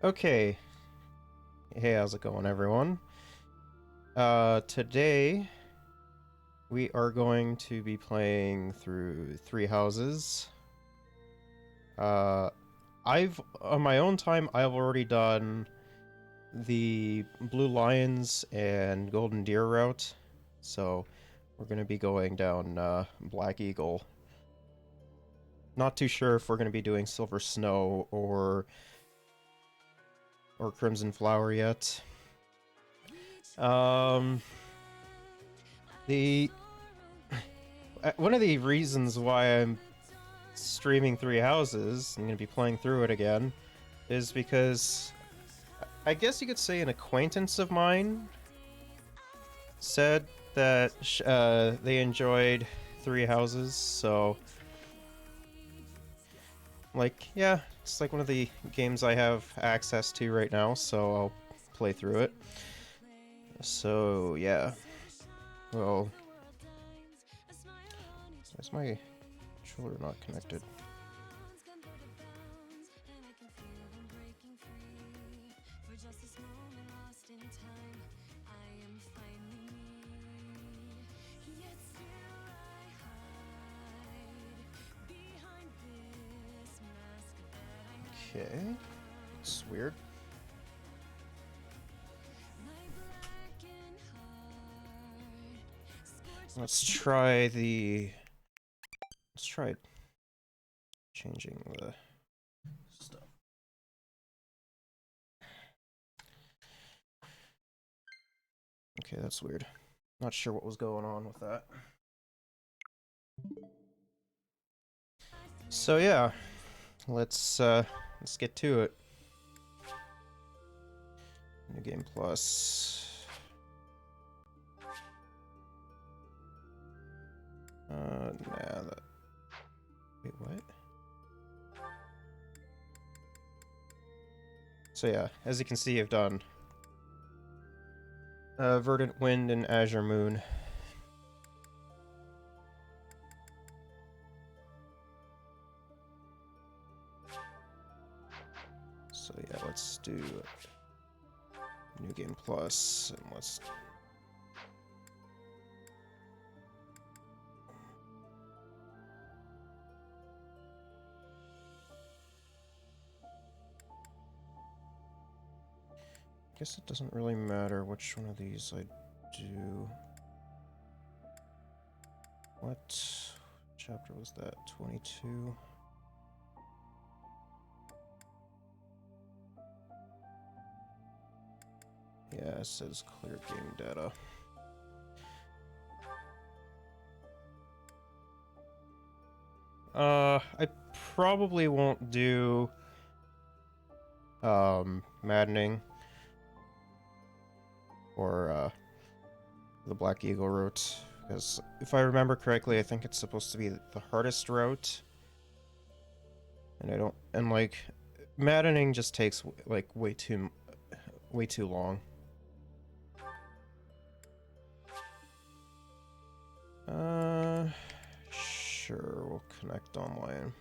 Okay. Hey, how's it going, everyone? Today we are going to be playing through Three Houses. Uh, on my own time, I've already done the Blue Lions and Golden Deer route, so we're gonna be going down Black Eagle. Not too sure if we're gonna be doing Silver Snow or Crimson Flower yet. Um, the One of the reasons why I'm streaming Three Houses, I'm going to be playing through it again, is because I guess you could say an acquaintance of mine said that they enjoyed Three Houses, so like, yeah, it's like one of the games I have access to right now, so I'll play through it. So, yeah. Well, where's my controller not connected? Okay. It's weird. Let's try changing the stuff. Okay, that's weird. Not sure what was going on with that. So yeah, let's get to it. New game plus. Nah, that. Wait, what? So yeah, as you can see, I've done Verdant Wind and Azure Moon. So yeah, let's do New Game Plus, and let's. I guess it doesn't really matter which one of these I do. What chapter was that? 22? Yeah, it says clear game data. I probably won't do Maddening or the Black Eagle route, because if I remember correctly, I think it's supposed to be the hardest route, and I don't, and like Maddening just takes like way too long. Sure, we'll connect online.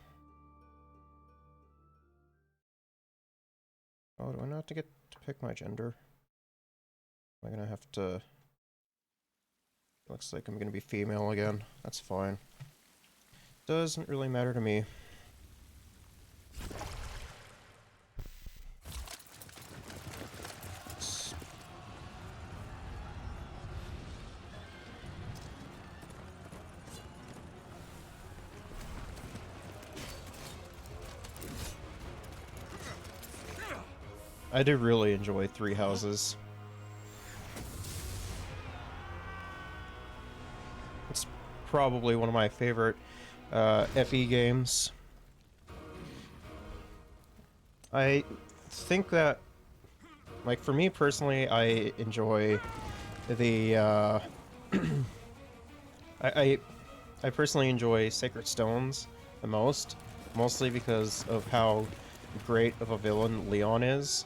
Oh, do I not have to get to pick my gender? Am I gonna have to? Looks like I'm gonna be female again. That's fine. Doesn't really matter to me. I do really enjoy Three Houses. It's probably one of my favorite FE games. I think that, like, for me personally, I enjoy the I I personally enjoy Sacred Stones the most, mostly because of how great of a villain Leon is.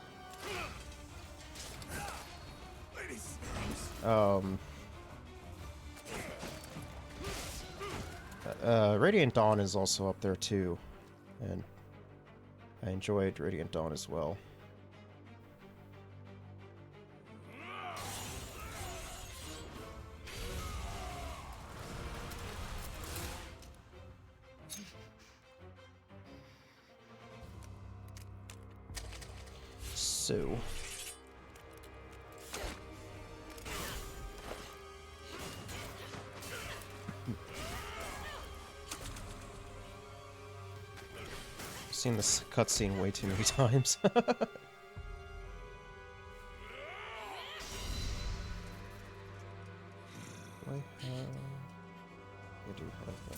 Um, Radiant Dawn is also up there too, and I enjoyed Radiant Dawn as well. So... seen this cutscene way too many times. I do have that.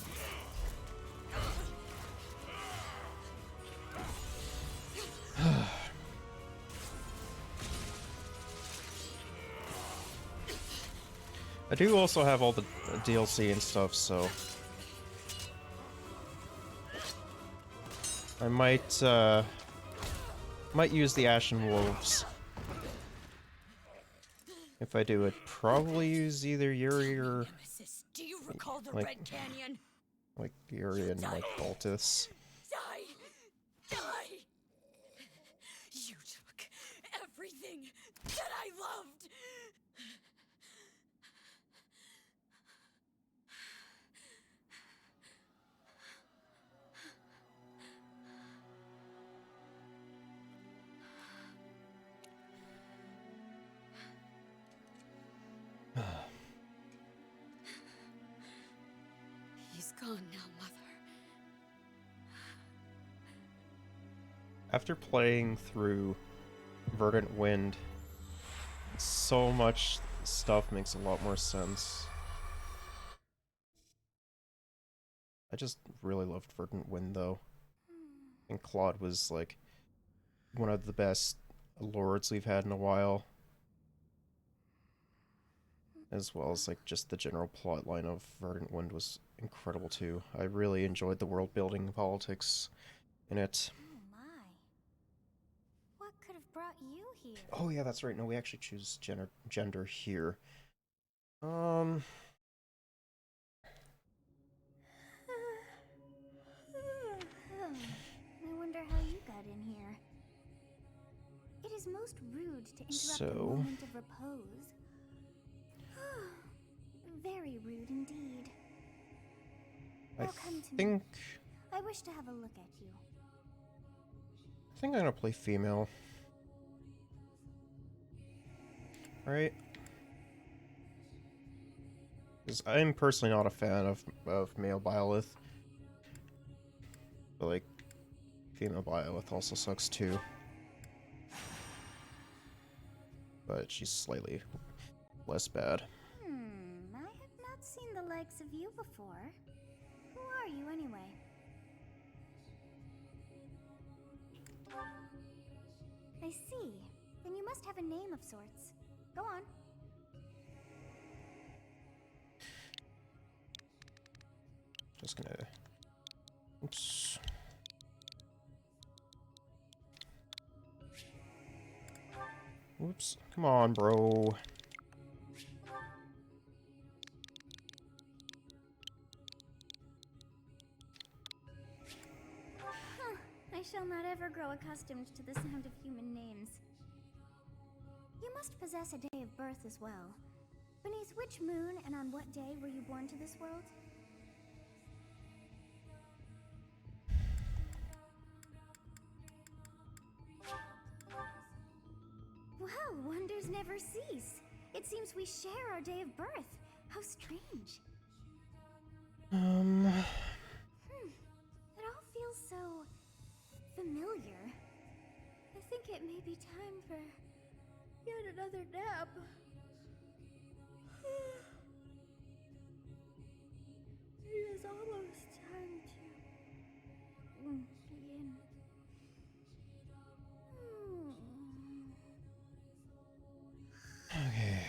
I do also have all the DLC and stuff, so I might use the Ashen Wolves. If I do, I'd probably use either Yuri or Do you recall the Red Canyon? like Yuri and like Baltus. Die! You took everything that I loved. He's gone now, Mother. After playing through Verdant Wind, so much stuff makes a lot more sense. I just really loved Verdant Wind, though. And Claude was, like, one of the best lords we've had in a while. As well as, like, just the general plotline of Verdant Wind was incredible, too. I really enjoyed the world-building politics in it. Oh my. What could have brought you here? Oh yeah, that's right. No, we actually choose gender here. I wonder how you got in here. It is most rude to interrupt a moment of repose. Very rude indeed. I Come to think... me. I wish to have a look at you. I think I'm gonna play female. Alright. Because I'm personally not a fan of male Byleth. But, like, female Byleth also sucks too. But she's slightly less bad. I have not seen the likes of you before. Who are you anyway? I see. Then you must have a name of sorts. Go on. Just gonna... Oops. Whoops. Come on, bro. I shall not ever grow accustomed to the sound of human names. You must possess a day of birth as well. Beneath which moon and on what day were you born to this world? Well, wonders never cease. It seems we share our day of birth. How strange. It all feels so familiar. I think it may be time for yet another nap. It is almost time to begin. Okay.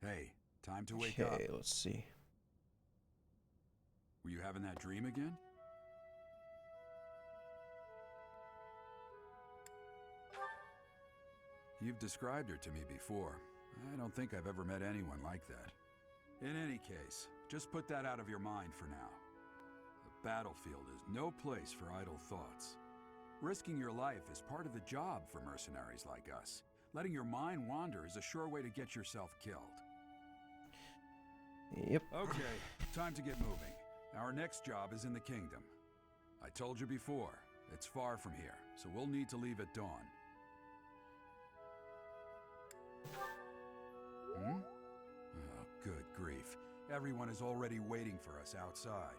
Hey, time to wake up. Okay, let's see. Were you having that dream again? You've described her to me before. I don't think I've ever met anyone like that. In any case, just put that out of your mind for now. The battlefield is no place for idle thoughts. Risking your life is part of the job for mercenaries like us. Letting your mind wander is a sure way to get yourself killed. Yep. Okay, time to get moving. Our next job is in the kingdom. I told you before, it's far from here, so we'll need to leave at dawn. Hmm? Oh, good grief. Everyone is already waiting for us outside.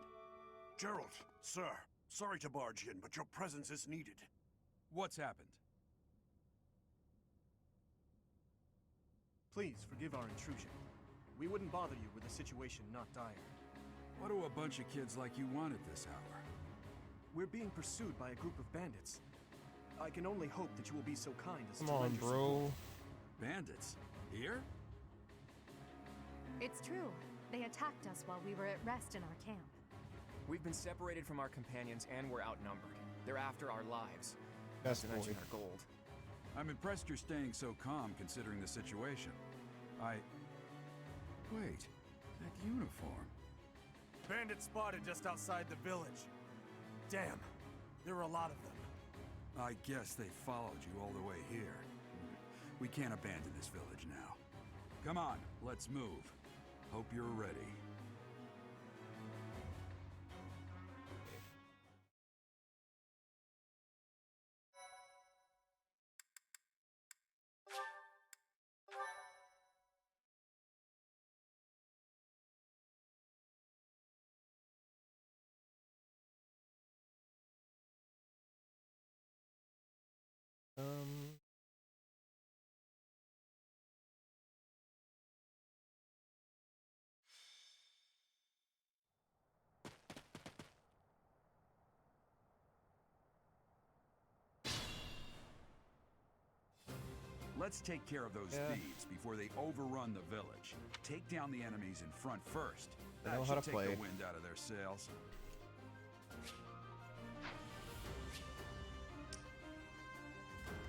Gerald, sir, sorry to barge in, but your presence is needed. What's happened? Please forgive our intrusion. We wouldn't bother you were the situation not dire. What do a bunch of kids like you want at this hour? We're being pursued by a group of bandits. I can only hope that you will be so kind as Come to on, lend your bro. Bandits? Here? It's true. They attacked us while we were at rest in our camp. We've been separated from our companions and we're outnumbered. They're after our lives. Best Not to mention boy. our gold. I'm impressed you're staying so calm considering the situation. Wait, that uniform. Bandits spotted just outside the village. Damn, there are a lot of them. I guess they followed you all the way here. We can't abandon this village now. Come on, let's move. Hope you're ready. Let's take care of those thieves before they overrun the village. Take down the enemies in front first. They That know should how to take play. the wind out of their sails.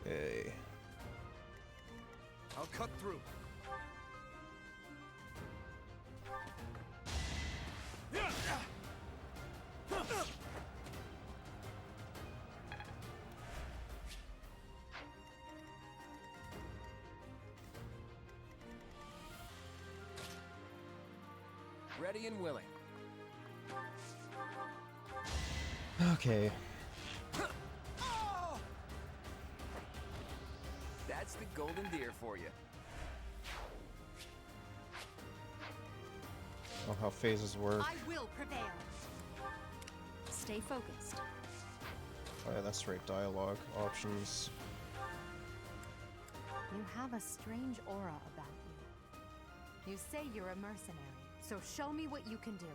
Okay. I'll cut through. Ready and willing. Okay. That's the golden deer for you. Oh, how phases work. I will prevail. Stay focused. Oh, yeah, that's right. Dialogue options. You have a strange aura about you. You say you're a mercenary, so show me what you can do.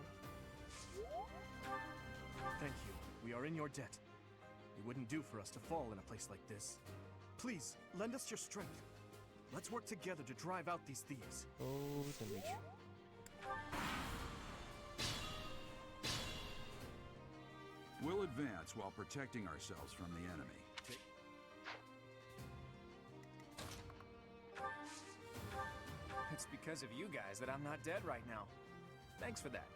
Thank you. We are in your debt. It wouldn't do for us to fall in a place like this. Please, lend us your strength. Let's work together to drive out these thieves. Oh, the nature. We'll advance while protecting ourselves from the enemy. It's because of you guys that I'm not dead right now. Thanks for that.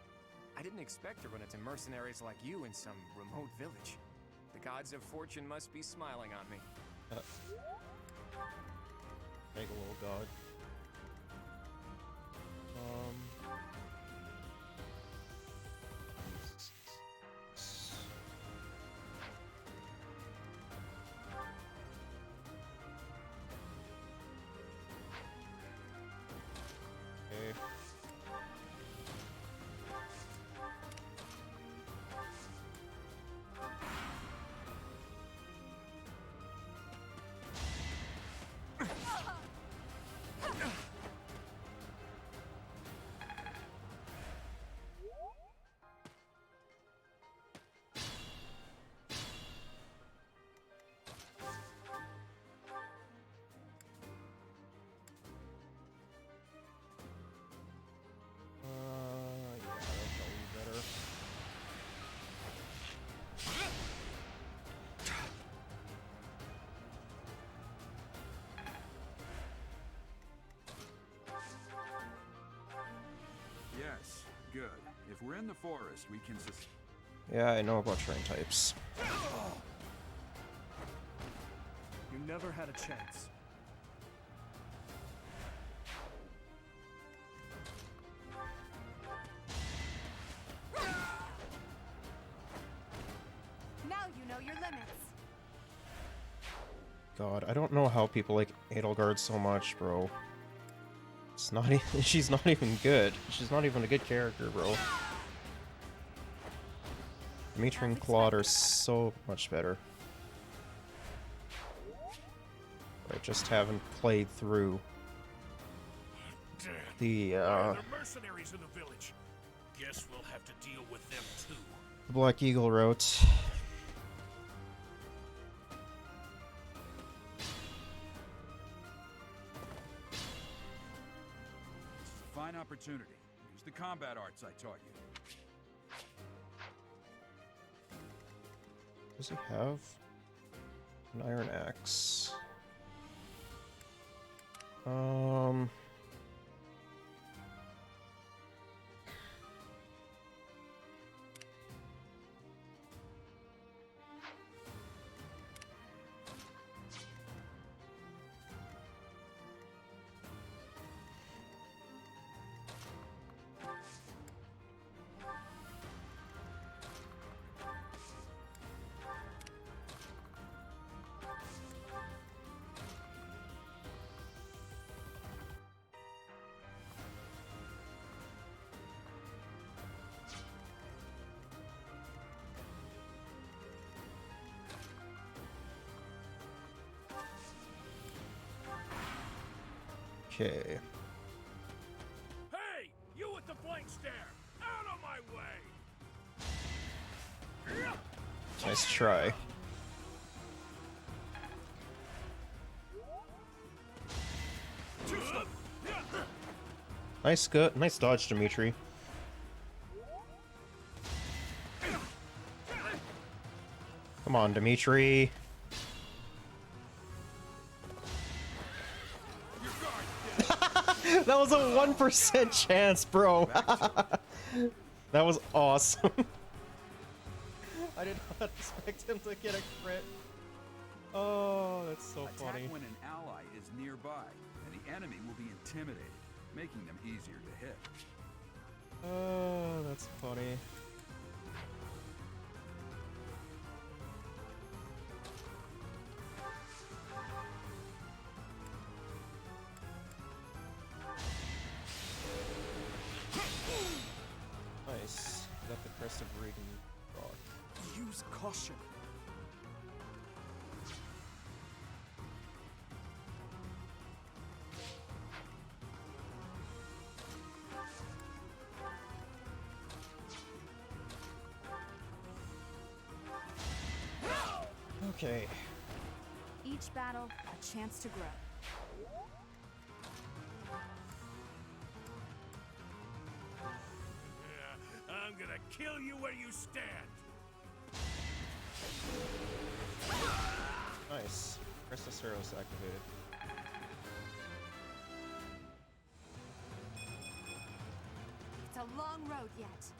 I didn't expect to run into mercenaries like you in some remote village. The gods of fortune must be smiling on me. Make a little god. Okay. Yeah, that's probably better. Yes, good. If we're in the forest, we can Yeah, I know about train types. You never had a chance. Now you know your limits. God, I don't know how people like Edelgard so much, bro. It's not even. She's not even good. She's not even a good character, bro. Dimitri and Claude are so much better. I just haven't played through the mercenaries in the village. Guess we'll have to deal with them too. Black Eagle route. Fine opportunity. Use the combat arts I taught you. Does he have an iron axe? Okay. Hey, you with the blank stare! Out of my way! Nice try. Nice dodge, Dimitri. Come on, Dimitri. That was a 1% chance, bro. That was awesome. I did not expect him to get a crit. Oh, that's so funny. Attack when an ally is nearby, and the enemy will be intimidated, making them easier to hit. Oh, that's funny. Nice. Got the crest of Regan rock. Use caution. Okay. Each battle, a chance to grow. Yeah, I'm gonna kill you where you stand! Nice. Crestaceros activated. It's a long road yet.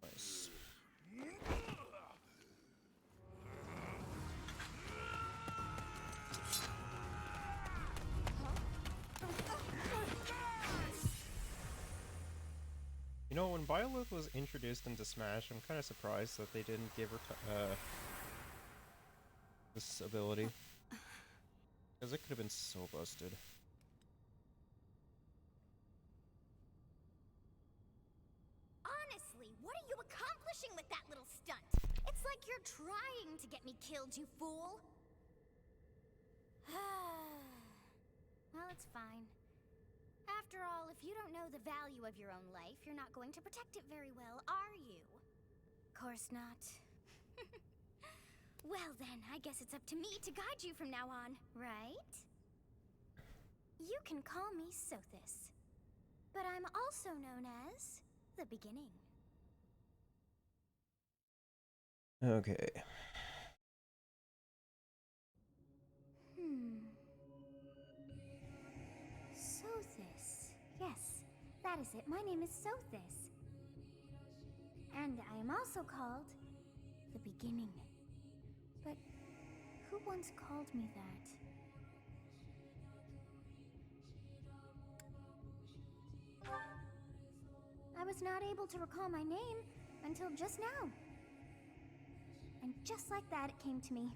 Nice. You know, when Byleth was introduced into Smash, I'm kind of surprised that they didn't give her this ability. Because it could have been so busted. Honestly, what are you accomplishing with that little stunt? It's like you're trying to get me killed, you fool! Well, it's fine. After all, if you don't know the value of your own life, you're not going to protect it very well, are you? Course not. Well then, I guess it's up to me to guide you from now on, right? You can call me Sothis, but I'm also known as the Beginning. Okay. Sothis. Yes, that is it. My name is Sothis. And I am also called the Beginning. But who once called me that? I was not able to recall my name until just now. And just like that, it came to me.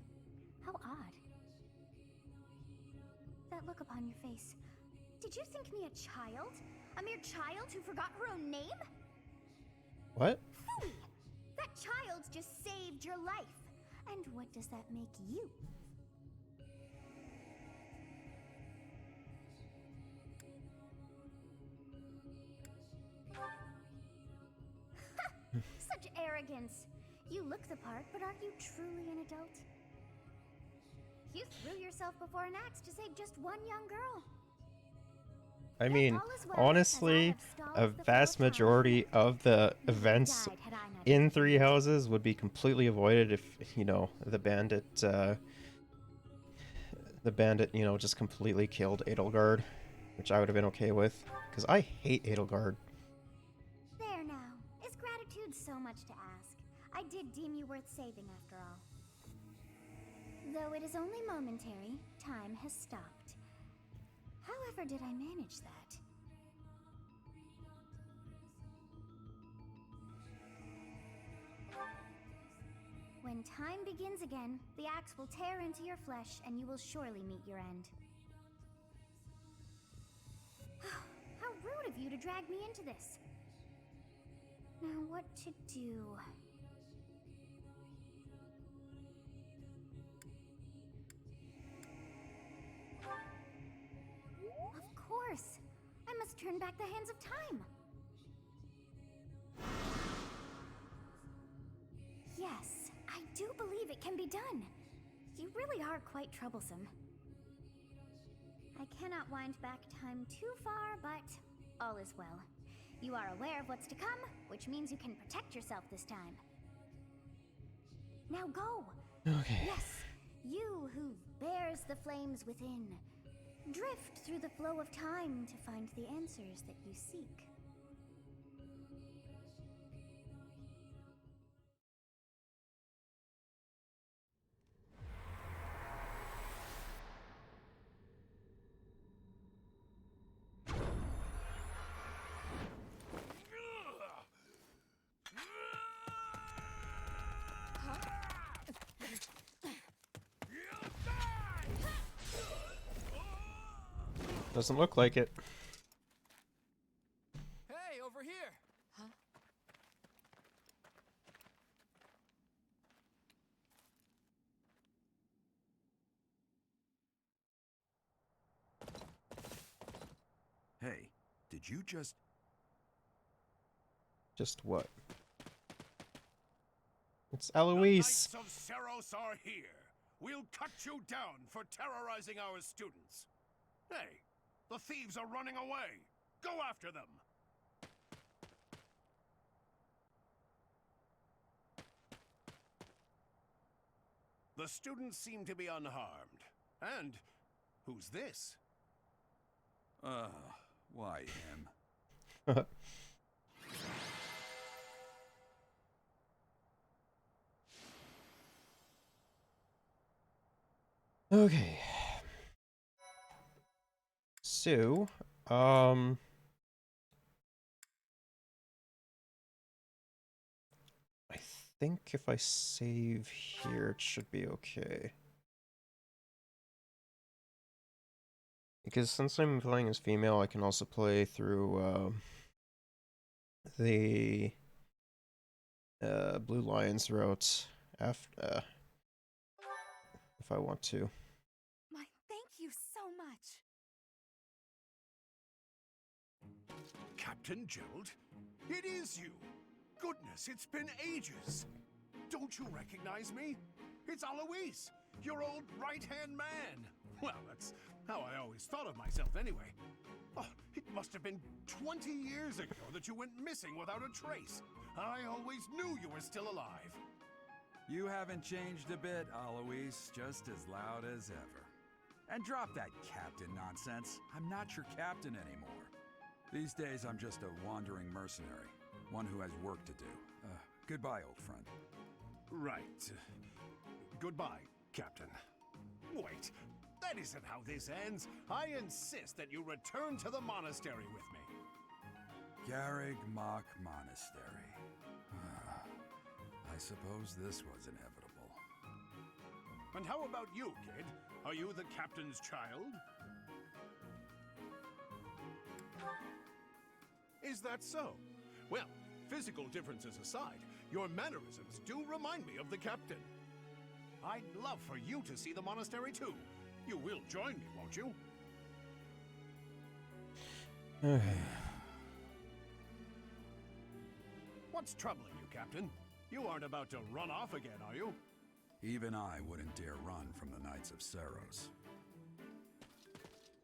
How odd. That look upon your face. Did you think me a child? A mere child who forgot her own name? What? Phooey! That child just saved your life. And what does that make you? Such arrogance. You look the part, but are you truly an adult? You threw yourself before an axe to save just one young girl. I mean, honestly, a vast majority of the events in Three Houses would be completely avoided if, you know, the bandit, you know, just completely killed Edelgard, which I would have been okay with, because I hate Edelgard. There now. Is gratitude so much to ask? I did deem you worth saving after all. Though it is only momentary, time has stopped. However did I manage that? When time begins again, the axe will tear into your flesh and you will surely meet your end. How rude of you to drag me into this. Now what to do? Of course! I must turn back the hands of time! Yes, I do believe it can be done. You really are quite troublesome. I cannot wind back time too far, but all is well. You are aware of what's to come, which means you can protect yourself this time. Now go! Okay. Yes, you who bears the flames within. Drift through the flow of time to find the answers that you seek. Doesn't look like it. Hey, over here! Huh? Hey, did you just... Just what? It's Eloise. The Knights of Seros are here. We'll cut you down for terrorizing our students. Hey, the thieves are running away. Go after them. The students seem to be unharmed. And who's this? Why him? Okay. So, I think if I save here, it should be okay. Because since I'm playing as female, I can also play through the Blue Lions route after, if I want to. My thank you so much. Captain Gerald? It is you! Goodness, it's been ages! Don't you recognize me? It's Alois, your old right-hand man! Well, that's how I always thought of myself anyway. Oh, it must have been 20 years ago that you went missing without a trace. I always knew you were still alive. You haven't changed a bit, Alois, just as loud as ever. And drop that captain nonsense. I'm not your captain anymore. These days, I'm just a wandering mercenary. One who has work to do. Goodbye, old friend. Right. Goodbye, Captain. Wait, that isn't how this ends. I insist that you return to the monastery with me. Garreg Mach Monastery. I suppose this was inevitable. And how about you, kid? Are you the captain's child? Is that so? Well, physical differences aside, your mannerisms do remind me of the captain. I'd love for you to see the monastery too. You will join me, won't you? What's troubling you, Captain? You aren't about to run off again, are you? Even I wouldn't dare run from the Knights of Seiros.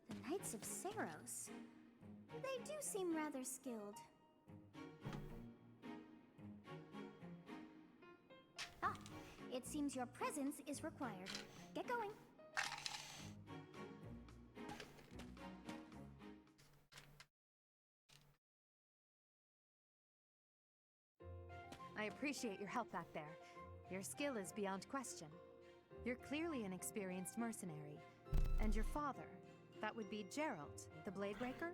The Knights of Seiros. They do seem rather skilled. Ah, it seems your presence is required. Get going. I appreciate your help back there. Your skill is beyond question. You're clearly an experienced mercenary. And your father, that would be Geralt, the Bladebreaker?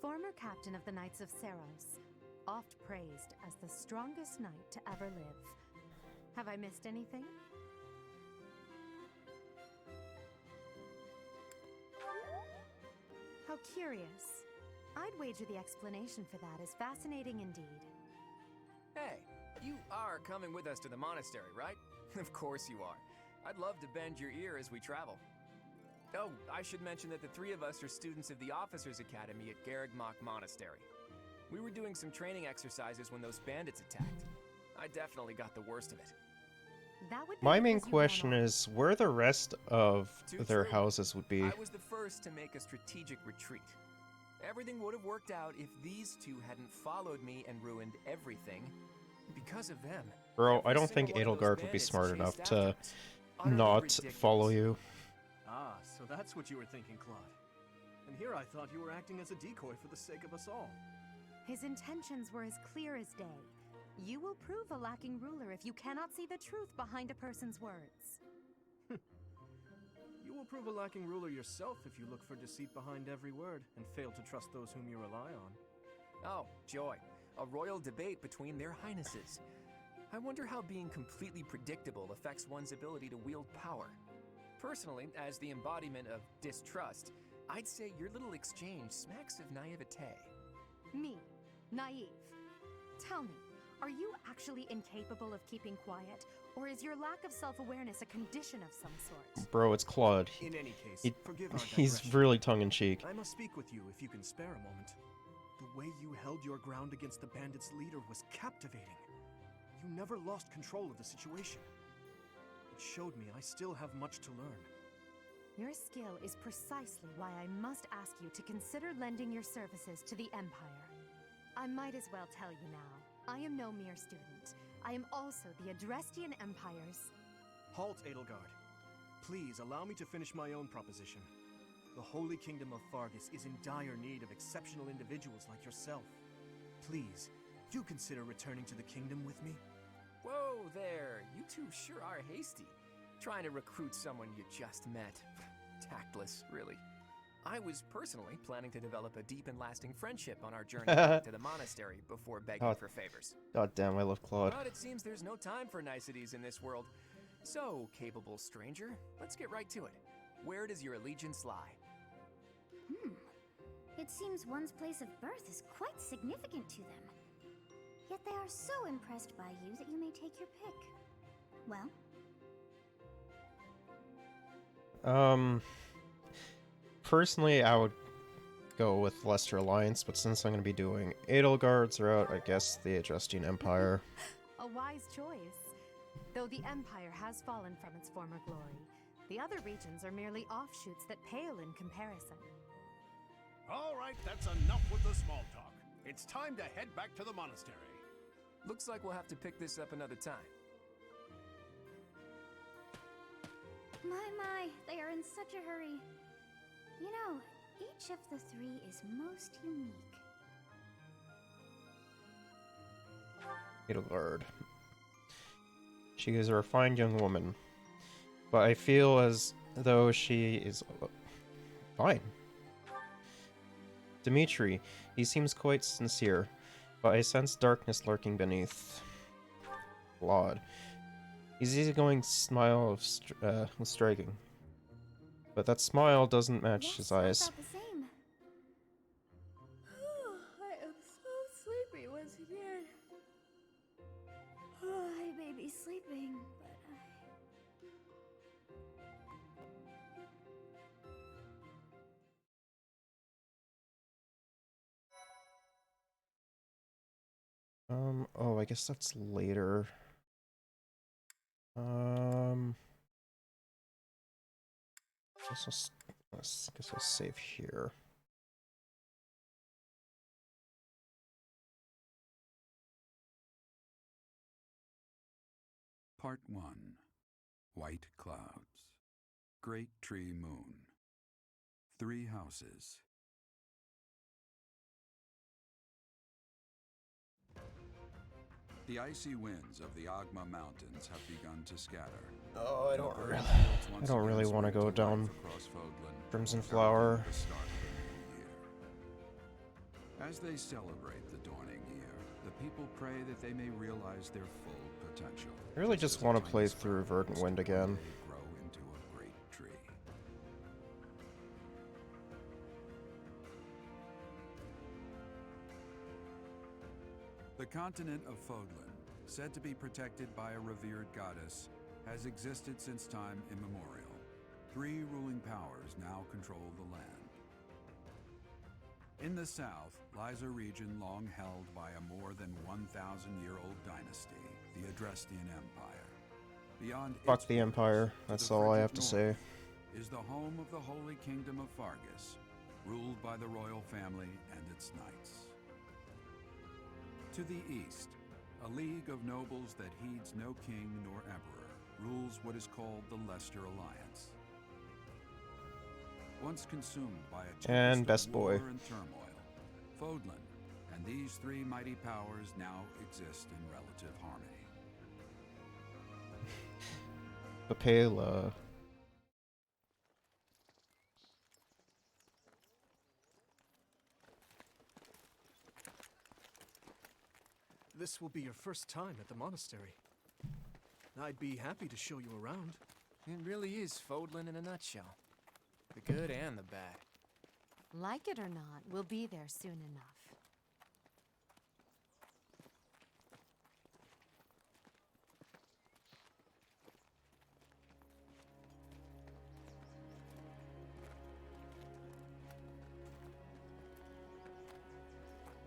Former captain of the Knights of Seiros, oft praised as the strongest knight to ever live. Have I missed anything? How curious. I'd wager the explanation for that is fascinating indeed. Hey, you are coming with us to the monastery, right? Of course you are. I'd love to bend your ear as we travel. Oh, I should mention that the three of us are students of the Officers' Academy at Garreg Mach Monastery. We were doing some training exercises when those bandits attacked. I definitely got the worst of it. That would be My main because you ran question off. is where the rest of Too their true. houses would be. I was the first to make a strategic retreat. Everything would have worked out if these two hadn't followed me and ruined everything. Because of them. Bro, every I don't think single one of those Edelgard would be bandits smart chased enough after to us. Utterly not ridiculous. follow you. Ah, so that's what you were thinking, Claude. And here I thought you were acting as a decoy for the sake of us all. His intentions were as clear as day. You will prove a lacking ruler if you cannot see the truth behind a person's words. You will prove a lacking ruler yourself if you look for deceit behind every word and fail to trust those whom you rely on. Oh, joy. A royal debate between their highnesses. I wonder how being completely predictable affects one's ability to wield power. Personally, as the embodiment of distrust, I'd say your little exchange smacks of naivete. Me, naive. Tell me, are you actually incapable of keeping quiet, or is your lack of self-awareness a condition of some sort? Bro, it's Claude. In any case, He- forgive our he's digression. really tongue-in-cheek. I must speak with you if you can spare a moment. The way you held your ground against the bandits' leader was captivating. You never lost control of the situation. It showed me I still have much to learn. Your skill is precisely why I must ask you to consider lending your services to the Empire. I might as well tell you now, I am no mere student. I am also the Adrestian Empire's... Halt, Edelgard. Please allow me to finish my own proposition. The Holy Kingdom of Faerghus is in dire need of exceptional individuals like yourself. Please, do consider returning to the kingdom with me. Whoa there, you two sure are hasty. Trying to recruit someone you just met. Tactless, really. I was personally planning to develop a deep and lasting friendship on our journey back to the monastery before begging Oh. for favors. God damn, I love Claude. But it seems there's no time for niceties in this world. So, capable stranger, let's get right to it. Where does your allegiance lie? It seems one's place of birth is quite significant to them. Yet they are so impressed by you that you may take your pick. Well, Personally, I would go with Leicester Alliance, but since I'm going to be doing Edelgard's route, I guess the Adrestian Empire. A wise choice. Though the Empire has fallen from its former glory, the other regions are merely offshoots that pale in comparison. All right, that's enough with the small talk. It's time to head back to the monastery. Looks like we'll have to pick this up another time. my, they are in such a hurry. You know, each of the three is most unique. Edelgard. She is a refined young woman. but I feel as though she is fine. Dimitri, he seems quite sincere, but I sense darkness lurking beneath. Flawed. His easygoing smile was striking, but that smile doesn't match Yes, his I eyes. thought the same. I am so sleepy once again. I may be sleeping, but Oh, I guess that's later. Guess I'll save here. Part 1. White Clouds. Great Tree Moon. 3 houses. The icy winds of the Agma Mountains have begun to scatter. Oh, I don't really want to go down Crimson Flower. As they celebrate the dawning year, the people pray that they may realize their full potential. I really just want to play through Verdant Wind again. Grow into a great tree. The continent of Fodlan, said to be protected by a revered goddess, has existed since time immemorial. 3 ruling powers now control the land. In the south lies a region long held by a more than 1,000-year-old dynasty, the Adrestian Empire. Beyond Fuck the Empire, that's all I have to say. Is the home of the Holy Kingdom of Fargus, ruled by the royal family and its knights. To the east, a league of nobles that heeds no king nor emperor rules what is called the Leicester Alliance. Once consumed by a And best tempest of war boy. and turmoil, Fodlan and these 3 mighty powers now exist in relative harmony. Papela. This will be your first time at the monastery. I'd be happy to show you around. It really is Fodlan in a nutshell. The good and the bad. Like it or not, we'll be there soon enough.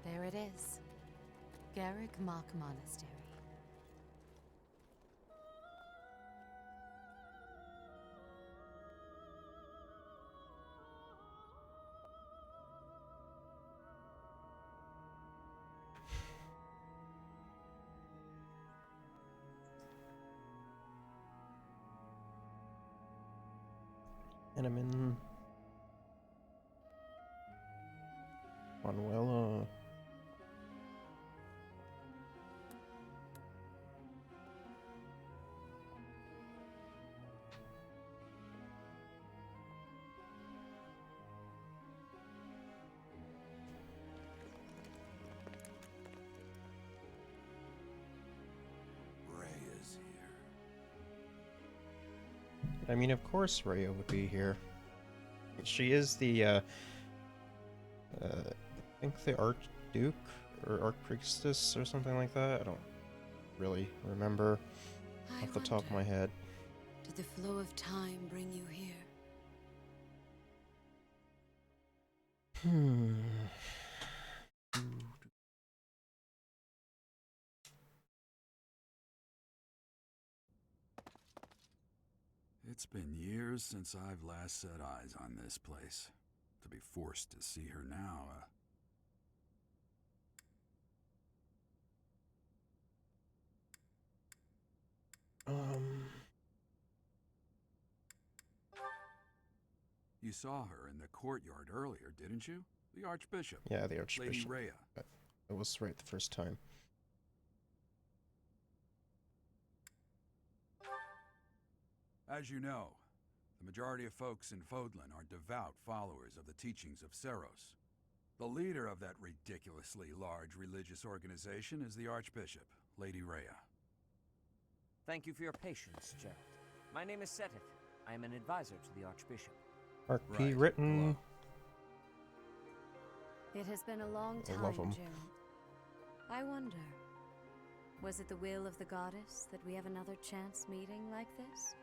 There it is. Garrick Mach Monastery. And I'm in Manuela. Ray is here. I mean, of course Rhea would be here. She is the, I think the Archduke or Archpriestess or something like that. I don't really remember off the top of my head. Did the flow of time bring you here? It's been years since I've last set eyes on this place. To be forced to see her now, You saw her in the courtyard earlier, didn't you? The Archbishop. Yeah, the Lady Archbishop. Rhea. It was right the first time. As you know, the majority of folks in Fodlan are devout followers of the teachings of Seros. The leader of that ridiculously large religious organization is the Archbishop, Lady Rhea. Thank you for your patience, Gerald. My name is Seteth. I am an advisor to the Archbishop. RP Right. written. Hello. It has been a long I time, love 'em. Gerald. I wonder, was it the will of the goddess that we have another chance meeting like this?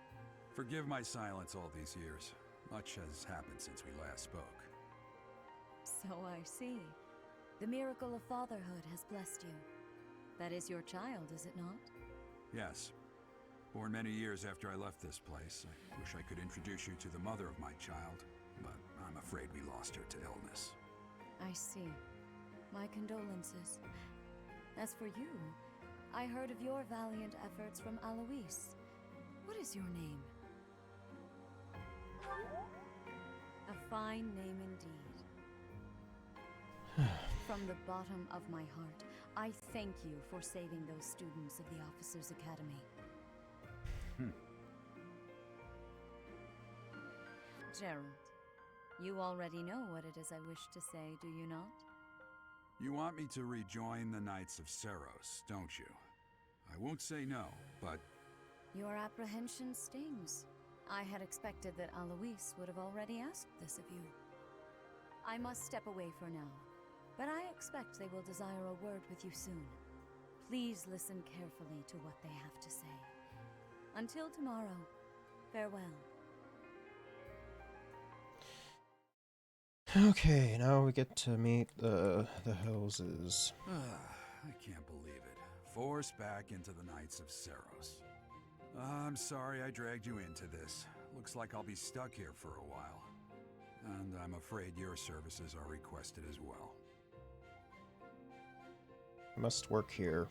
Forgive my silence all these years. Much has happened since we last spoke. So I see. The miracle of fatherhood has blessed you. That is your child, is it not? Yes. Born many years after I left this place, I wish I could introduce you to the mother of my child, but I'm afraid we lost her to illness. I see. My condolences. As for you, I heard of your valiant efforts from Alois. What is your name? A fine name indeed. From the bottom of my heart, I thank you for saving those students of the Officers' Academy. Gerald, you already know what it is I wish to say, do you not? You want me to rejoin the Knights of Seros, don't you? I won't say no, but Your apprehension stings. I had expected that Alois would have already asked this of you. I must step away for now, but I expect they will desire a word with you soon. Please listen carefully to what they have to say. Until tomorrow, farewell. Okay, now we get to meet the houses. I can't believe it. Forced back into the Knights of Seros. I'm sorry I dragged you into this. Looks like I'll be stuck here for a while. And I'm afraid your services are requested as well. Must work here.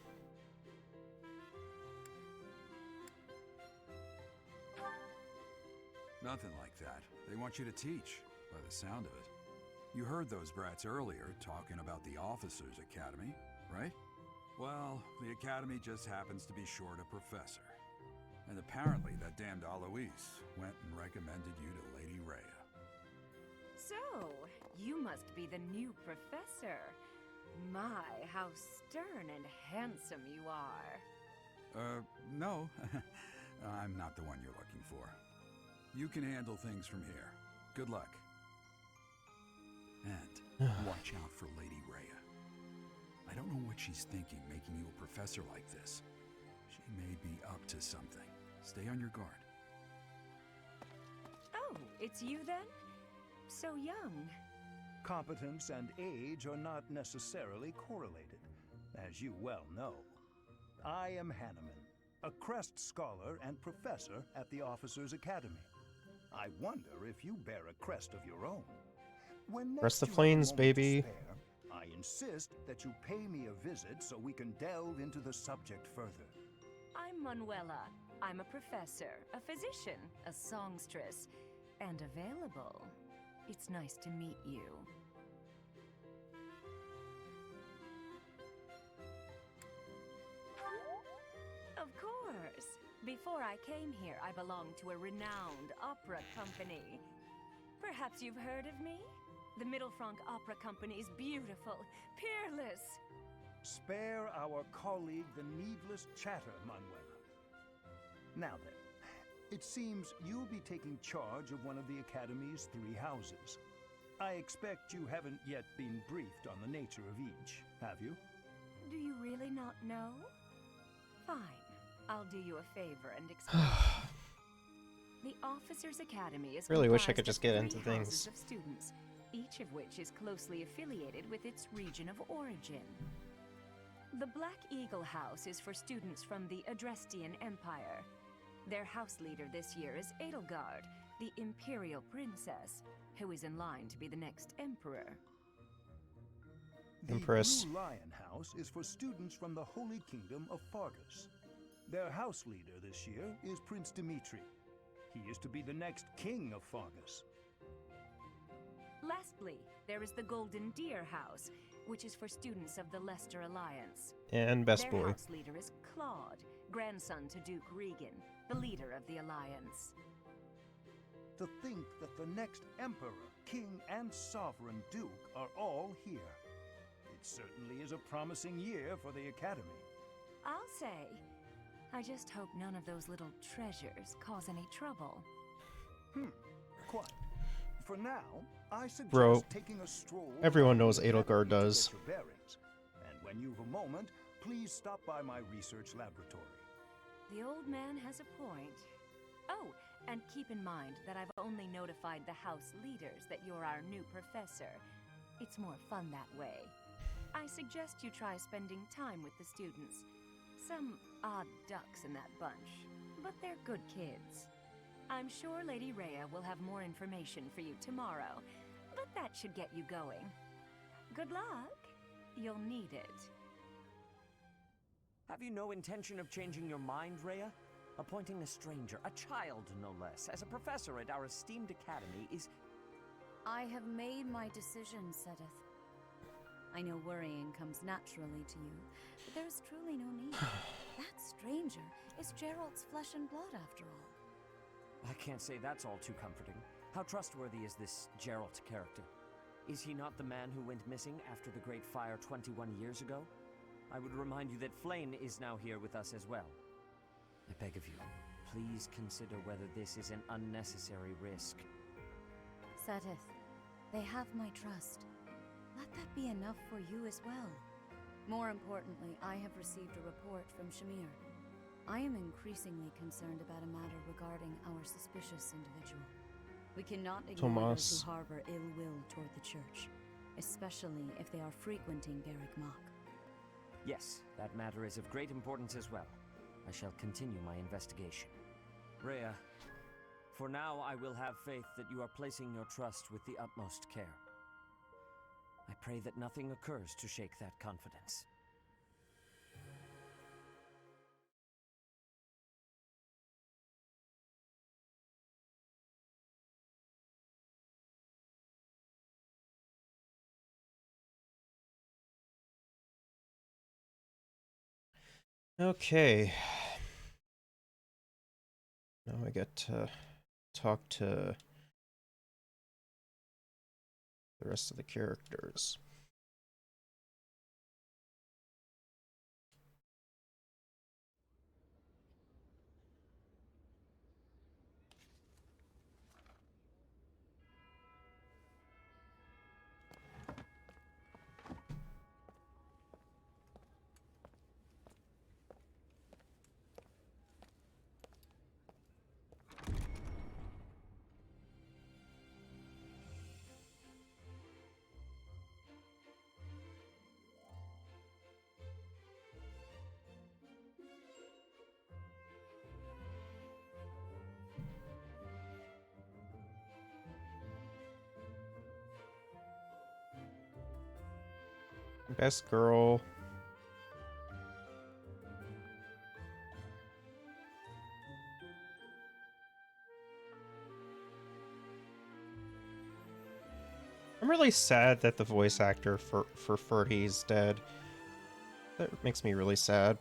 Nothing like that. They want you to teach, by the sound of it. You heard those brats earlier talking about the Officers' Academy, right? Well, the Academy just happens to be short a professor. And apparently that damned Alois went and recommended you to Lady Rhea. So, you must be the new professor. My, how stern and handsome you are. No. I'm not the one you're looking for. You can handle things from here. Good luck. And watch out for Lady Rhea. I don't know what she's thinking making you a professor like this. She may be up to something. Stay on your guard. Oh, it's you then? So young. Competence and age are not necessarily correlated, as you well know. I am Hanneman, a Crest Scholar and Professor at the Officers' Academy. I wonder if you bear a crest of your own. When Rest the next you have a plains, moment to baby. spare, I insist that you pay me a visit so we can delve into the subject further. I'm Manuela. I'm a professor, a physician, a songstress, and available. It's nice to meet you. Of course. Before I came here, I belonged to a renowned opera company. Perhaps you've heard of me? The Middlefranc Opera Company is beautiful, peerless. Spare our colleague the needless chatter, Manuela. Now then, it seems you'll be taking charge of one of the Academy's 3 houses. I expect you haven't yet been briefed on the nature of each, have you? Do you really not know? Fine. I'll do you a favor and explain. The Officers' Academy is Really wish I comprised could just of get 3 into houses things. of students, each of which is closely affiliated with its region of origin. The Black Eagle House is for students from the Adrestian Empire. Their house leader this year is Edelgard, the Imperial Princess, who is in line to be the next Emperor. Empress. The Blue Lion House is for students from the Holy Kingdom of Fargus. Their house leader this year is Prince Dimitri. He is to be the next king of Fargus. Lastly, there is the Golden Deer House, which is for students of the Leicester Alliance. And best Their boy. house leader is Claude, grandson to Duke Regan, the leader of the Alliance. To think that the next Emperor, King, and Sovereign Duke are all here. It certainly is a promising year for the Academy. I'll say. I just hope none of those little treasures cause any trouble. Quite. For now, I suggest Bro, taking a stroll. everyone around knows the academy Edelgard to does. get your bearings. And when you've a moment, please stop by my research laboratory. The old man has a point. Oh, and keep in mind that I've only notified the house leaders that you're our new professor. It's more fun that way. I suggest you try spending time with the students. Some odd ducks in that bunch, but they're good kids. I'm sure Lady Rhea will have more information for you tomorrow, but that should get you going. Good luck. You'll need it. Have you no intention of changing your mind, Rhea? Appointing a stranger, a child no less, as a professor at our esteemed academy is... I have made my decision, Seteth. I know worrying comes naturally to you, but there is truly no need. That stranger is Gerald's flesh and blood, after all. I can't say that's all too comforting. How trustworthy is this Geralt character? Is he not the man who went missing after the Great Fire 21 years ago? I would remind you that Flayn is now here with us as well. I beg of you, please consider whether this is an unnecessary risk. Seteth, they have my trust. Let that be enough for you as well. More importantly, I have received a report from Shamir. I am increasingly concerned about a matter regarding our suspicious individual. We cannot ignore those who harbor ill will toward the Church, especially if they are frequenting Garreg Mach. Yes, that matter is of great importance as well. I shall continue my investigation. Rhea, for now I will have faith that you are placing your trust with the utmost care. I pray that nothing occurs to shake that confidence. Okay. Now I get to talk to the rest of the characters. Best girl. I'm really sad that the voice actor for Ferdy is dead. That makes me really sad.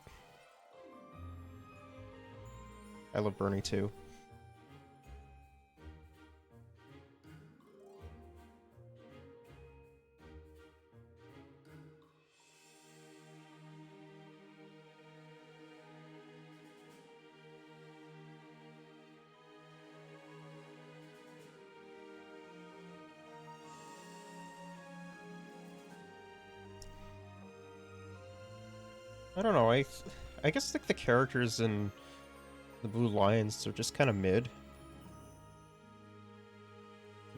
I love Bernie too. I don't know, I guess like the characters in the Blue Lions are just kind of mid.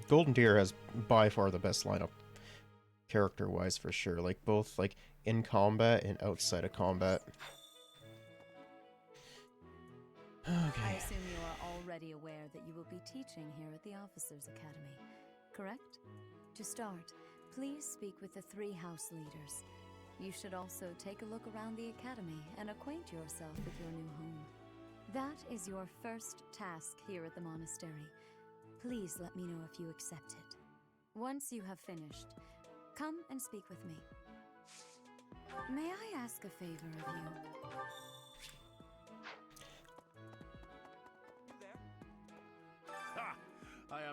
Golden Deer has by far the best lineup character-wise for sure, like both like in combat and outside of combat. I assume you are already aware that you will be teaching here at the Officers Academy, correct? To start, please speak with the 3 house leaders. You should also take a look around the academy and acquaint yourself with your new home. That is your first task here at the monastery. Please let me know if you accept it. Once you have finished, come and speak with me. May I ask a favor of you?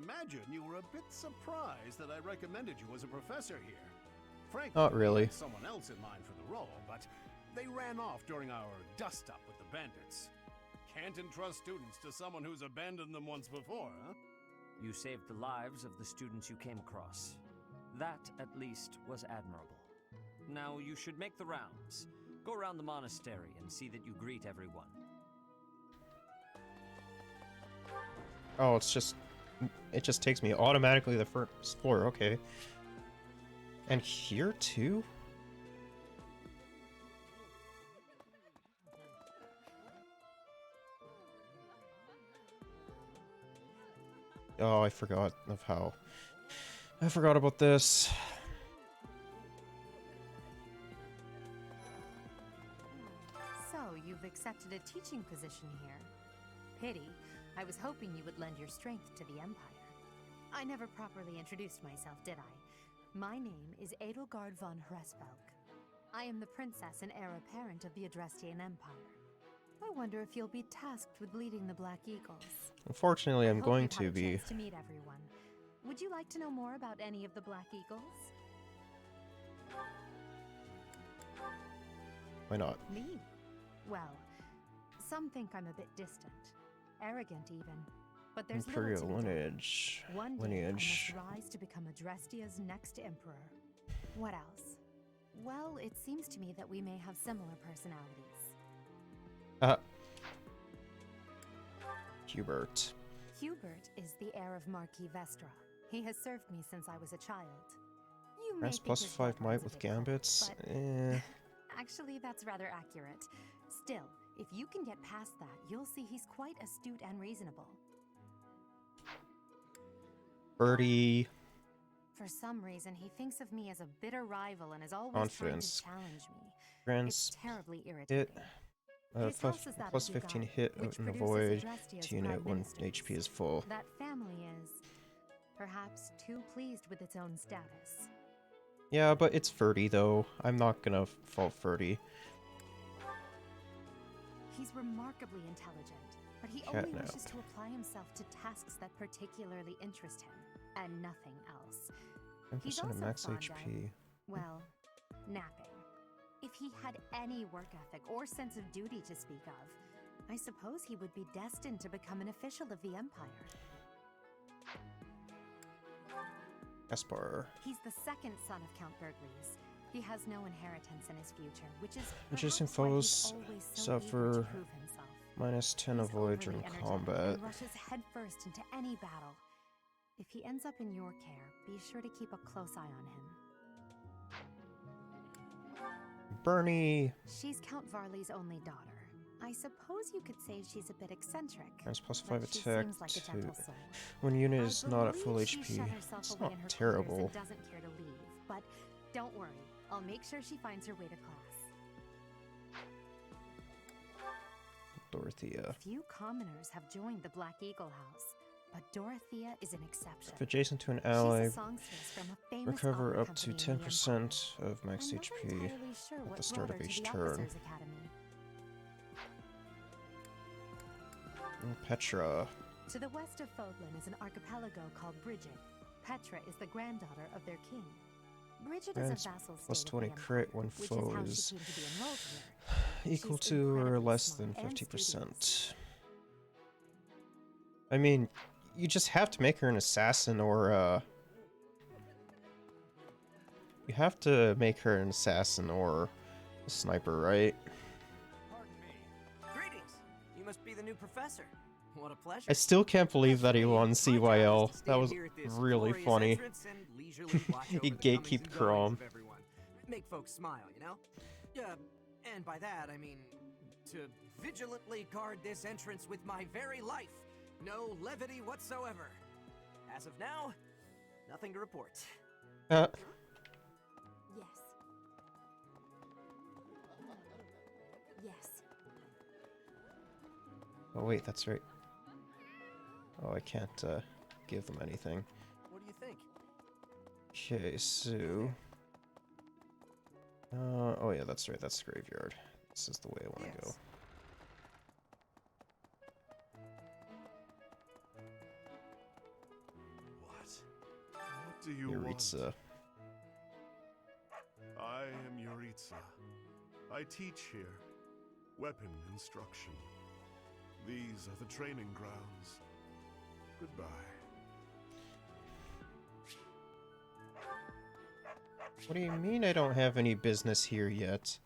imagine you were a bit surprised that I recommended you as a professor here. Frankly, Not really. I had someone else in mind for the role, but they ran off during our dust-up with the bandits. Can't entrust students to someone who's abandoned them once before, huh? You saved the lives of the students you came across. That, at least, was admirable. Now you should make the rounds. Go around the monastery and see that you greet everyone. Oh, it just takes me automatically to the first floor, okay. And here too? Oh, I forgot about this. So, you've accepted a teaching position here. Pity. I was hoping you would lend your strength to the Empire. I never properly introduced myself, did I? My name is Edelgard von Hresvelk. I am the princess and heir apparent of the Adrestian Empire. I wonder if you'll be tasked with leading the Black Eagles. Unfortunately, I'm I hope going you've had to a be. chance to meet everyone. Would you like to know more about any of the Black Eagles? Why not? Me? Well, some think I'm a bit distant, arrogant even. But there's Imperial little to be done. lineage. One day Lineage. I must rise to become Adrestia's next emperor. What else? Well, it seems to me that we may have similar personalities. Hubert. Hubert is the heir of Marquis Vestra. He has served me since I was a child. You may Grants think plus his 5 head might runs a with bit cold, gambits. but Eh. actually, that's rather accurate. Still, if you can get past that, you'll see he's quite astute and reasonable. Birdie. For some reason, he thinks of me as a bitter rival and is always Confidence. trying to challenge me. Grants It's terribly irritating. hit. Plus 15 hit and avoid to unit when HP is full. That family is perhaps too pleased with its own status. Yeah, but it's Ferdy though. I'm not gonna fault Ferdy. He's remarkably intelligent, but he only wishes to apply himself to tasks that particularly interest him, and nothing else. He's 10% also of max fond of, HP. well, napping. If he had any work ethic or sense of duty to speak of, I suppose he would be destined to become an official of the Empire. Espar. He's the second son of Count Burgles. He has no inheritance in his future, which is Adjacent perhaps why he's foes always so eager to suffer prove himself. minus 10 He's avoid during overly energetic combat. and rushes headfirst into any battle. If he ends up in your care, be sure to keep a close eye on him. Bernie. She's Count Varley's only daughter. I suppose you could say she's a bit eccentric. Grants plus but 5 she attack seems like a to gentle soul. when unit I is not at full believe she HP. shut herself It's away not in her quarters terrible. and doesn't care to leave, but don't worry. I'll make sure she finds her way to class. Dorothea. Few commoners have joined the Black Eagle House, but Dorothea is an exception. If adjacent to an She's ally, a songstress from a famous recover opera up to company in the 10% of max I'm never HP entirely sure at what the start brought of her to each the turn. Officers Academy. Petra. To the west of Fodlan is an archipelago called Bridget. Petra is the granddaughter of their king. Bridget Grants is a vassal plus state 20 of the crit Empire, when which foe is is how she came to be enrolled here. equal She's to or incredibly less smart than and 50%. I mean, you just have to make her an assassin or you have to make her an assassin or a sniper, right? Pardon me. Greetings. You must be the new professor. What a pleasure. I still can't believe that he won My job is CYL. to stand That was here at this really glorious funny. entrance and leisurely watch over He the gatekeep comings and goings Chrome. of everyone. Make folks smile, you know? And by that, I mean to vigilantly guard this entrance with my very life. No levity whatsoever. As of now, nothing to report. Yes. Yes. Oh wait, that's right. Oh, I can't give them anything. What do you think? Okay, so... oh yeah, that's right, that's the graveyard. This is the way I want to go. do you Yuritsa. want? I am Yuritsa. I teach here. Weapon instruction. These are the training grounds. Goodbye. What do you mean I don't have any business here yet?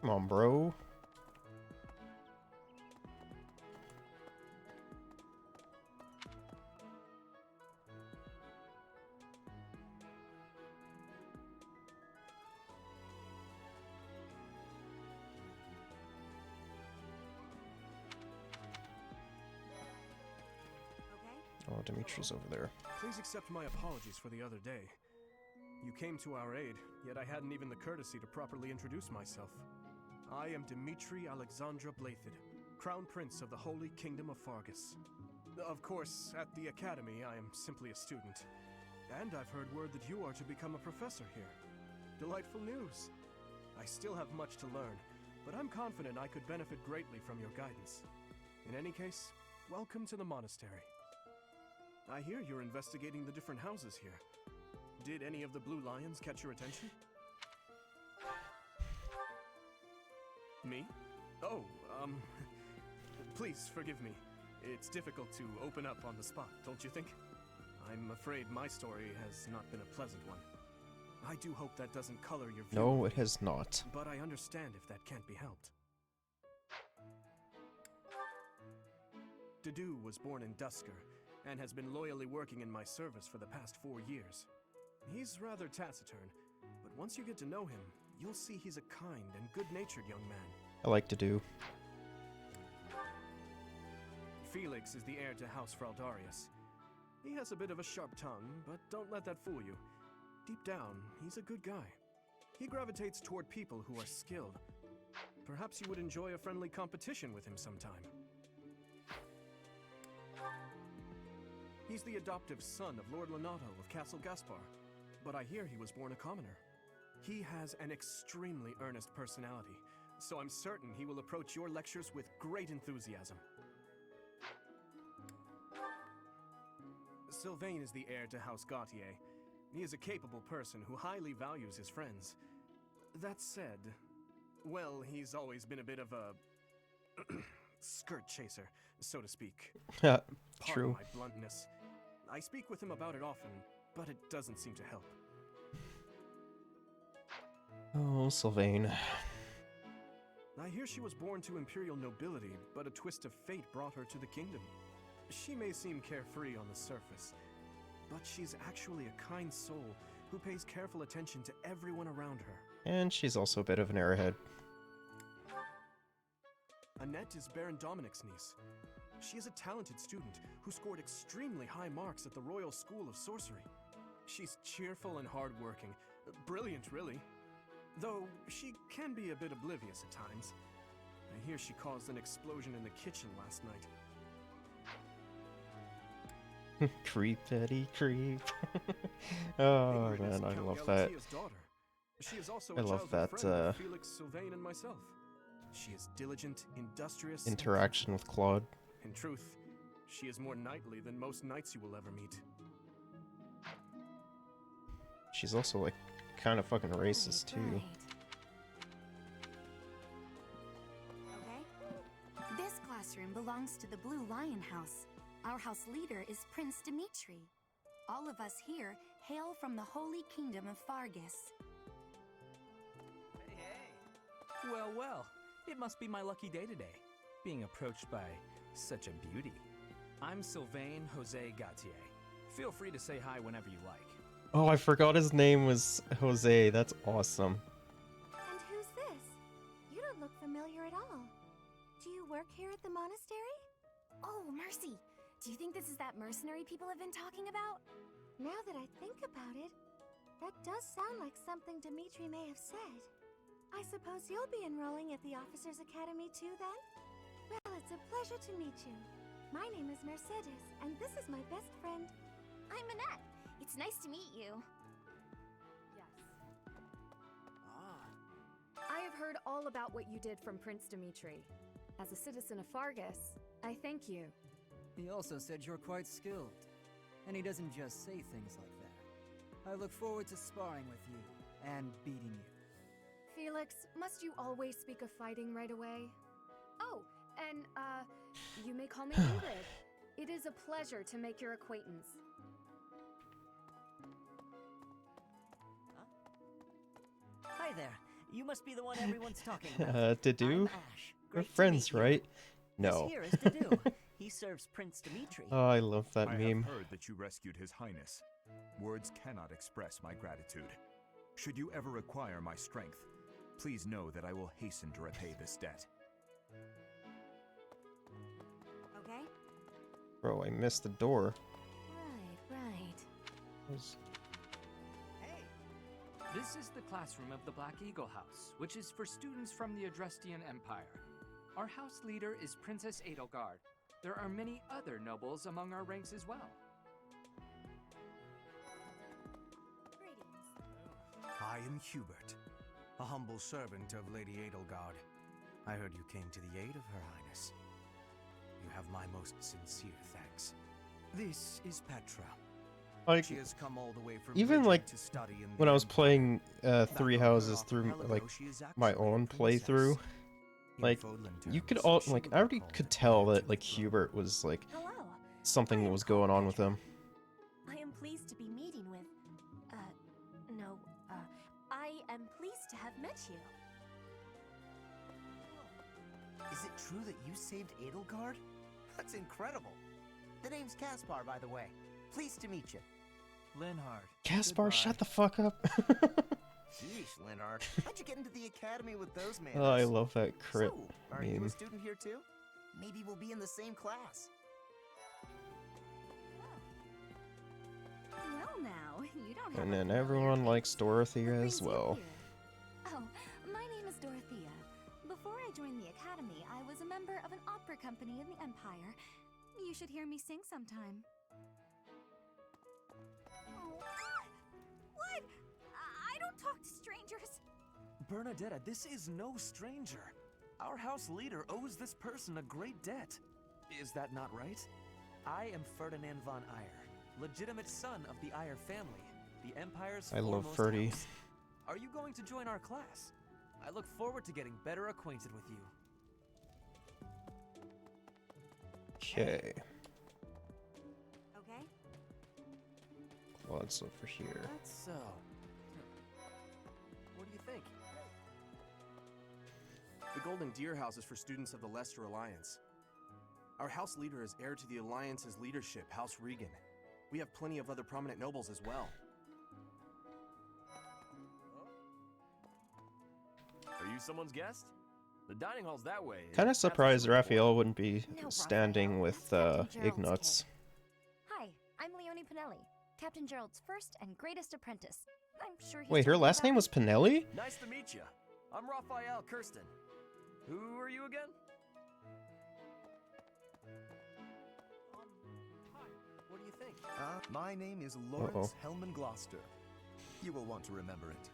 Come on, bro. Oh, Dimitri's over there. Please accept my apologies for the other day. You came to our aid, yet I hadn't even the courtesy to properly introduce myself. I am Dimitri Alexandra Blathid, Crown Prince of the Holy Kingdom of Fargus. Of course, at the Academy, I am simply a student. And I've heard word that you are to become a professor here. Delightful news! I still have much to learn, but I'm confident I could benefit greatly from your guidance. In any case, welcome to the monastery. I hear you're investigating the different houses here. Did any of the Blue Lions catch your attention? Me? Oh, please forgive me. It's difficult to open up on the spot, don't you think? I'm afraid my story has not been a pleasant one. I do hope that doesn't color your view. No, it has not. But I understand if that can't be helped. Dedue was born in Dusker, and has been loyally working in my service for the past 4 years. He's rather taciturn, but once you get to know him, you'll see he's a kind and good-natured young man. I like to do. Felix is the heir to House Fraldarius. He has a bit of a sharp tongue, but don't let that fool you. Deep down, he's a good guy. He gravitates toward people who are skilled. Perhaps you would enjoy a friendly competition with him sometime. He's the adoptive son of Lord Lonato of Castle Gaspar, but I hear he was born a commoner. He has an extremely earnest personality, so I'm certain he will approach your lectures with great enthusiasm. Sylvain is the heir to House Gautier. He is a capable person who highly values his friends. That said, well, he's always been a bit of a skirt chaser, so to speak. True. Pardon my bluntness. I speak with him about it often, but it doesn't seem to help. Oh, Sylvain. I hear she was born to imperial nobility, but a twist of fate brought her to the kingdom. She may seem carefree on the surface, but she's actually a kind soul who pays careful attention to everyone around her. And she's also a bit of an airhead. Annette is Baron Dominic's niece. She is a talented student who scored extremely high marks at the Royal School of Sorcery. She's cheerful and hardworking. Brilliant, really. Though she can be a bit oblivious at times. I hear she caused an explosion in the kitchen last night. Creep, Eddie, creep. Oh man, I love that. She is also I a love that childhood friend of Felix, Sylvain, and myself. She is diligent, industrious, interaction with Claude. In truth, she is more knightly than most knights you will ever meet. She's also like kind of fucking racist too. Okay. This classroom belongs to the Blue Lion House. Our house leader is Prince Dimitri. All of us here hail from the Holy Kingdom of Fargus. Hey. Well, well. It must be my lucky day today, being approached by such a beauty. I'm Sylvain Jose Gautier. Feel free to say hi whenever you like. Oh, I forgot his name was Jose. That's awesome. And who's this? You don't look familiar at all. Do you work here at the monastery? Oh, Mercy! Do you think this is that mercenary people have been talking about? Now that I think about it, that does sound like something Dimitri may have said. I suppose you'll be enrolling at the Officers' Academy too, then? Well, it's a pleasure to meet you. My name is Mercedes, and this is my best friend. I'm Annette. It's nice to meet you. Yes. I have heard all about what you did from Prince Dimitri. As a citizen of Fargus, I thank you. He also said you're quite skilled. And he doesn't just say things like that. I look forward to sparring with you and beating you. Felix, must you always speak of fighting right away? Oh, and, you may call me Ingrid. It is a pleasure to make your acquaintance. Hi there. You must be the one everyone's talking about. Dedue? I'm Ash. We're Great to friends, meet you. right? No. This here is Dedue. He serves Prince Dimitri. Oh, I love that I meme. have heard that you rescued His Highness. Words cannot express my gratitude. Should you ever require my strength, please know that I will hasten to repay this debt. Okay? Bro, I missed the door. Right. This is the classroom of the Black Eagle House, which is for students from the Adrestian Empire. Our house leader is Princess Edelgard. There are many other nobles among our ranks as well. I am Hubert, a humble servant of Lady Edelgard. I heard you came to the aid of Her Highness. You have my most sincere thanks. This is Petra. Like, she has come all the way from even Bridging like to study in when the I was Empire. playing Three Houses through like my own playthrough, like you could all like I already could tell that like Hubert was like something was going on with him. I am pleased to be meeting with, I am pleased to have met you. Is it true that you saved Edelgard? That's incredible. The name's Caspar, by the way. Pleased to meet you. Linhard. Caspar, shut the fuck up. Sheesh, Linhard. How'd you get into the academy with those manners? Oh, I love that crit So, are you meme. a student here too? Maybe we'll be in the same class. Well now, you don't have And a then familiar everyone face. likes Dorothea What as brings you well. here? Oh, my name is Dorothea. Before I joined the academy, I was a member of an opera company in the Empire. You should hear me sing sometime. What? I don't talk to strangers. Bernadetta, this is no stranger. Our house leader owes this person a great debt. Is that not right? I am Ferdinand von Eyre, legitimate son of the Eyre family, the Empire's I love foremost Ferdy. house. Are you going to join our class? I look forward to getting better acquainted with you. Okay. Okay? Claude's over here. That's so. What do you think? The Golden Deer House is for students of the Leicester Alliance. Our house leader is heir to the Alliance's leadership, House Regan. We have plenty of other prominent nobles as well. Are you someone's guest? The dining hall's that way. Kind of That's surprised what's Raphael wouldn't be No, standing with Ignatz. Hi, I'm Leonie Pinelli, Captain Gerald's first and greatest apprentice. I'm sure he's Wait, her talking last about name was Pinelli? Nice to meet you. I'm Raphael Kirsten. Who are you again? What do you think? My name is Lawrence Hellman Gloucester. You will want to remember it.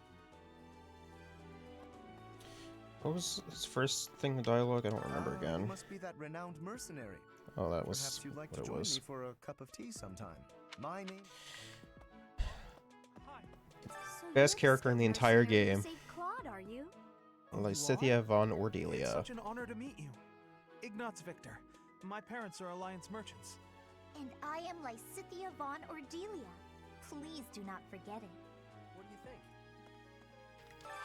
What was his first thing in dialogue? I don't remember You again. must be that renowned mercenary. Oh, that was Perhaps you'd like to what it join was. me for a cup of tea sometime. My name. Best character in the entire game. Saved Claude, are you? Lysithea von It's Ordelia. such an honor to meet you. Ignatz Victor. My parents are Alliance merchants. And I am Lysithea von Ordelia. Please do not forget it. What do you think?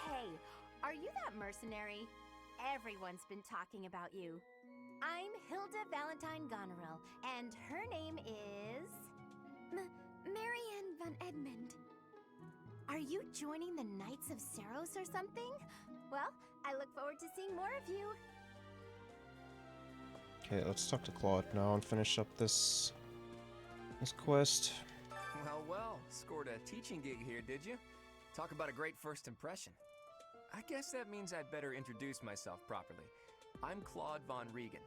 Hey, are you that mercenary? Everyone's been talking about you. I'm Hilda Valentine Goneril, and her name is... Marianne von Edmund. Are you joining the Knights of Saros or something? Well, I look forward to seeing more of you. Okay, let's talk to Claude now and finish up this quest. Well, scored a teaching gig here, did you? Talk about a great first impression. I guess that means I'd better introduce myself properly. I'm Claude von Regan.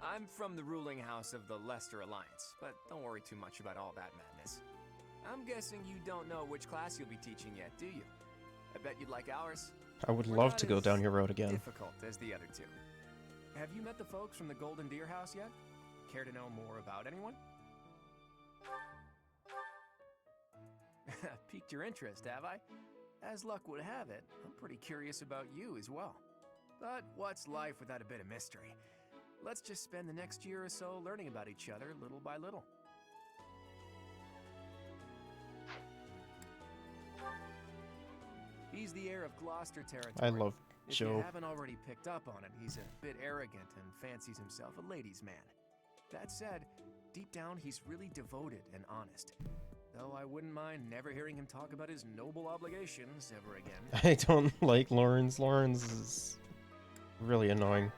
I'm from the ruling house of the Leicester Alliance, but don't worry too much about all that madness. I'm guessing you don't know which class you'll be teaching yet, do you? I bet you'd like ours. I would We're love not to go as down your road again. difficult as the other two. Have you met the folks from the Golden Deer House yet? Care to know more about anyone? Piqued your interest, have I? As luck would have it, I'm pretty curious about you as well. But what's life without a bit of mystery? Let's just spend the next year or so learning about each other little by little. He's the heir of Gloucester territory. I love If Joe. you haven't already picked up on it, he's a bit arrogant and fancies himself a ladies' man. That said, deep down he's really devoted and honest. Though I wouldn't mind never hearing him talk about his noble obligations ever again. I don't like Lawrence. Lawrence is really annoying.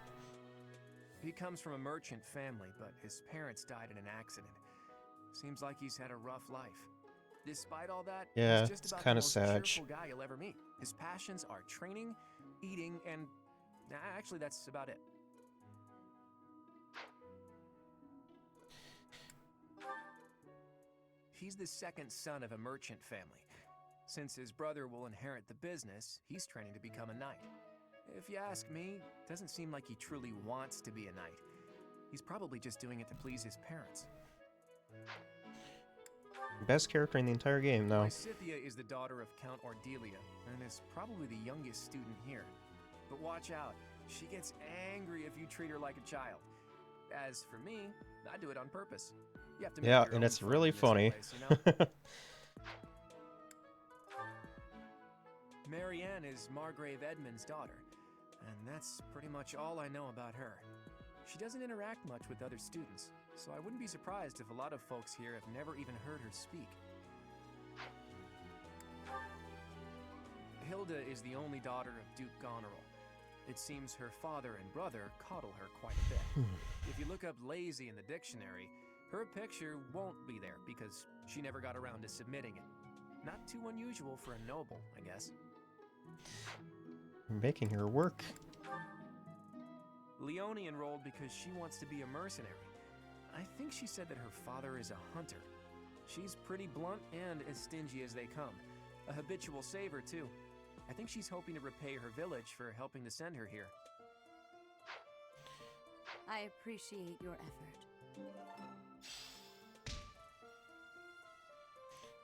He comes from a merchant family, but his parents died in an accident. Seems like he's had a rough life. Despite all that, Yeah, he's just it's about kinda the most sad. cheerful guy you'll ever meet. His passions are training, eating, and actually that's about it. He's the second son of a merchant family. Since his brother will inherit the business, he's training to become a knight. If you ask me, it doesn't seem like he truly wants to be a knight. He's probably just doing it to please his parents. Best character in the entire game now. Lysithea is the daughter of Count Ordelia, and is probably the youngest student here. But watch out, she gets angry if you treat her like a child. As for me, I do it on purpose. You have to make Yeah, your and own it's fun really in this funny. place, you know? Marianne is Margrave Edmund's daughter, and that's pretty much all I know about her. She doesn't interact much with other students, so I wouldn't be surprised if a lot of folks here have never even heard her speak. Hilda is the only daughter of Duke Goneril. It seems her father and brother coddle her quite a bit. If you look up lazy in the dictionary, her picture won't be there because she never got around to submitting it. Not too unusual for a noble, I guess. Making her work. Leonie enrolled because she wants to be a mercenary. I think she said that her father is a hunter. She's pretty blunt and as stingy as they come. A habitual saver, too. I think she's hoping to repay her village for helping to send her here. I appreciate your effort.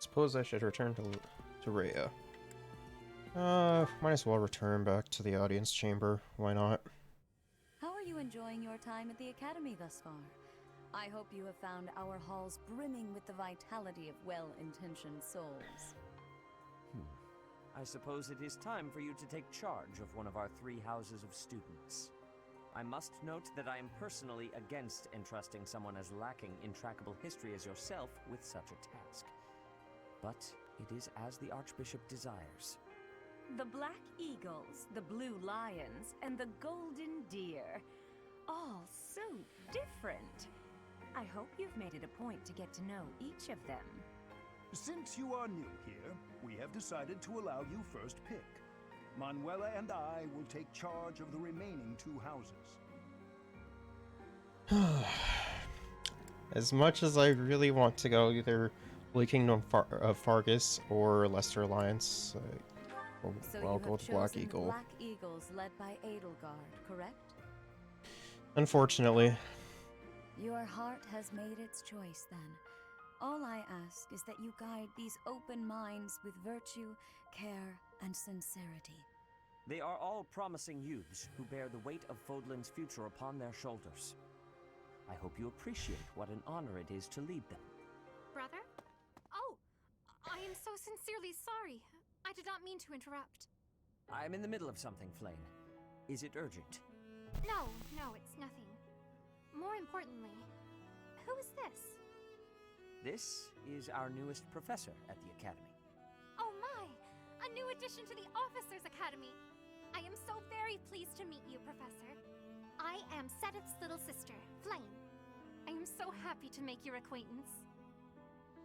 Suppose I should return to Rhea. Might as well return back to the audience chamber. Why not? How are you enjoying your time at the Academy thus far? I hope you have found our halls brimming with the vitality of well-intentioned souls. I suppose it is time for you to take charge of one of our 3 houses of students. I must note that I am personally against entrusting someone as lacking in trackable history as yourself with such a task. But it is as the Archbishop desires. The Black Eagles, the Blue Lions, and the Golden Deer. All so different. I hope you've made it a point to get to know each of them. Since you are new here, we have decided to allow you first pick. Manuela and I will take charge of the remaining 2 houses. As much as I really want to go either Holy Kingdom of Fargus or Leicester Alliance, So I'll you go have with Black chosen Eagle. the Black Eagles led by Edelgard, correct? Unfortunately. Your heart has made its choice then. All I ask is that you guide these open minds with virtue, care, and sincerity. They are all promising youths who bear the weight of Fodlan's future upon their shoulders. I hope you appreciate what an honor it is to lead them. Brother? Oh, I am so sincerely sorry. I did not mean to interrupt. I'm in the middle of something, Flame. Is it urgent? No, it's nothing. More importantly, who is this? This is our newest professor at the Academy. Oh my! A new addition to the Officers' Academy! I am so very pleased to meet you, Professor. I am Sedith's little sister, Flame. I am so happy to make your acquaintance.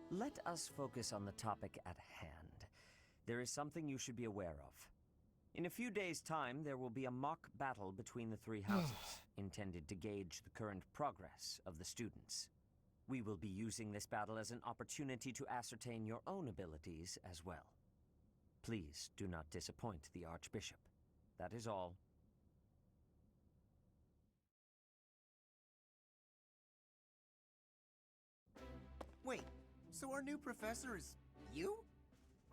Let us focus on the topic at hand. There is something you should be aware of. In a few days' time, there will be a mock battle between the 3 houses, intended to gauge the current progress of the students. We will be using this battle as an opportunity to ascertain your own abilities as well. Please do not disappoint the Archbishop. That is all. Wait, so our new professor is you?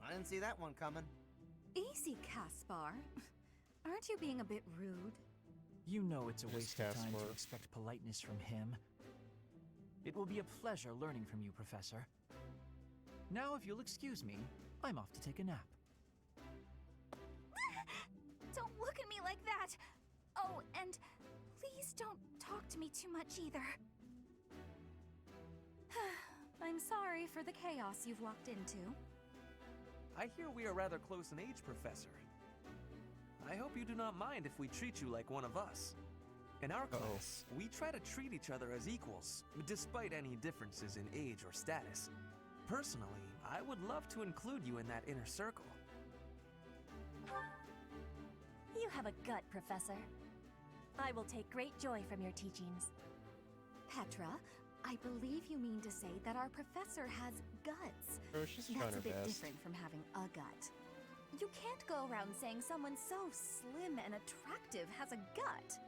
I didn't see that one coming. Easy, Caspar. Aren't you being a bit rude? You know it's a waste of time to Caspar. expect politeness from him. It will be a pleasure learning from you, Professor. Now, if you'll excuse me, I'm off to take a nap. Don't look at me like that! Oh, and please don't talk to me too much either. I'm sorry for the chaos you've walked into. I hear we are rather close in age, Professor. I hope you do not mind if we treat you like one of us. In our class, we try to treat each other as equals, despite any differences in age or status. Personally, I would love to include you in that inner circle. You have a gut, Professor. I will take great joy from your teachings. Petra, I believe you mean to say that our professor has guts. Oh, she's trying That's her a bit best. different from having a gut. You can't go around saying someone so slim and attractive has a gut.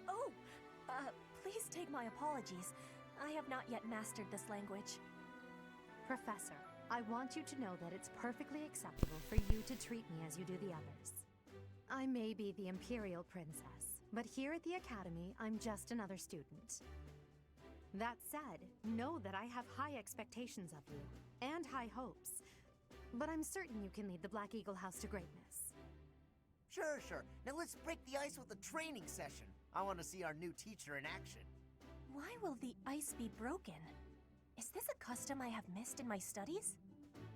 Oh, please take my apologies. I have not yet mastered this language. Professor, I want you to know that it's perfectly acceptable for you to treat me as you do the others. I may be the Imperial Princess, but here at the Academy, I'm just another student. That said, know that I have high expectations of you, and high hopes. But I'm certain you can lead the Black Eagle House to greatness. Sure. Now let's break the ice with a training session. I want to see our new teacher in action. Why will the ice be broken? Is this a custom I have missed in my studies?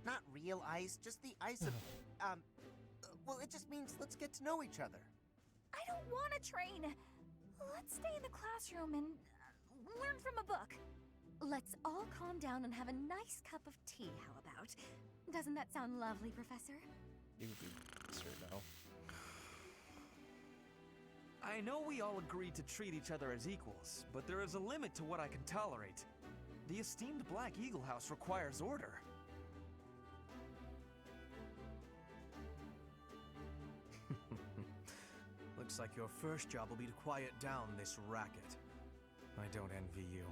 Not real ice, just the ice of... well, it just means let's get to know each other. I don't want to train. Let's stay in the classroom and learn from a book. Let's all calm down and have a nice cup of tea, how about? Doesn't that sound lovely, Professor? You would be sir now. I know we all agreed to treat each other as equals, but there is a limit to what I can tolerate. The esteemed Black Eagle House requires order. Looks like your first job will be to quiet down this racket. I don't envy you.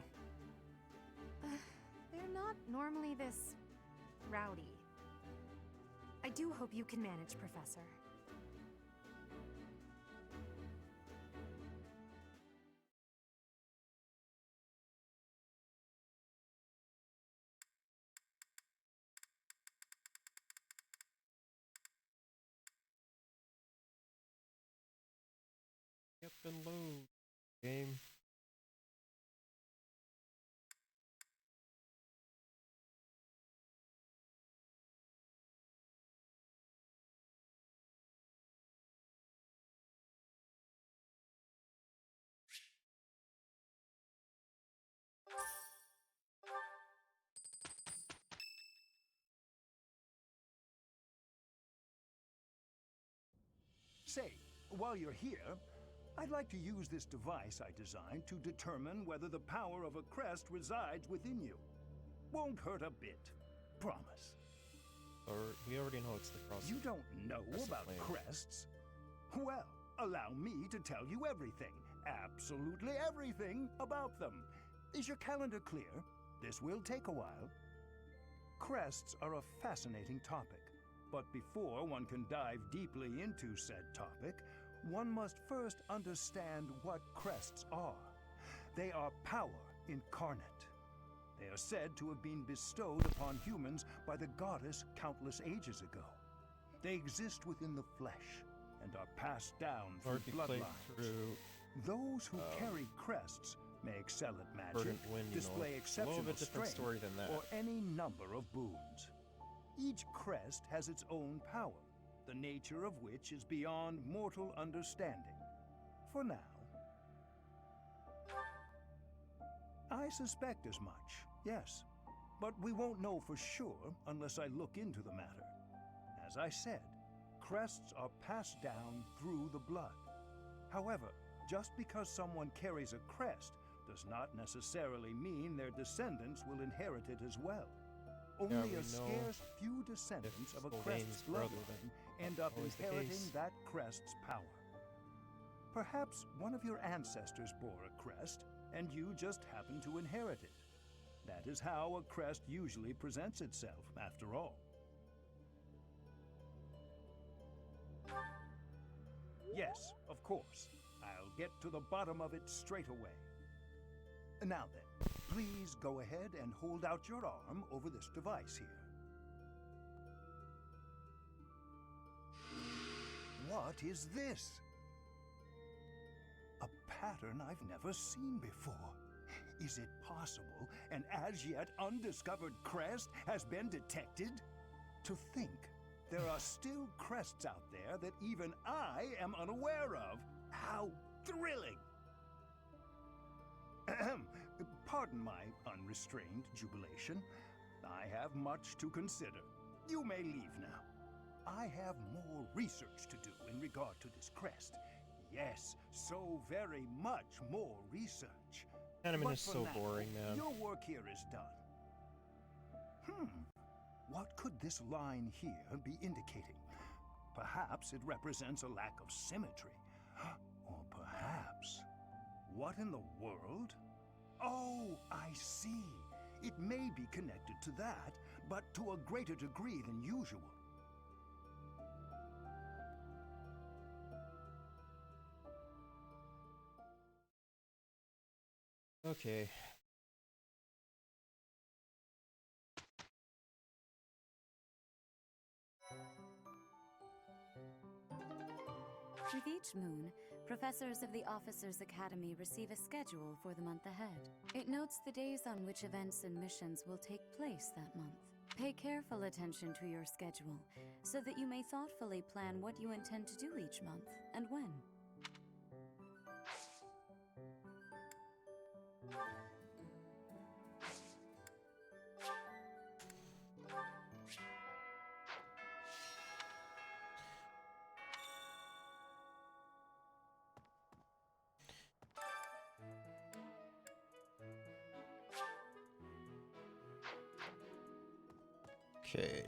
They're not normally this rowdy. I do hope you can manage, Professor. Up and load. Game. Say, while you're here, I'd like to use this device I designed to determine whether the power of a crest resides within you. Won't hurt a bit. Promise. Or we already know it's the cross. You don't know Crescent about Flame. crests? Well, allow me to tell you everything, absolutely everything about them. Is your calendar clear? This will take a while. Crests are a fascinating topic, but before one can dive deeply into said topic, one must first understand what crests are. They are power incarnate. They are said to have been bestowed upon humans by the goddess countless ages ago. They exist within the flesh and are passed down Or through if you played bloodlines. through Those who carry crests may excel at magic, Verdant Wind, you know, display it's a little exceptional bit different strength, story than that. or any number of boons. Each crest has its own power, the nature of which is beyond mortal understanding. For now. I suspect as much, yes. But we won't know for sure unless I look into the matter. As I said, crests are passed down through the blood. However, just because someone carries a crest does not necessarily mean their descendants will inherit it as well. Only we a know scarce few descendants of a Sylvain's crest's brother, bloodline then end up always the inheriting case. that crest's power. Perhaps one of your ancestors bore a crest, and you just happen to inherit it. That is how a crest usually presents itself, after all. Yes, of course. I'll get to the bottom of it straight away. Now then, please go ahead and hold out your arm over this device here. What is this? A pattern I've never seen before. Is it possible an as yet undiscovered crest has been detected? To think there are still crests out there that even I am unaware of. How thrilling! Ahem. Pardon my unrestrained jubilation. I have much to consider. You may leave now. I have more research to do in regard to this crest. Yes, so very much more research. Anime But is for so now, boring, man. Your work here is done. What could this line here be indicating? Perhaps it represents a lack of symmetry. Or perhaps... What in the world? Oh, I see. It may be connected to that, but to a greater degree than usual. Okay. With each moon, professors of the Officers' Academy receive a schedule for the month ahead. It notes the days on which events and missions will take place that month. Pay careful attention to your schedule, so that you may thoughtfully plan what you intend to do each month, and when. Okay.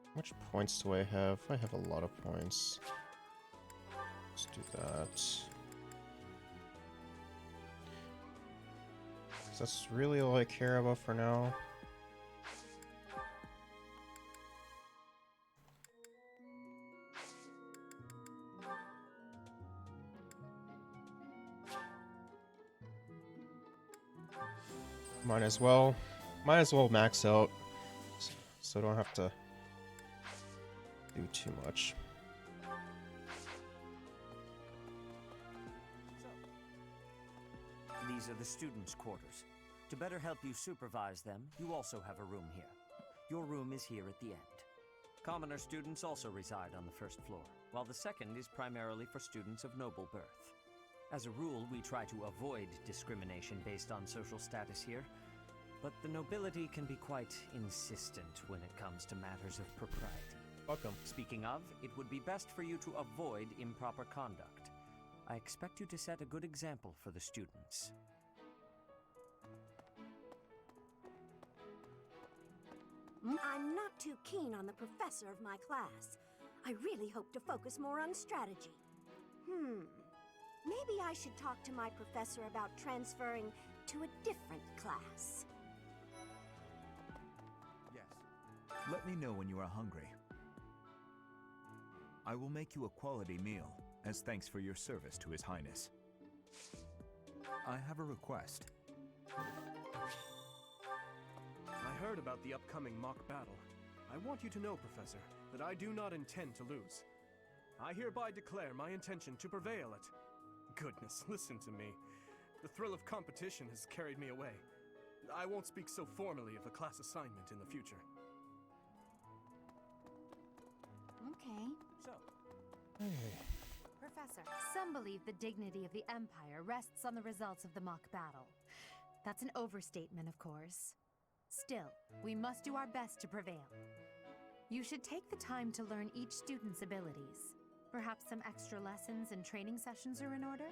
How much points do I have? I have a lot of points. Let's do that. That's really all I care about for now. Might as well max out, so I don't have to do too much. These are the students' quarters. To better help you supervise them, you also have a room here. Your room is here at the end. Commoner students also reside on the first floor, while the second is primarily for students of noble birth. As a rule, we try to avoid discrimination based on social status here, but the nobility can be quite insistent when it comes to matters of propriety. Welcome. Speaking of, it would be best for you to avoid improper conduct. I expect you to set a good example for the students. I'm not too keen on the professor of my class. I really hope to focus more on strategy. Maybe I should talk to my professor about transferring to a different class. Yes. Let me know when you are hungry. I will make you a quality meal, as thanks for your service to His Highness. I have a request. I heard about the upcoming mock battle. I want you to know, Professor, that I do not intend to lose. I hereby declare my intention to prevail at... Goodness, listen to me. The thrill of competition has carried me away. I won't speak so formally of a class assignment in the future. Okay. So... Professor, some believe the dignity of the Empire rests on the results of the mock battle. That's an overstatement, of course. Still, we must do our best to prevail. You should take the time to learn each student's abilities. Perhaps some extra lessons and training sessions are in order?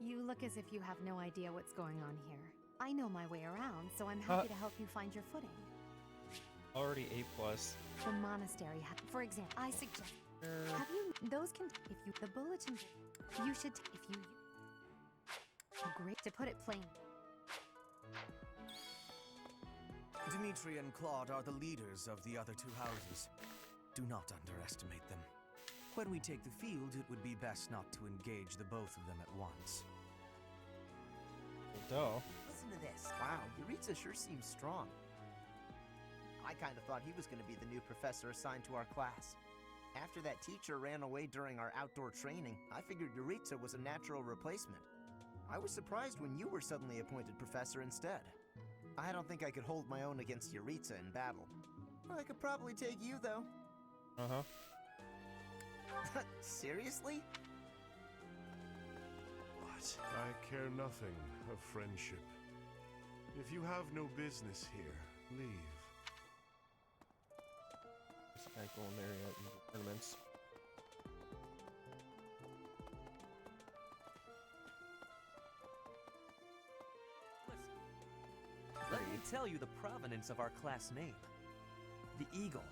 You look as if you have no idea what's going on here. I know my way around, so I'm happy to help you find your footing. Already A+. The monastery, for example, I suggest. Have you? Those can. If you. The bulletin. You should. If you. Great. To put it plain. Dimitri and Claude are the leaders of the other two houses. Do not underestimate them. When we take the field, it would be best not to engage the both of them at once. Duh. Listen to this. Wow, Yuritsa sure seems strong. I kind of thought he was going to be the new professor assigned to our class. After that teacher ran away during our outdoor training, I figured Yuritsa was a natural replacement. I was surprised when you were suddenly appointed professor instead. I don't think I could hold my own against Yuritsa in battle. I could probably take you, though. Uh-huh. Seriously? What? I care nothing of friendship. If you have no business here, leave. Can't go in there yet in the tournaments. Let me tell you the provenance of our class name. The eagle.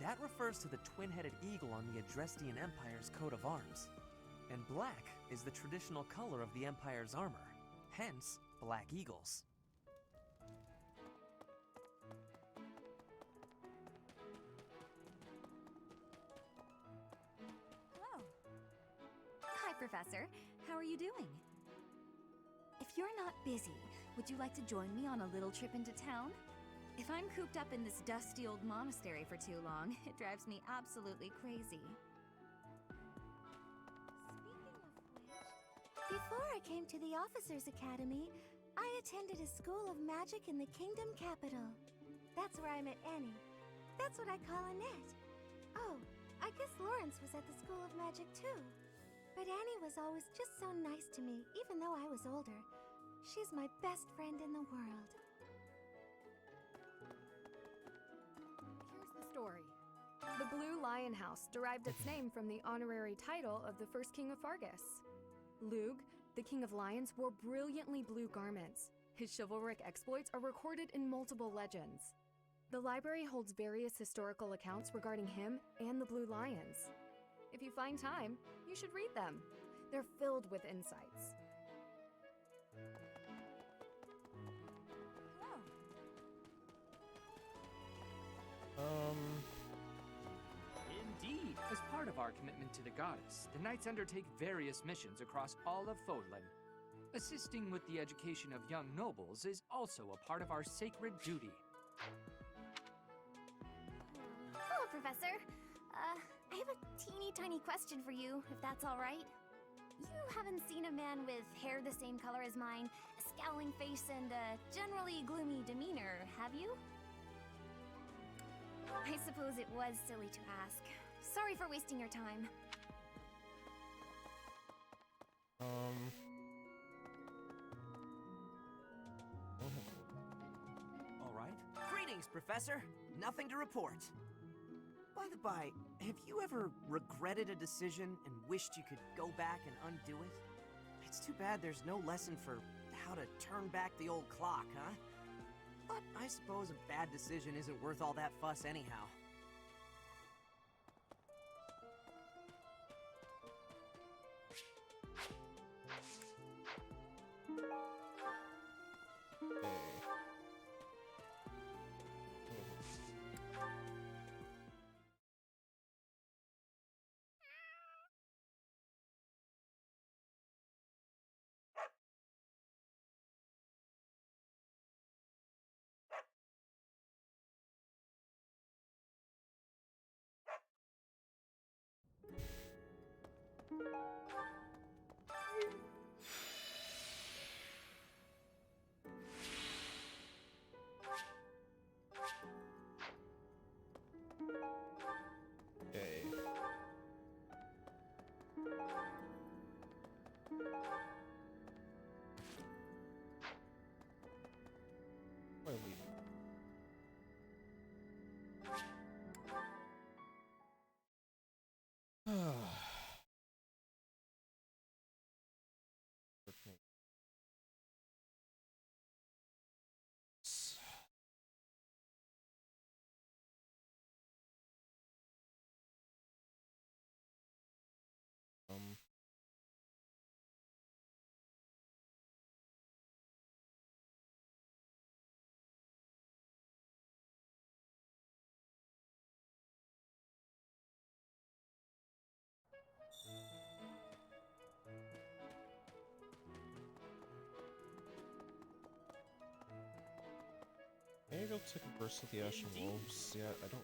That refers to the twin-headed eagle on the Adrestian Empire's coat of arms. And black is the traditional color of the Empire's armor. Hence, Black Eagles. Hello. Hi, Professor. How are you doing? If you're not busy, would you like to join me on a little trip into town? If I'm cooped up in this dusty old monastery for too long, it drives me absolutely crazy. Before I came to the Officers Academy, I attended a school of magic in the Kingdom Capital. That's where I met Annie. That's what I call Annette. Oh, I guess Lawrence was at the School of Magic too. But Annie was always just so nice to me, even though I was older. She's my best friend in the world. Here's the story. The Blue Lion House derived its name from the honorary title of the first king of Fargus. Lugh, the king of lions, wore brilliantly blue garments. His chivalric exploits are recorded in multiple legends. The library holds various historical accounts regarding him and the Blue Lions. If you find time, you should read them. They're filled with insights. Indeed. As part of our commitment to the goddess, the knights undertake various missions across all of Fodlan. Assisting with the education of young nobles is also a part of our sacred duty. Hello, Professor. I have a teeny tiny question for you, if that's all right. You haven't seen a man with hair the same color as mine, a scowling face, and a generally gloomy demeanor, have you? I suppose it was silly to ask. Sorry for wasting your time. All right. Greetings, Professor. Nothing to report. By the by, have you ever regretted a decision and wished you could go back and undo it? It's too bad there's no lesson for how to turn back the old clock, huh? But I suppose a bad decision isn't worth all that fuss anyhow. Maybe I'll take a burst of the Ashen Wolves. Yeah, I don't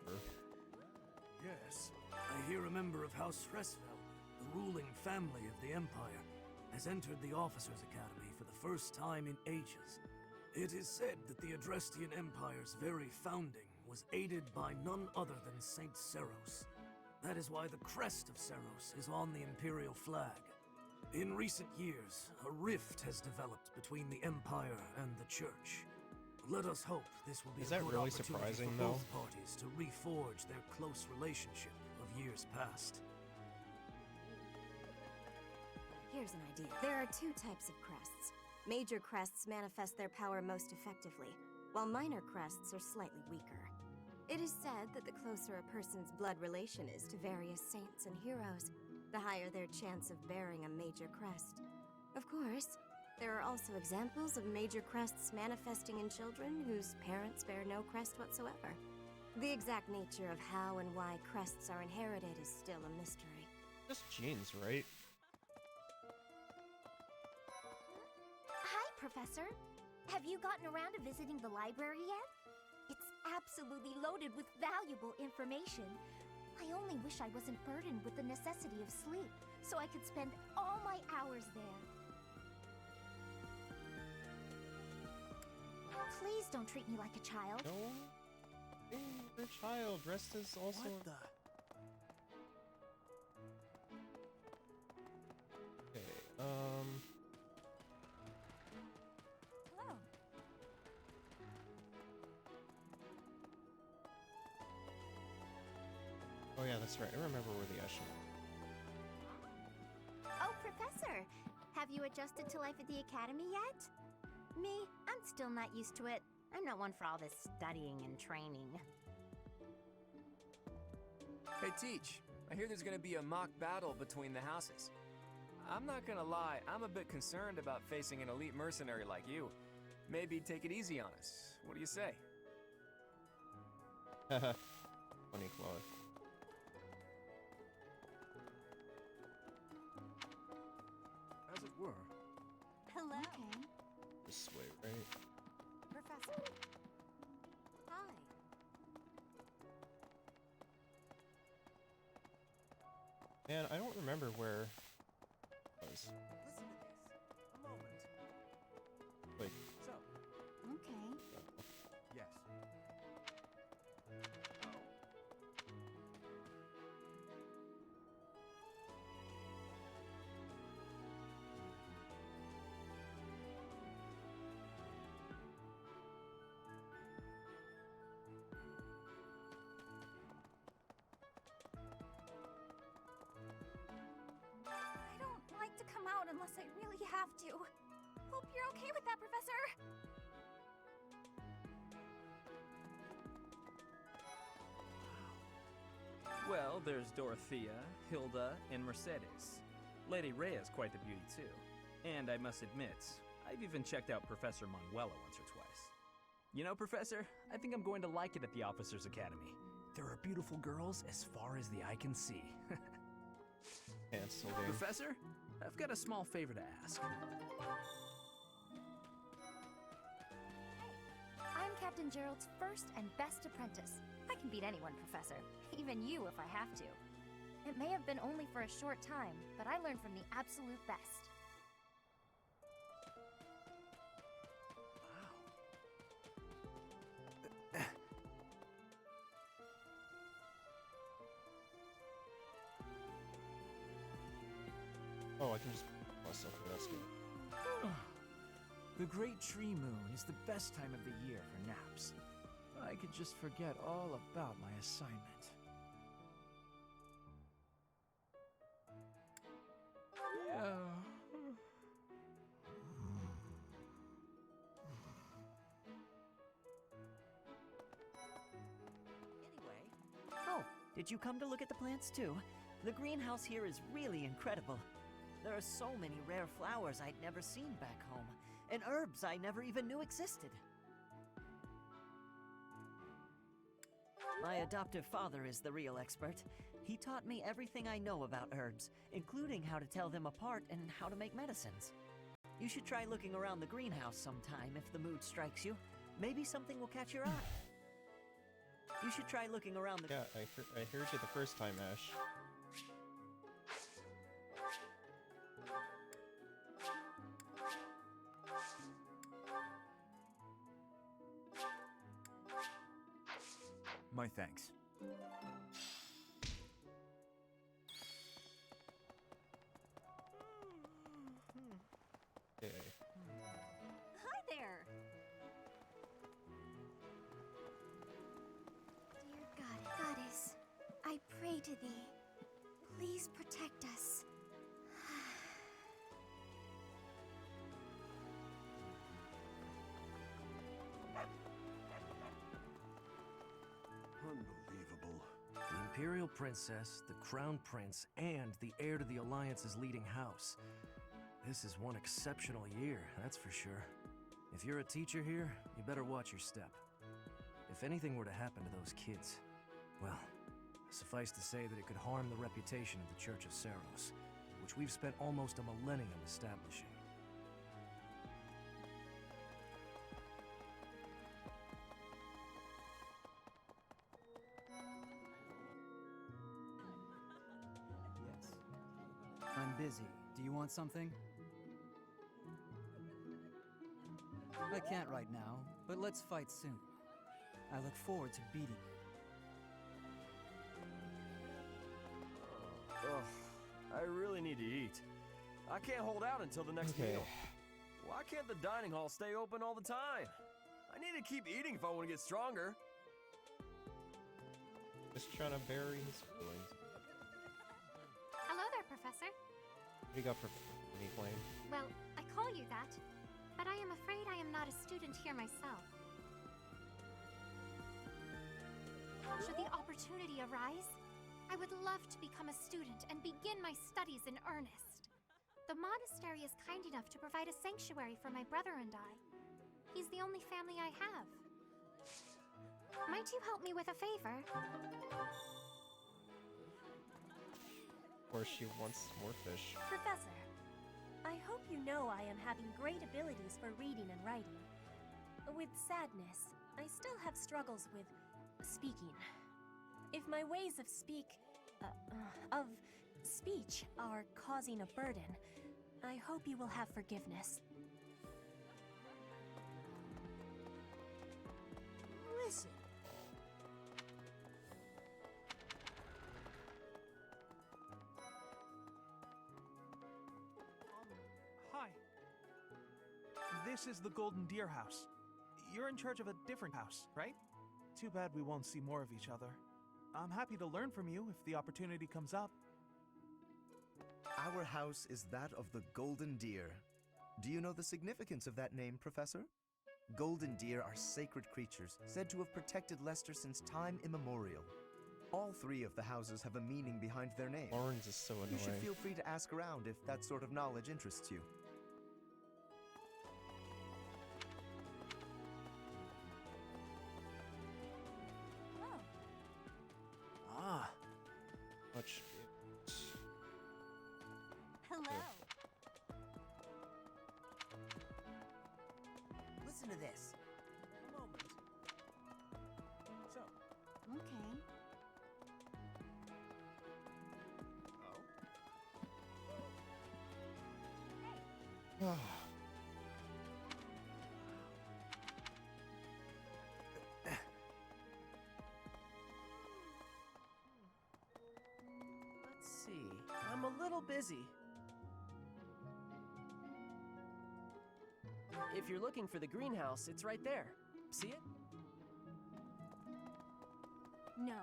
remember. Yes, I hear a member of House Fresfel, the ruling family of the Empire, has entered the Officers' Academy for the first time in ages. It is said that the Adrestian Empire's very founding was aided by none other than Saint Seros. That is why the crest of Seros is on the Imperial flag. In recent years, a rift has developed between the Empire and the Church. Let us hope this will be Is a that good really opportunity surprising, for though? both parties to reforge their close relationship of years past. Here's an idea. There are two types of crests. Major crests manifest their power most effectively, while minor crests are slightly weaker. It is said that the closer a person's blood relation is to various saints and heroes, the higher their chance of bearing a major crest. Of course, there are also examples of major crests manifesting in children whose parents bear no crest whatsoever. The exact nature of how and why crests are inherited is still a mystery. Just genes, right? Hi, Professor. Have you gotten around to visiting the library yet? It's absolutely loaded with valuable information. I only wish I wasn't burdened with the necessity of sleep, so I could spend all my hours there. Please don't treat me like a child. No. Hey, you're a child. Rest is also. What the? Okay. Hello. Oh yeah, that's right. I remember where the Ashen. Oh, Professor! Have you adjusted to life at the Academy yet? Me, I'm still not used to it. I'm not one for all this studying and training. Hey, Teach. I hear there's gonna be a mock battle between the houses. I'm not gonna lie, I'm a bit concerned about facing an elite mercenary like you. Maybe take it easy on us. What do you say? Funny Claude. As it were. Hello. Okay. This way, right? Professor. Hi. Man, I don't remember where it was. Listen to this. A moment. Like, So, Okay. yes. I don't like to come out unless I really have to. Hope you're okay with that, Professor. Well, there's Dorothea, Hilda, and Mercedes. Lady Rhea's quite the beauty, too. And I must admit, I've even checked out Professor Manuela once or twice. You know, Professor, I think I'm going to like it at the Officers' Academy. There are beautiful girls as far as the eye can see. Cancel game. Professor, I've got a small favor to ask. I'm Captain Gerald's first and best apprentice. I can beat anyone, Professor. Even you if I have to. It may have been only for a short time, but I learned from the absolute best. Oh, I can just put myself in that game. The Great Tree Moon is the best time of the year for naps. I could just forget all about my assignment. Yeah. Oh, did you come to look at the plants too? The greenhouse here is really incredible. There are so many rare flowers I'd never seen back home, and herbs I never even knew existed. My adoptive father is the real expert. He taught me everything I know about herbs, including how to tell them apart and how to make medicines. You should try looking around the greenhouse sometime if the mood strikes you. Maybe something will catch your eye. You should try looking around the... Yeah, I heard you the first time, Ash. My thanks. Okay. Hi there! Dear Goddess, I pray to thee. Please protect us. Unbelievable. The Imperial Princess, the Crown Prince, and the heir to the Alliance's leading house. This is one exceptional year, that's for sure. If you're a teacher here, you better watch your step. If anything were to happen to those kids, well, suffice to say that it could harm the reputation of the Church of Seiros, which we've spent almost a millennium establishing. Yes. I'm busy. Do you want something? I can't right now, but let's fight soon. I look forward to beating you. Ugh, I really need to eat. I can't hold out until the next meal. Why can't the dining hall stay open all the time? I need to keep eating if I want to get stronger. Just trying to bury his feelings. Hello there, Professor. What do you got for me, Flame? Well, I call you that, but I am afraid I am not a student here myself. Should the opportunity arise, I would love to become a student and begin my studies in earnest. The monastery is kind enough to provide a sanctuary for my brother and I. He's the only family I have. Might you help me with a favor? Of course, she wants more fish. Professor, I hope you know I am having great abilities for reading and writing. With sadness, I still have struggles with speaking. If my ways of speech are causing a burden, I hope you will have forgiveness. Listen. Hi. This is the Golden Deer House. You're in charge of a different house, right? Too bad we won't see more of each other. I'm happy to learn from you if the opportunity comes up. Our house is that of the Golden Deer. Do you know the significance of that name, Professor? Golden deer are sacred creatures, said to have protected Leicester since time immemorial. All three of the houses have a meaning behind their name. Orange is so annoying. You should feel free to ask around if that sort of knowledge interests you. Ah. Much. Hello. Listen to this. A moment. So. Okay. Let's see. I'm a little busy. If you're looking for the greenhouse, it's right there. See it? No.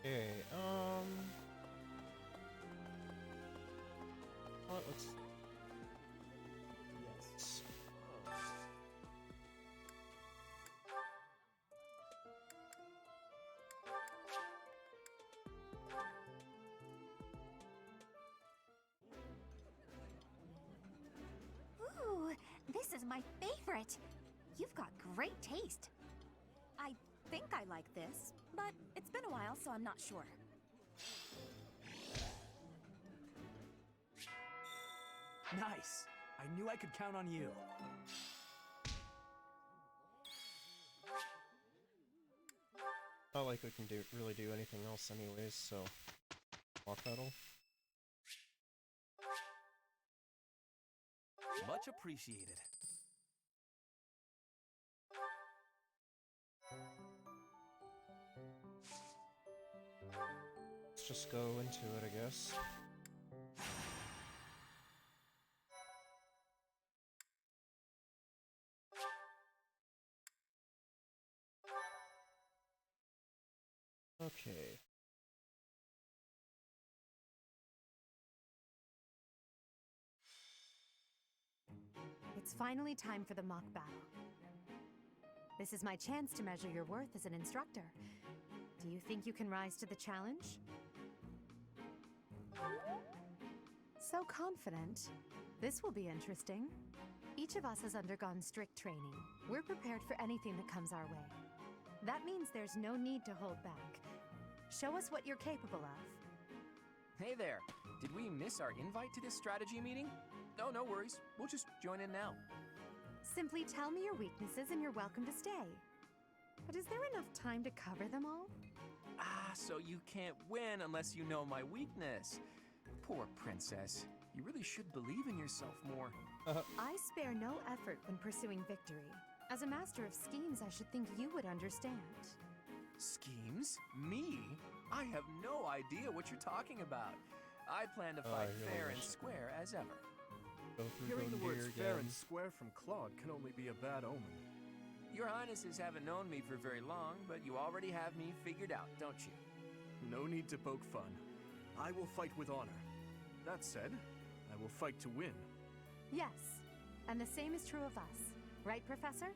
Okay, well, let's... Yes. Ooh, this is my favorite. You've got great taste. I think I like this, but it's been a while, so I'm not sure. Nice. I knew I could count on you. Not like we can really do anything else anyways, so... Mock battle. Much appreciated. Let's just go into it, I guess. Okay. It's finally time for the mock battle. This is my chance to measure your worth as an instructor. Do you think you can rise to the challenge? So confident. This will be interesting. Each of us has undergone strict training. We're prepared for anything that comes our way. That means there's no need to hold back. Show us what you're capable of. Hey there! Did we miss our invite to this strategy meeting? No, no worries. We'll just join in now. Simply tell me your weaknesses and you're welcome to stay. But is there enough time to cover them all? Ah, so you can't win unless you know my weakness. Poor princess. You really should believe in yourself more. I spare no effort when pursuing victory. As a master of schemes, I should think you would understand. Schemes? Me? I have no idea what you're talking about. I plan to fight fair and square as ever. Hearing the words fair and square from Claude can only be a bad omen. Your Highnesses haven't known me for very long, but you already have me figured out, don't you? No need to poke fun. I will fight with honor. That said, I will fight to win. Yes, and the same is true of us. Right, Professor?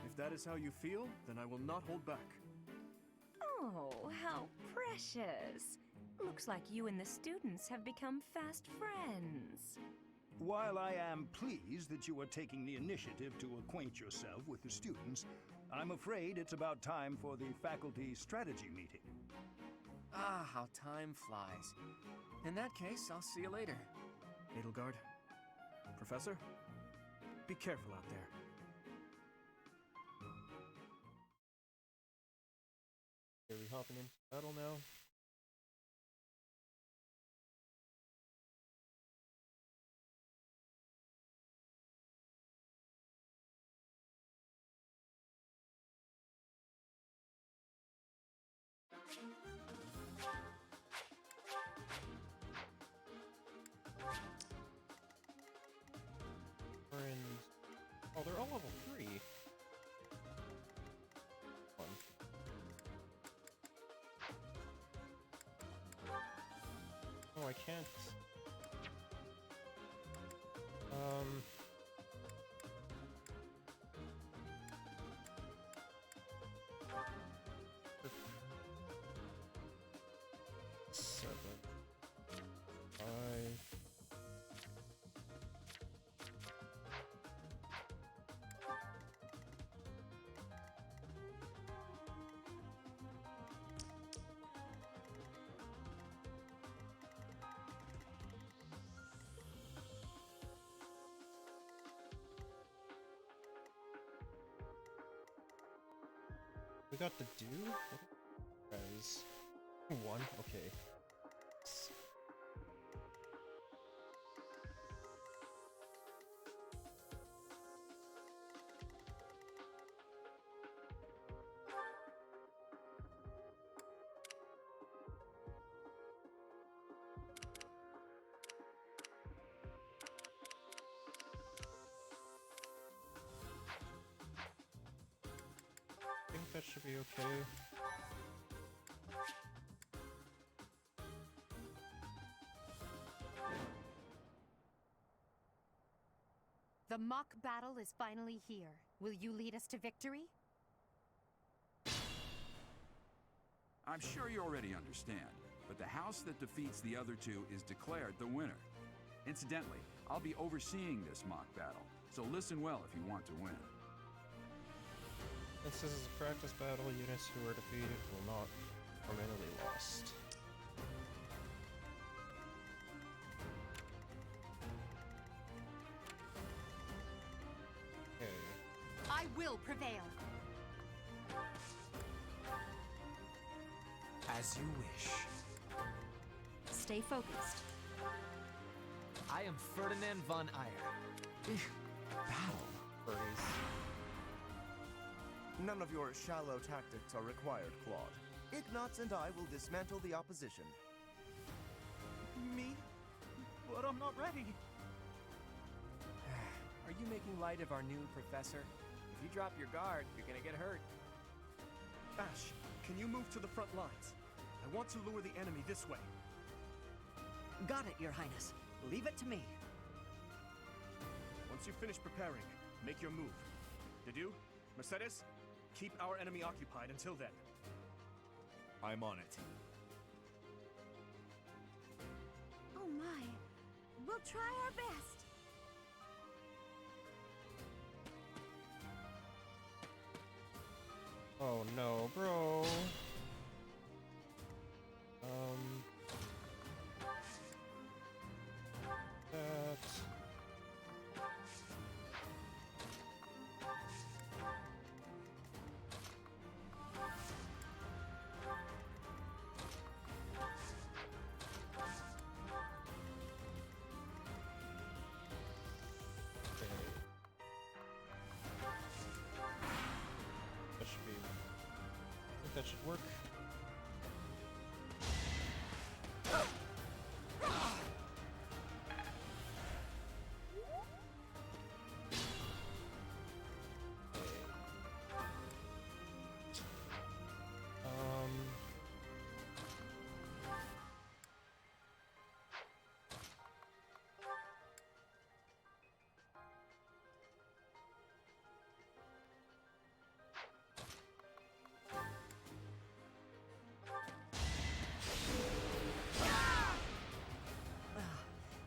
If that is how you feel, then I will not hold back. Oh, how precious. Looks like you and the students have become fast friends. While I am pleased that you are taking the initiative to acquaint yourself with the students, I'm afraid it's about time for the faculty strategy meeting. Ah, how time flies. In that case, I'll see you later. Edelgard, Professor, be careful out there. Are we hopping into battle now? We're in... Oh, they're all level 3. Fun. Oh, I can't... Seven. 5. We got the do? Guys. 1? Okay. I think that should be okay. The mock battle is finally here. Will you lead us to victory? I'm sure you already understand, but the house that defeats the other two is declared the winner. Incidentally, I'll be overseeing this mock battle, so listen well if you want to win. This is a practice battle. Units who are defeated will not permanently lost. Okay. will prevail. As you wish. Stay focused. I am Ferdinand von Ayer. Battle. Birdies. None of your shallow tactics are required, Claude. Ignatz and I will dismantle the opposition. Me? But I'm not ready. Are you making light of our new professor? If you drop your guard, you're gonna get hurt. Ash, can you move to the front lines? I want to lure the enemy this way. Got it, Your Highness. Leave it to me. Once you finish preparing, make your move. Dedu, Mercedes, keep our enemy occupied until then. I'm on it. Oh my. We'll try our best. Oh no, bro. That. That should be. I think that should work.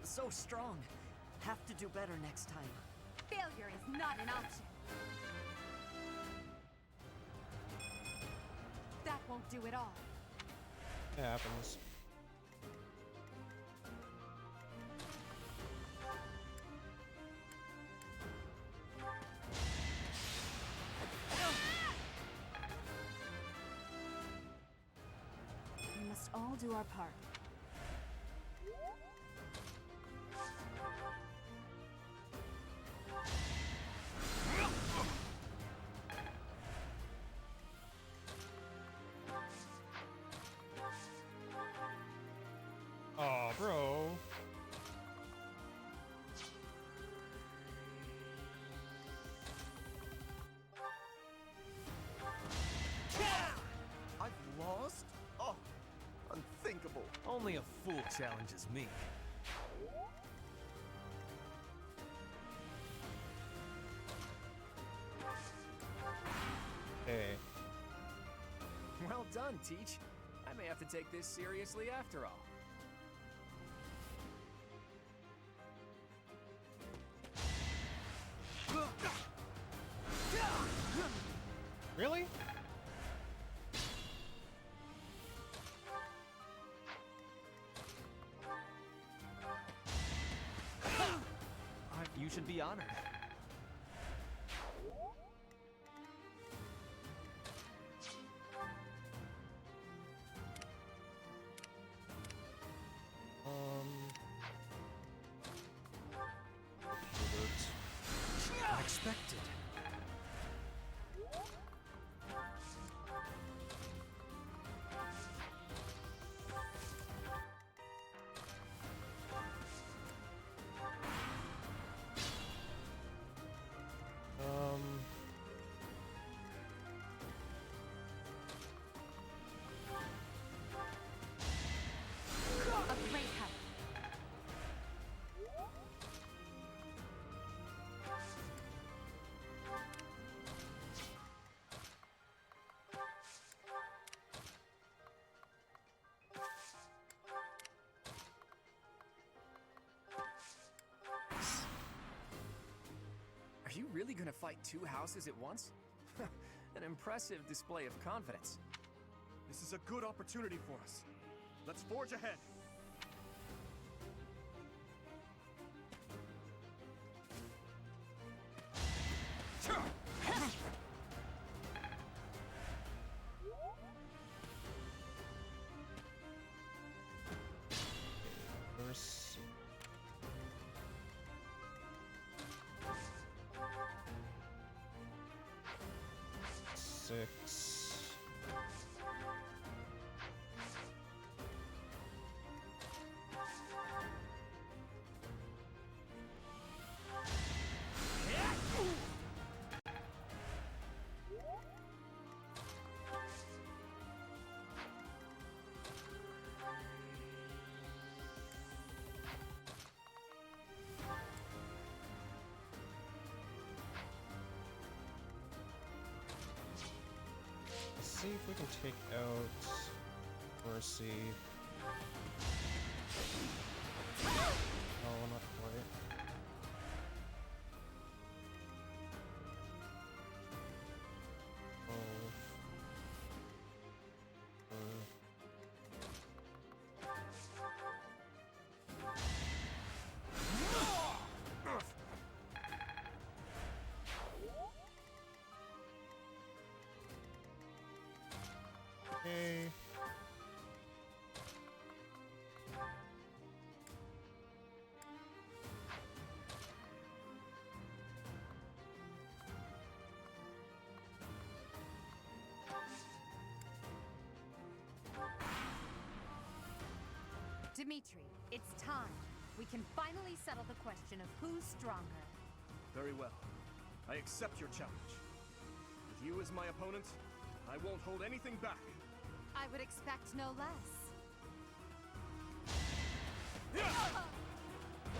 So strong. Have to do better next time. Failure is not an option. That won't do it all. It happens. We must all do our part. Oh, bro. I've lost? Oh, unthinkable. Only a fool challenges me. Hey. Well done, Teach. I may have to take this seriously after all. Really? You should be honored. Unexpected. A great help. Are you really gonna fight two houses at once? An impressive display of confidence. This is a good opportunity for us. Let's forge ahead. 6. Let's see if we can take out Mercy. Oh, not quite. Oh. Okay. Dimitri, it's time. We can finally settle the question of who's stronger. Very well. I accept your challenge. With you as my opponent, I won't hold anything back. I would expect no less.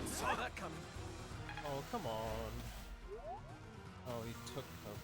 Saw that coming. Oh, come on. Oh, he took that.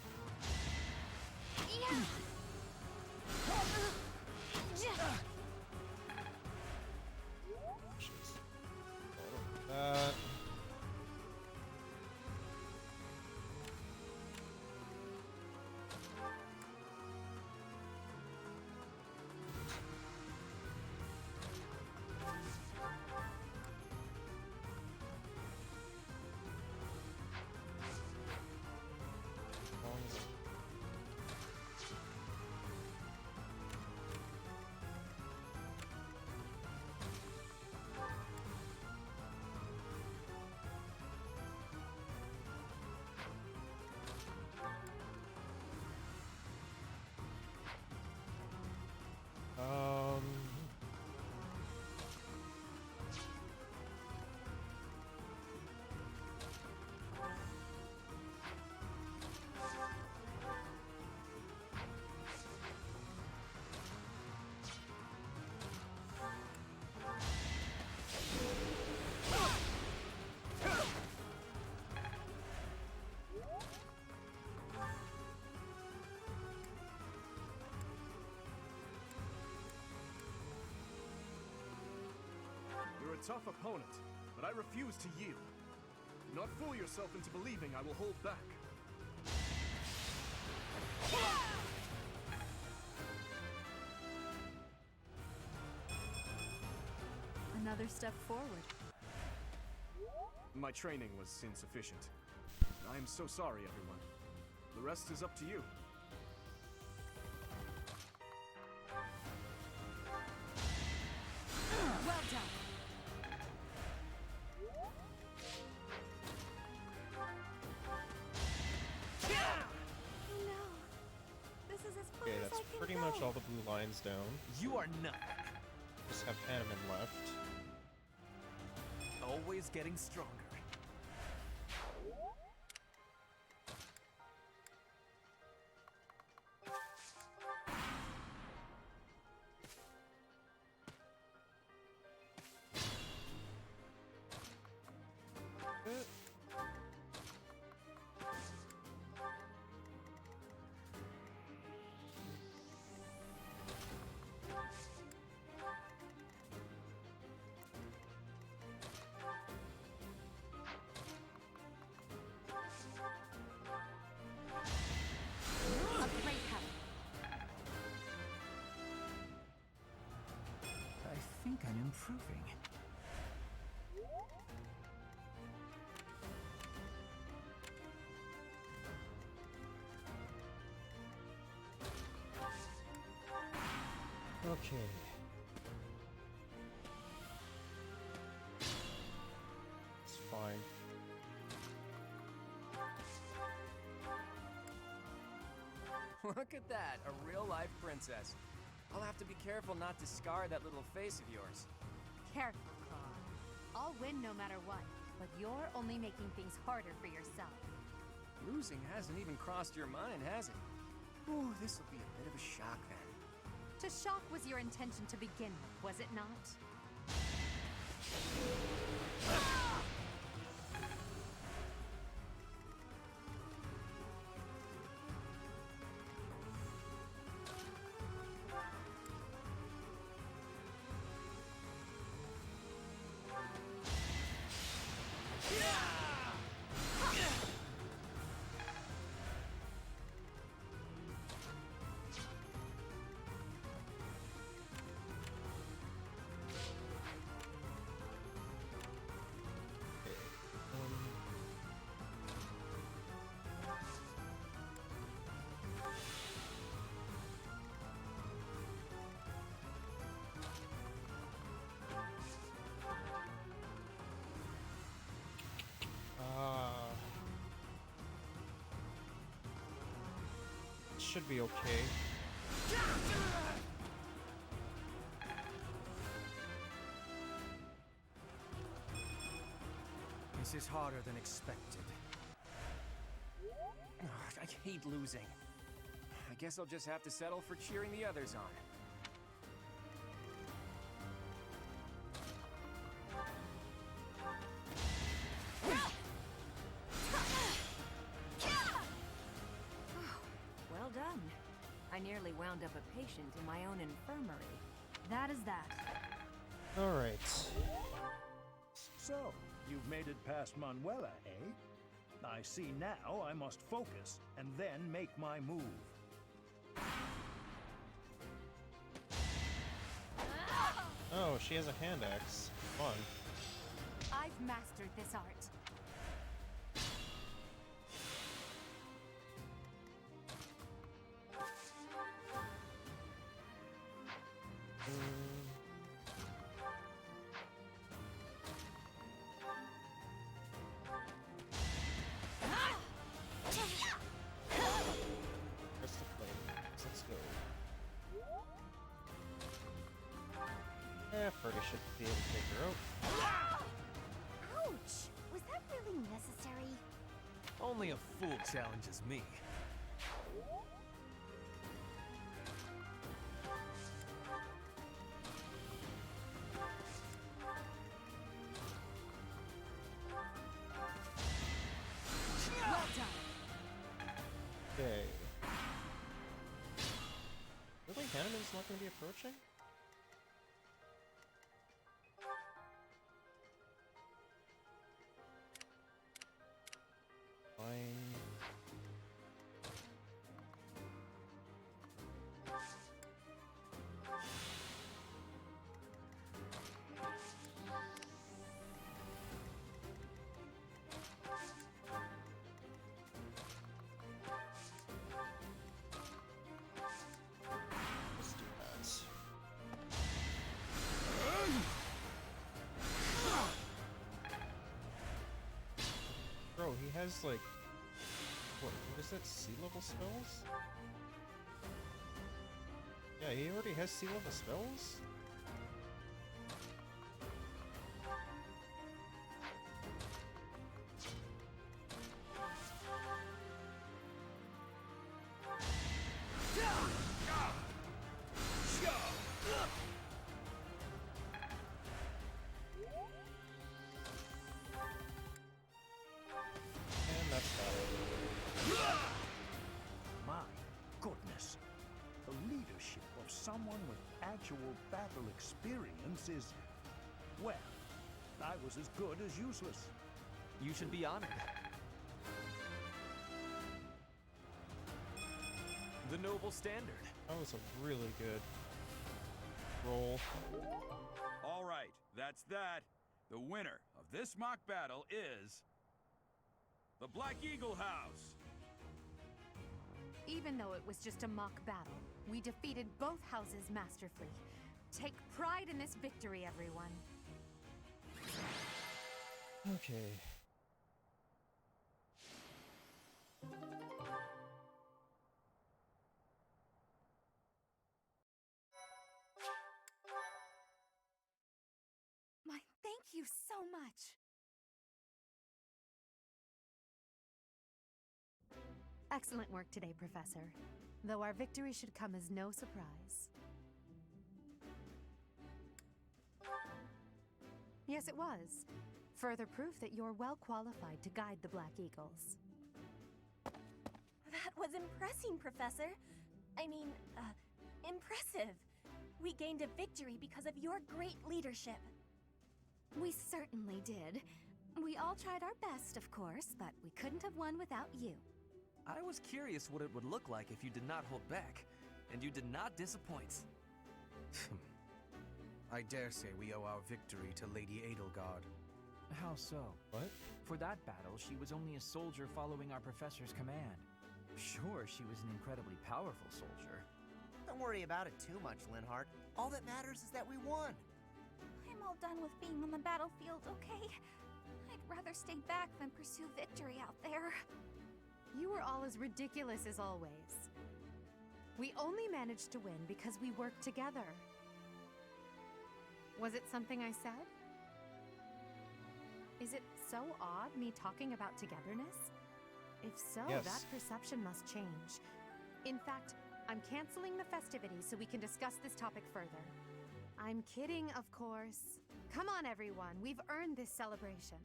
You're a tough opponent, but I refuse to yield. Do not fool yourself into believing I will hold back. Another step forward. My training was insufficient. I am so sorry, everyone. The rest is up to you. Well done. Oh no. This is as far Okay, as that's I can pretty go. much all the blue lines down. You are not. Just have Hanneman left. Always getting stronger. A great help. I think I'm improving. Okay. It's fine. Look at that, a real-life princess. I'll have to be careful not to scar that little face of yours. Careful, Claude. I'll win no matter what, but you're only making things harder for yourself. Losing hasn't even crossed your mind, has it? Ooh, this will be a bit of a shock then. To shock was your intention to begin with, was it not? Should be okay. This is harder than expected. Ugh, I hate losing. I guess I'll just have to settle for cheering the others on. Well done. I nearly wound up a patient in my own infirmary. That is that. Alright. So, you've made it past Manuela, eh? I see now I must focus and then make my move. Oh, she has a hand axe. Fun. I've mastered this art. Crystal Flame. Let's go. Freddy should be able to take her out. Ouch! Was that really necessary? Only a fool challenges me. Well done. Okay. Really, Hanneman's not going to be approaching? Fine. Let's do that. Bro, he has like what is that? Sea level spells? Yeah, he already has sea level spells? And that's that. My goodness. The leadership of someone with actual battle experience is, well, I was as good as useless. You should be honored. The noble standard. That was a really good roll. All right, that's that. The winner of this mock battle is the Black Eagle House. Even though it was just a mock battle, we defeated both houses masterfully. Take pride in this victory, everyone. Okay. you so much! Excellent work today, Professor. Though our victory should come as no surprise. Yes, it was. Further proof that you're well qualified to guide the Black Eagles. That was impressing, Professor. I mean, impressive. We gained a victory because of your great leadership. We certainly did. We all tried our best, of course, but we couldn't have won without you. I was curious what it would look like if you did not hold back, and you did not disappoint. I dare say we owe our victory to Lady Edelgard. How so? What? For that battle, she was only a soldier following our professor's command. Sure, she was an incredibly powerful soldier. Don't worry about it too much, Linhardt. All that matters is that we won. I'm all done with being on the battlefield, okay? I'd rather stay back than pursue victory out there. You were all as ridiculous as always. We only managed to win because we worked together. Was it something I said? Is it so odd, me talking about togetherness? If so, Yes. that perception must change. In fact, I'm canceling the festivities so we can discuss this topic further. I'm kidding, of course. Come on, everyone. We've earned this celebration.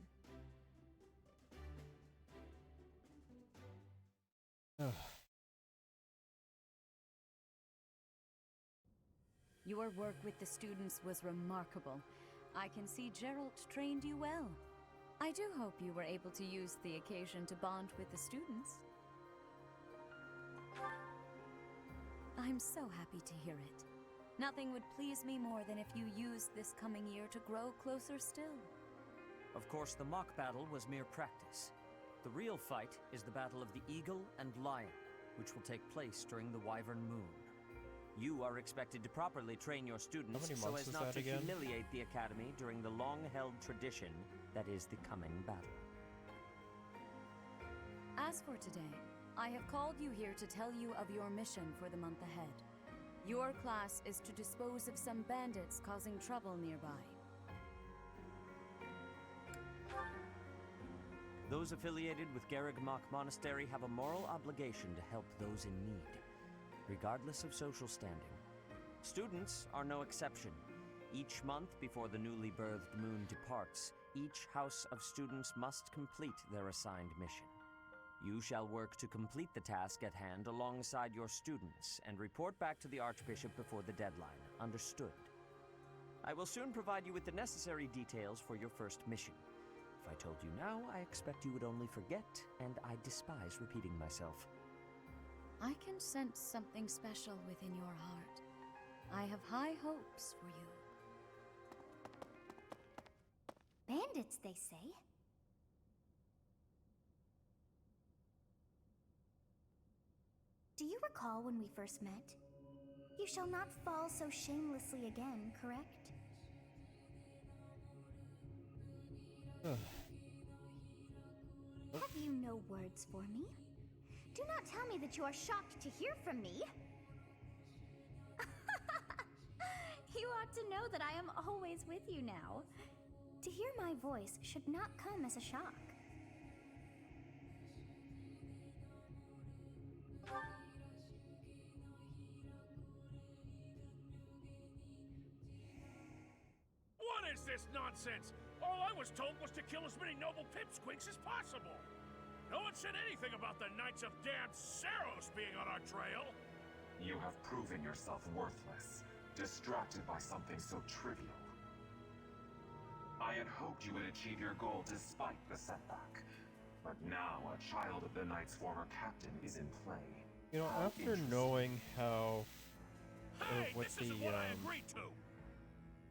Your work with the students was remarkable. I can see Geralt trained you well. I do hope you were able to use the occasion to bond with the students. I'm so happy to hear it. Nothing would please me more than if you used this coming year to grow closer still. Of course, the mock battle was mere practice. The real fight is the battle of the Eagle and Lion, which will take place during the Wyvern Moon. You are expected to properly train your students so as not to humiliate the Academy during the long-held tradition that is the coming battle. As for today, I have called you here to tell you of your mission for the month ahead. Your class is to dispose of some bandits causing trouble nearby. Those affiliated with Garreg Mach Monastery have a moral obligation to help those in need, regardless of social standing. Students are no exception. Each month before the newly birthed moon departs, each house of students must complete their assigned mission. You shall work to complete the task at hand alongside your students and report back to the Archbishop before the deadline. Understood? I will soon provide you with the necessary details for your first mission. If I told you now, I expect you would only forget, and I despise repeating myself. I can sense something special within your heart. I have high hopes for you. Bandits, they say. Do you recall when we first met? You shall not fall so shamelessly again, correct? Have you no words for me? Do not tell me that you are shocked to hear from me. You ought to know that I am always with you now. To hear my voice should not come as a shock. What is this nonsense? All I was told was to kill as many noble pipsqueaks as possible. No one said anything about the Knights of Damned Saros being on our trail. You have proven yourself worthless, distracted by something so trivial. I had hoped you would achieve your goal despite the setback. But now a child of the Knight's former captain is in play. You know, after knowing how... Hey, what this the, isn't what I agreed to.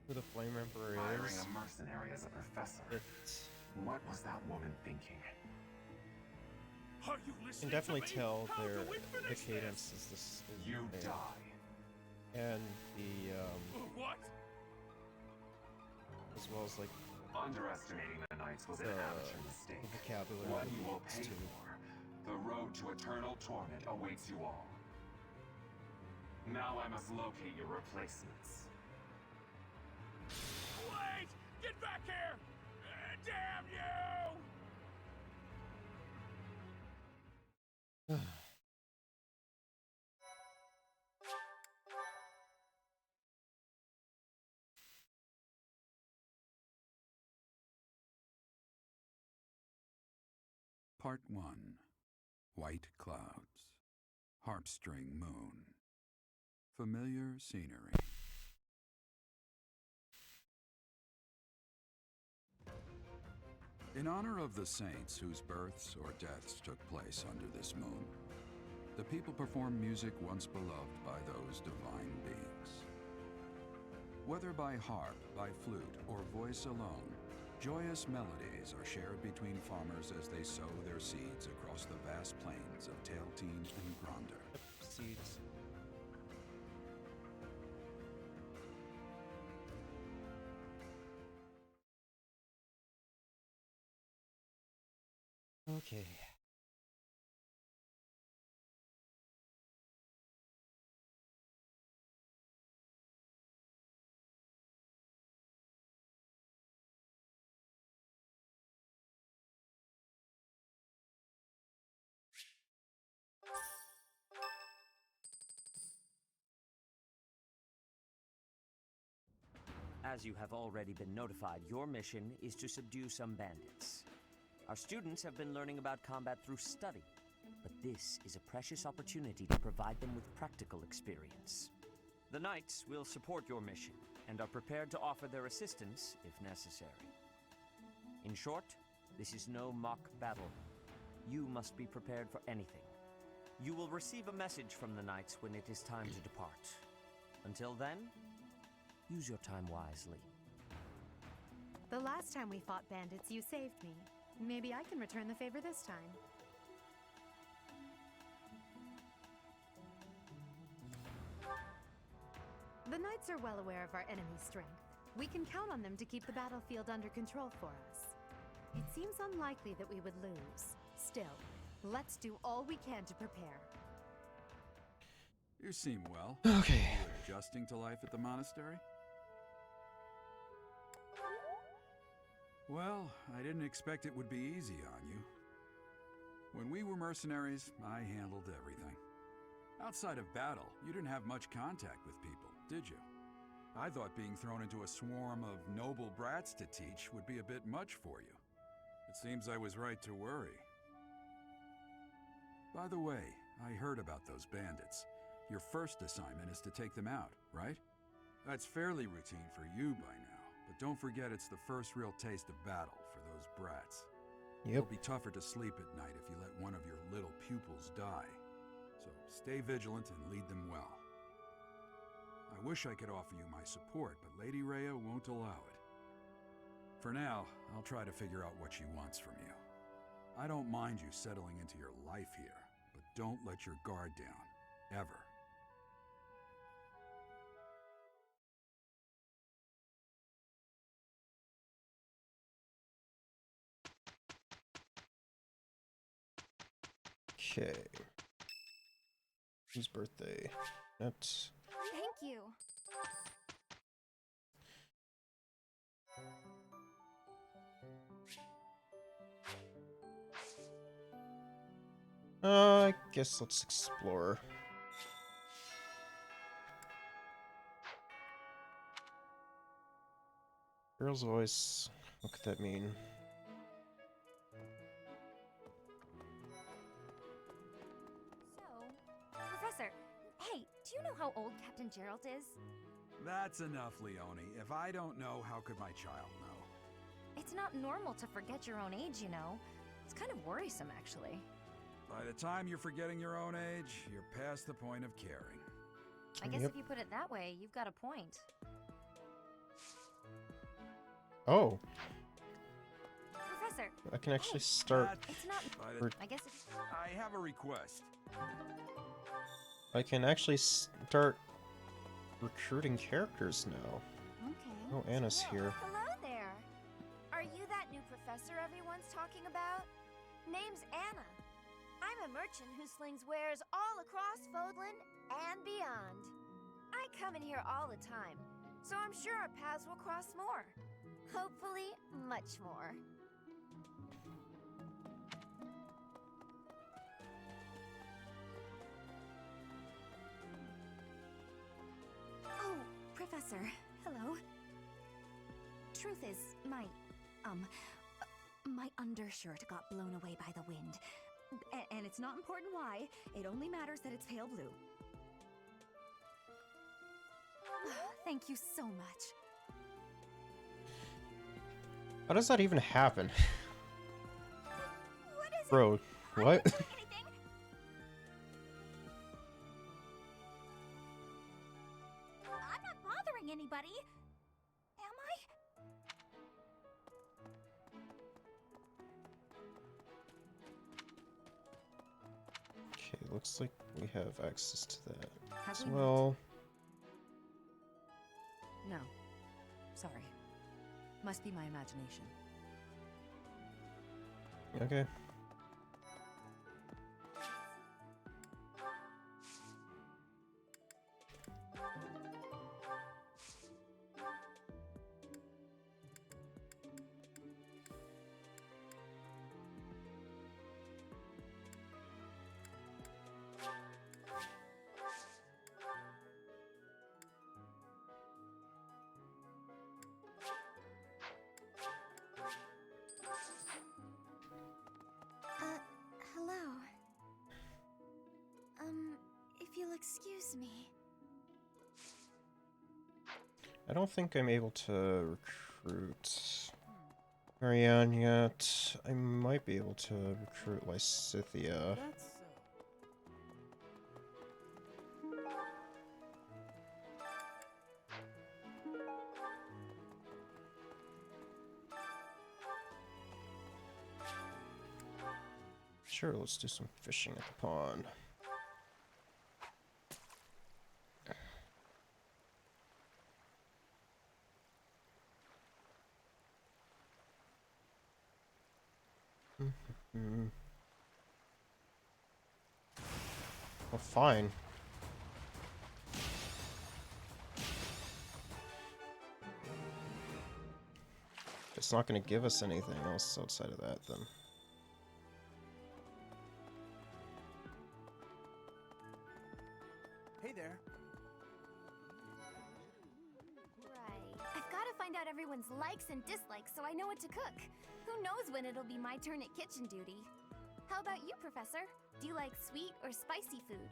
who the Flame Emperor Hiring is... a mercenary as a professor. What was that woman thinking? Are you You listening can definitely to me? tell How their do we the finish cadence is this. You thing. die. And the What? as well as like Underestimating the Knights was an amateur mistake. the vocabulary What that you we will use pay too. for, the road to eternal torment awaits you all. Now I must locate your replacements. Wait! Get back here! Damn you! Part 1. White Clouds. Harpstring Moon. Familiar scenery. In honor of the saints whose births or deaths took place under this moon, the people perform music once beloved by those divine beings. Whether by harp, by flute, or voice alone, joyous melodies are shared between farmers as they sow their seeds across the vast plains of Tailtean and Gronder. Seeds. Okay. As you have already been notified, your mission is to subdue some bandits. Our students have been learning about combat through study, but this is a precious opportunity to provide them with practical experience. The Knights will support your mission and are prepared to offer their assistance if necessary. In short, this is no mock battle. You must be prepared for anything. You will receive a message from the Knights when it is time to depart. Until then, use your time wisely. The last time we fought bandits, you saved me. Maybe I can return the favor this time. The Knights are well aware of our enemy's strength. We can count on them to keep the battlefield under control for us. It seems unlikely that we would lose. Still, let's do all we can to prepare. You seem well. Okay. You adjusting to life at the monastery? Well, I didn't expect it would be easy on you. When we were mercenaries, I handled everything. Outside of battle, you didn't have much contact with people, did you? I thought being thrown into a swarm of noble brats to teach would be a bit much for you. It seems I was right to worry. By the way, I heard about those bandits. Your first assignment is to take them out, right? That's fairly routine for you by now, but don't forget it's the first real taste of battle for those brats. Yep. It'll be tougher to sleep at night if you let one of your little pupils die. So stay vigilant and lead them well. I wish I could offer you my support, but Lady Rhea won't allow it. For now, I'll try to figure out what she wants from you. I don't mind you settling into your life here, but don't let your guard down, ever. Okay. Whose birthday? That's... Thank you. I guess let's explore. Girl's voice. What could that mean? Professor, hey, do you know how old Captain Geralt is? That's enough, Leonie. If I don't know, how could my child know? It's not normal to forget your own age, you know. It's kind of worrisome, actually. By the time you're forgetting your own age, you're past the point of caring. I guess if you put it that way, you've got a point. Oh. Professor, I can actually start... it's not... I guess it's... I have a request. I can actually start recruiting characters now. Okay. Oh, Anna's here. Hello there. Are you that new professor everyone's talking about? Name's Anna. I'm a merchant who slings wares all across Fodlan and beyond. I come in here all the time, so I'm sure our paths will cross more. Hopefully, much more. Professor, hello. Truth is, my undershirt got blown away by the wind. And it's not important why, it only matters that it's pale blue. Thank you so much. How does that even happen? What is Bro, what? I'm not bothering anybody. Am I? Okay, looks like we have access to that Have as we well. No. Sorry. Must be my imagination. Okay. Hello. If you'll excuse me. I don't think I'm able to recruit Marianne yet. I might be able to recruit Lysithea. Sure, let's do some fishing at the pond. Well, fine. It's not going to give us anything else outside of that, then. Hey there. Right. I've got to find out everyone's likes and dislikes so I know what to cook. Who knows when it'll be my turn at kitchen duty? How about you, Professor? Do you like sweet or spicy food?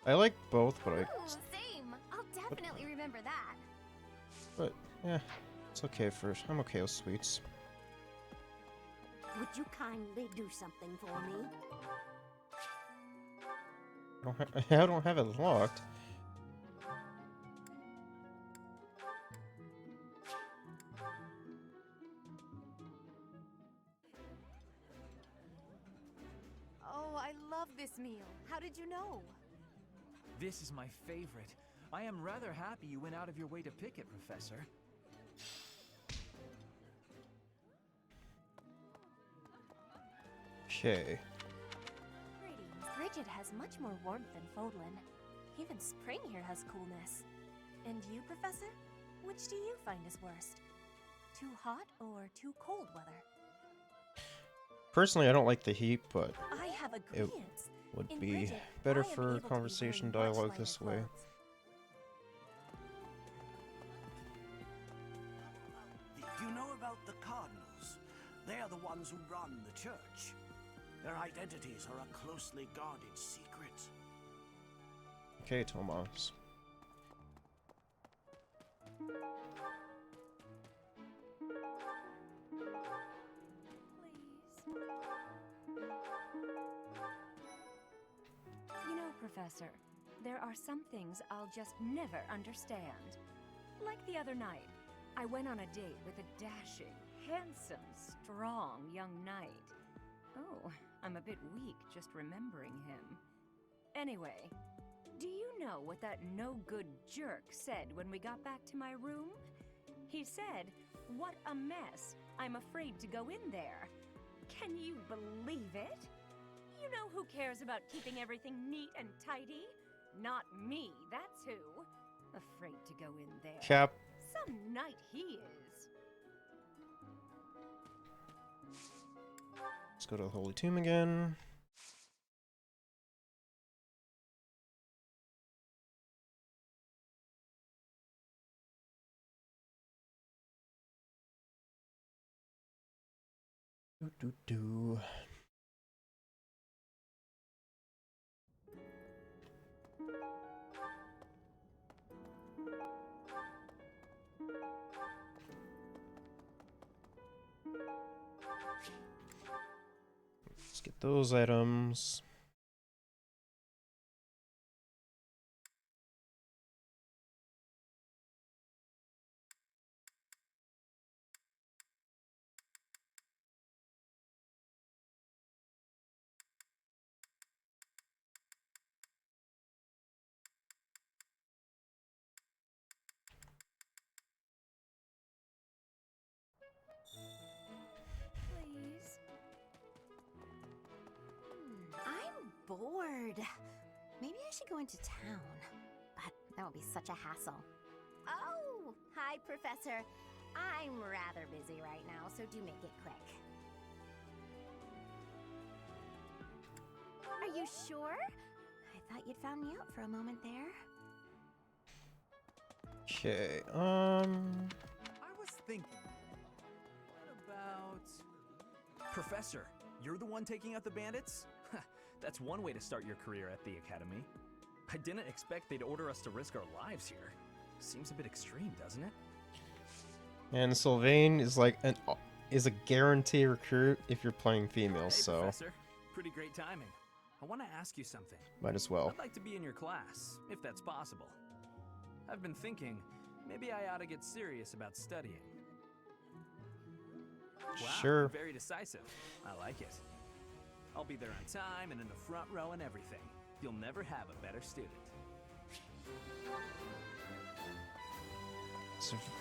I like both, but Ooh, same. I'll definitely remember that. yeah, it's okay first. I'm okay with sweets. Would you kindly do something for me? I don't have it locked. Oh, I love this meal. How did you know? This is my favorite. I am rather happy you went out of your way to pick it, Professor. Okay. Greetings. Bridget has much more warmth than Fodlan. Even spring here has coolness. And you, Professor? Which do you find is worst? Too hot or too cold weather? Personally, I don't like the heat, but I have it agreements. would In be Bridget, better I am for able to be conversation wearing much dialogue lighter this way. clothes. Do you know about the Cardinals? They are the ones who run the church. Their identities are a closely guarded secret. Okay, Tomas. You know, Professor, there are some things I'll just never understand. Like the other night, I went on a date with a dashing, handsome, strong young knight. Oh, I'm a bit weak just remembering him. Anyway, do you know what that no-good jerk said when we got back to my room? He said, "What a mess. I'm afraid to go in there." Can you believe it? You know who cares about keeping everything neat and tidy? Not me, that's who. Afraid to go in there. Cap. Some knight he is. Let's go to the Holy Tomb again. Do. Let's get those items. Please. I'm bored. Maybe I should go into town. But that would be such a hassle. Oh, hi, Professor. I'm rather busy right now, so do make it quick. Are you sure? I thought you'd found me out for a moment there. Okay, I was thinking. What about... Professor, you're the one taking out the bandits? That's one way to start your career at the Academy. I didn't expect they'd order us to risk our lives here. Seems a bit extreme, doesn't it? and Sylvain is like is a guarantee recruit if you're playing females, Hey, so Professor. Pretty great timing. I want to ask you something. might as well. I'd like to be in your class, if that's possible. I've been thinking, maybe I ought to get serious about studying. Wow, Sure. very decisive. I like it. I'll be there on time and in the front row and everything. You'll never have a better student.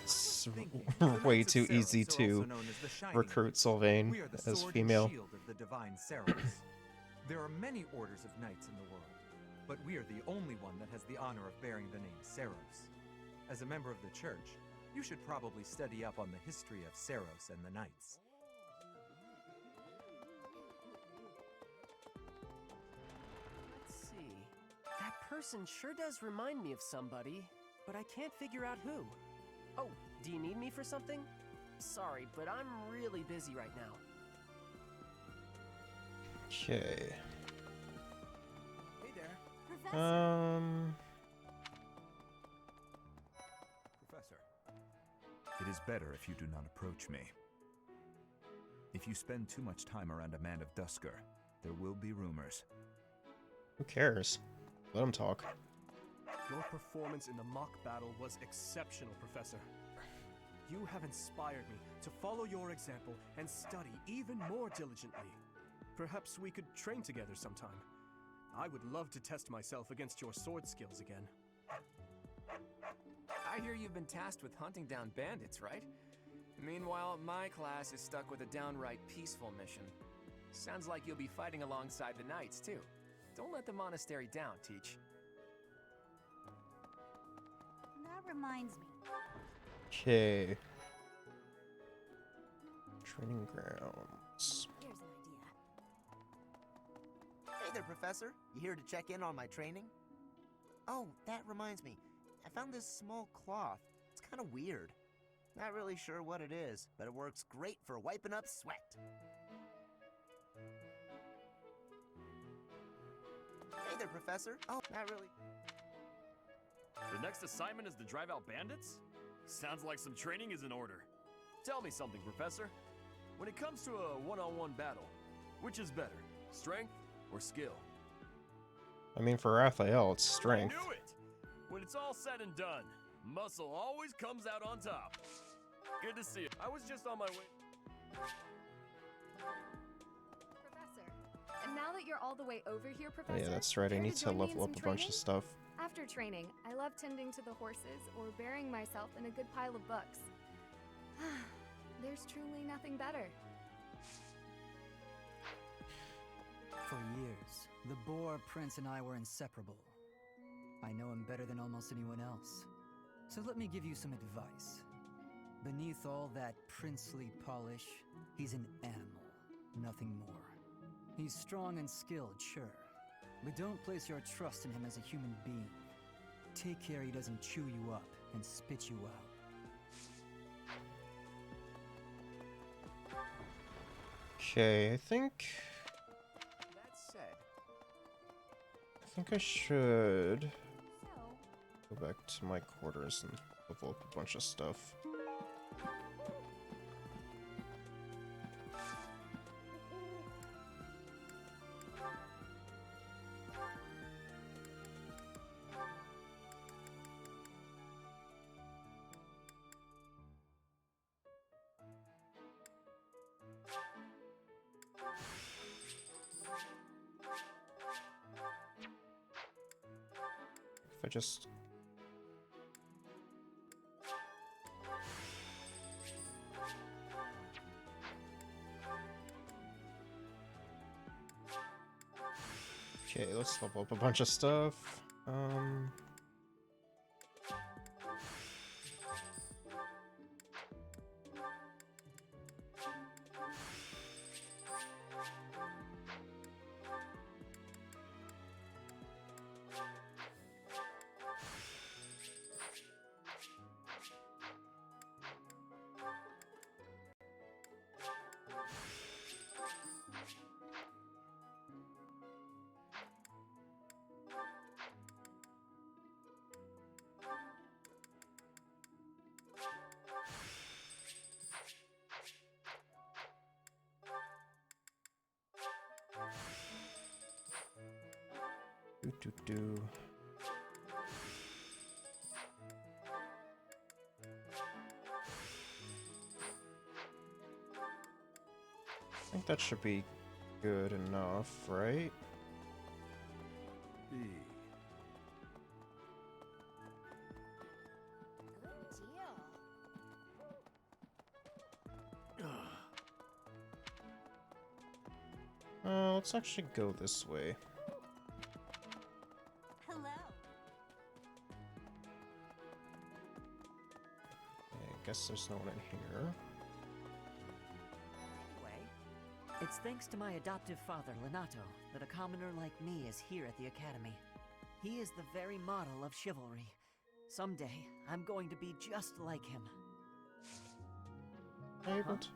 It's way too easy to recruit Sylvain We are the as sword female. and shield of the divine Seros. There are many orders of knights in the world, but we are the only one that has the honor of bearing the name Seros. As a member of the church, you should probably study up on the history of Seros and the knights. Let's see. That person sure does remind me of somebody, but I can't figure out who. Oh, do you need me for something? Sorry, but I'm really busy right now. Okay. Hey there. Professor. It is better if you do not approach me. If you spend too much time around a man of Dusker, there will be rumors. Who cares? Let him talk. Your performance in the mock battle was exceptional, Professor. You have inspired me to follow your example and study even more diligently. Perhaps we could train together sometime. I would love to test myself against your sword skills again. I hear you've been tasked with hunting down bandits, right? Meanwhile, my class is stuck with a downright peaceful mission. Sounds like you'll be fighting alongside the knights, too. Don't let the monastery down, Teach. That reminds me. Okay. Training grounds. Here's an idea. Hey there, Professor. You here to check in on my training? Oh, that reminds me. I found this small cloth. It's kind of weird. Not really sure what it is, but it works great for wiping up sweat. Hey there, Professor. Oh, not really. The next assignment is to drive out bandits? Sounds like some training is in order. Tell me something, Professor. When it comes to a one-on-one battle, which is better, strength or skill? I mean, for Raphael, it's strength. I knew it! When it's all said and done, muscle always comes out on top. Good to see you. I was just on my way. Professor, and now that you're all the way over here, Oh, Professor, yeah, that's right. I care need to join me in level up some a bunch training? of stuff. After training, I love tending to the horses or burying myself in a good pile of books. There's truly nothing better. For years, the Boar Prince and I were inseparable. I know him better than almost anyone else. So let me give you some advice. Beneath all that princely polish, he's an animal, nothing more. He's strong and skilled, sure, but don't place your trust in him as a human being. Take care he doesn't chew you up and spit you out. Okay, I think I should go back to my quarters and level up a bunch of stuff. If I just... Okay, let's level up a bunch of stuff. Do. I think that should be good enough, right? Let's actually go this way. Guess there's no one in here. Anyway, it's thanks to my adoptive father, Lenato, that a commoner like me is here at the Academy. He is the very model of chivalry. Someday, I'm going to be just like him. Able to...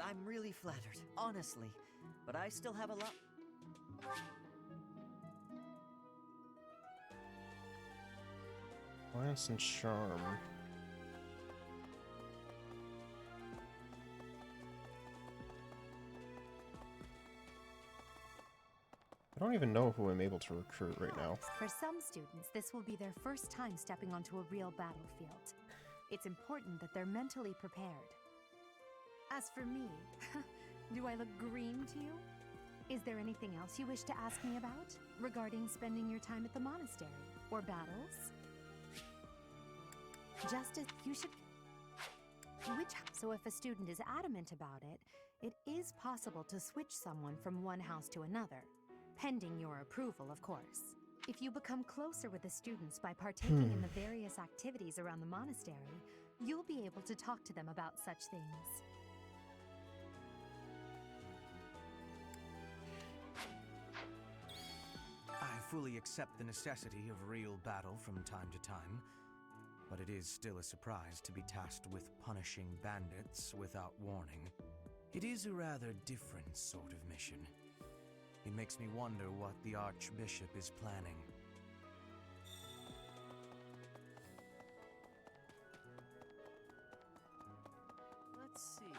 I'm really flattered, honestly. But I still have a lot... Lance and Charm. I don't even know who I'm able to recruit right now. For some students, this will be their first time stepping onto a real battlefield. It's important that they're mentally prepared. As for me, do I look green to you? Is there anything else you wish to ask me about regarding spending your time at the monastery or battles? Just as you should... So if a student is adamant about it, it is possible to switch someone from one house to another. Pending your approval, of course. If you become closer with the students by partaking in the various activities around the monastery, you'll be able to talk to them about such things. I fully accept the necessity of real battle from time to time, but it is still a surprise to be tasked with punishing bandits without warning. It is a rather different sort of mission. It makes me wonder what the Archbishop is planning. Let's see.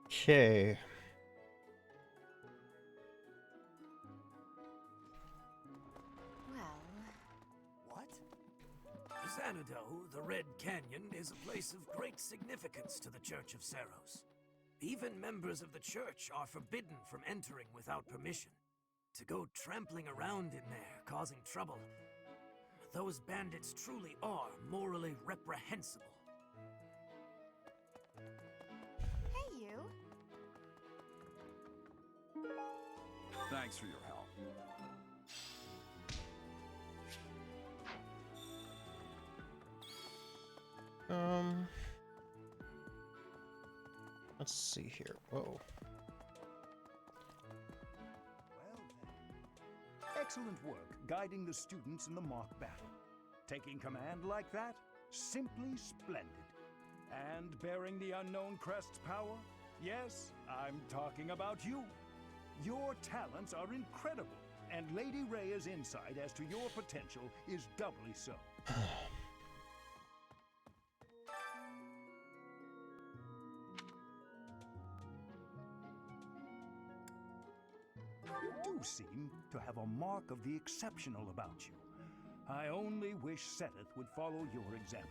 Okay. What? Xanadu, the Red Canyon, is a place of great significance to the Church of Seiros. Even members of the church are forbidden from entering without permission. To go trampling around in there, causing trouble, those bandits truly are morally reprehensible. Hey, you. Thanks for your help. Let's see here. Whoa. Excellent work guiding the students in the mock battle. Taking command like that? Simply splendid. And bearing the Unknown Crest's power? Yes, I'm talking about you. Your talents are incredible, and Lady Rhea's insight as to your potential is doubly so. You do seem to have a mark of the exceptional about you. I only wish Seteth would follow your example.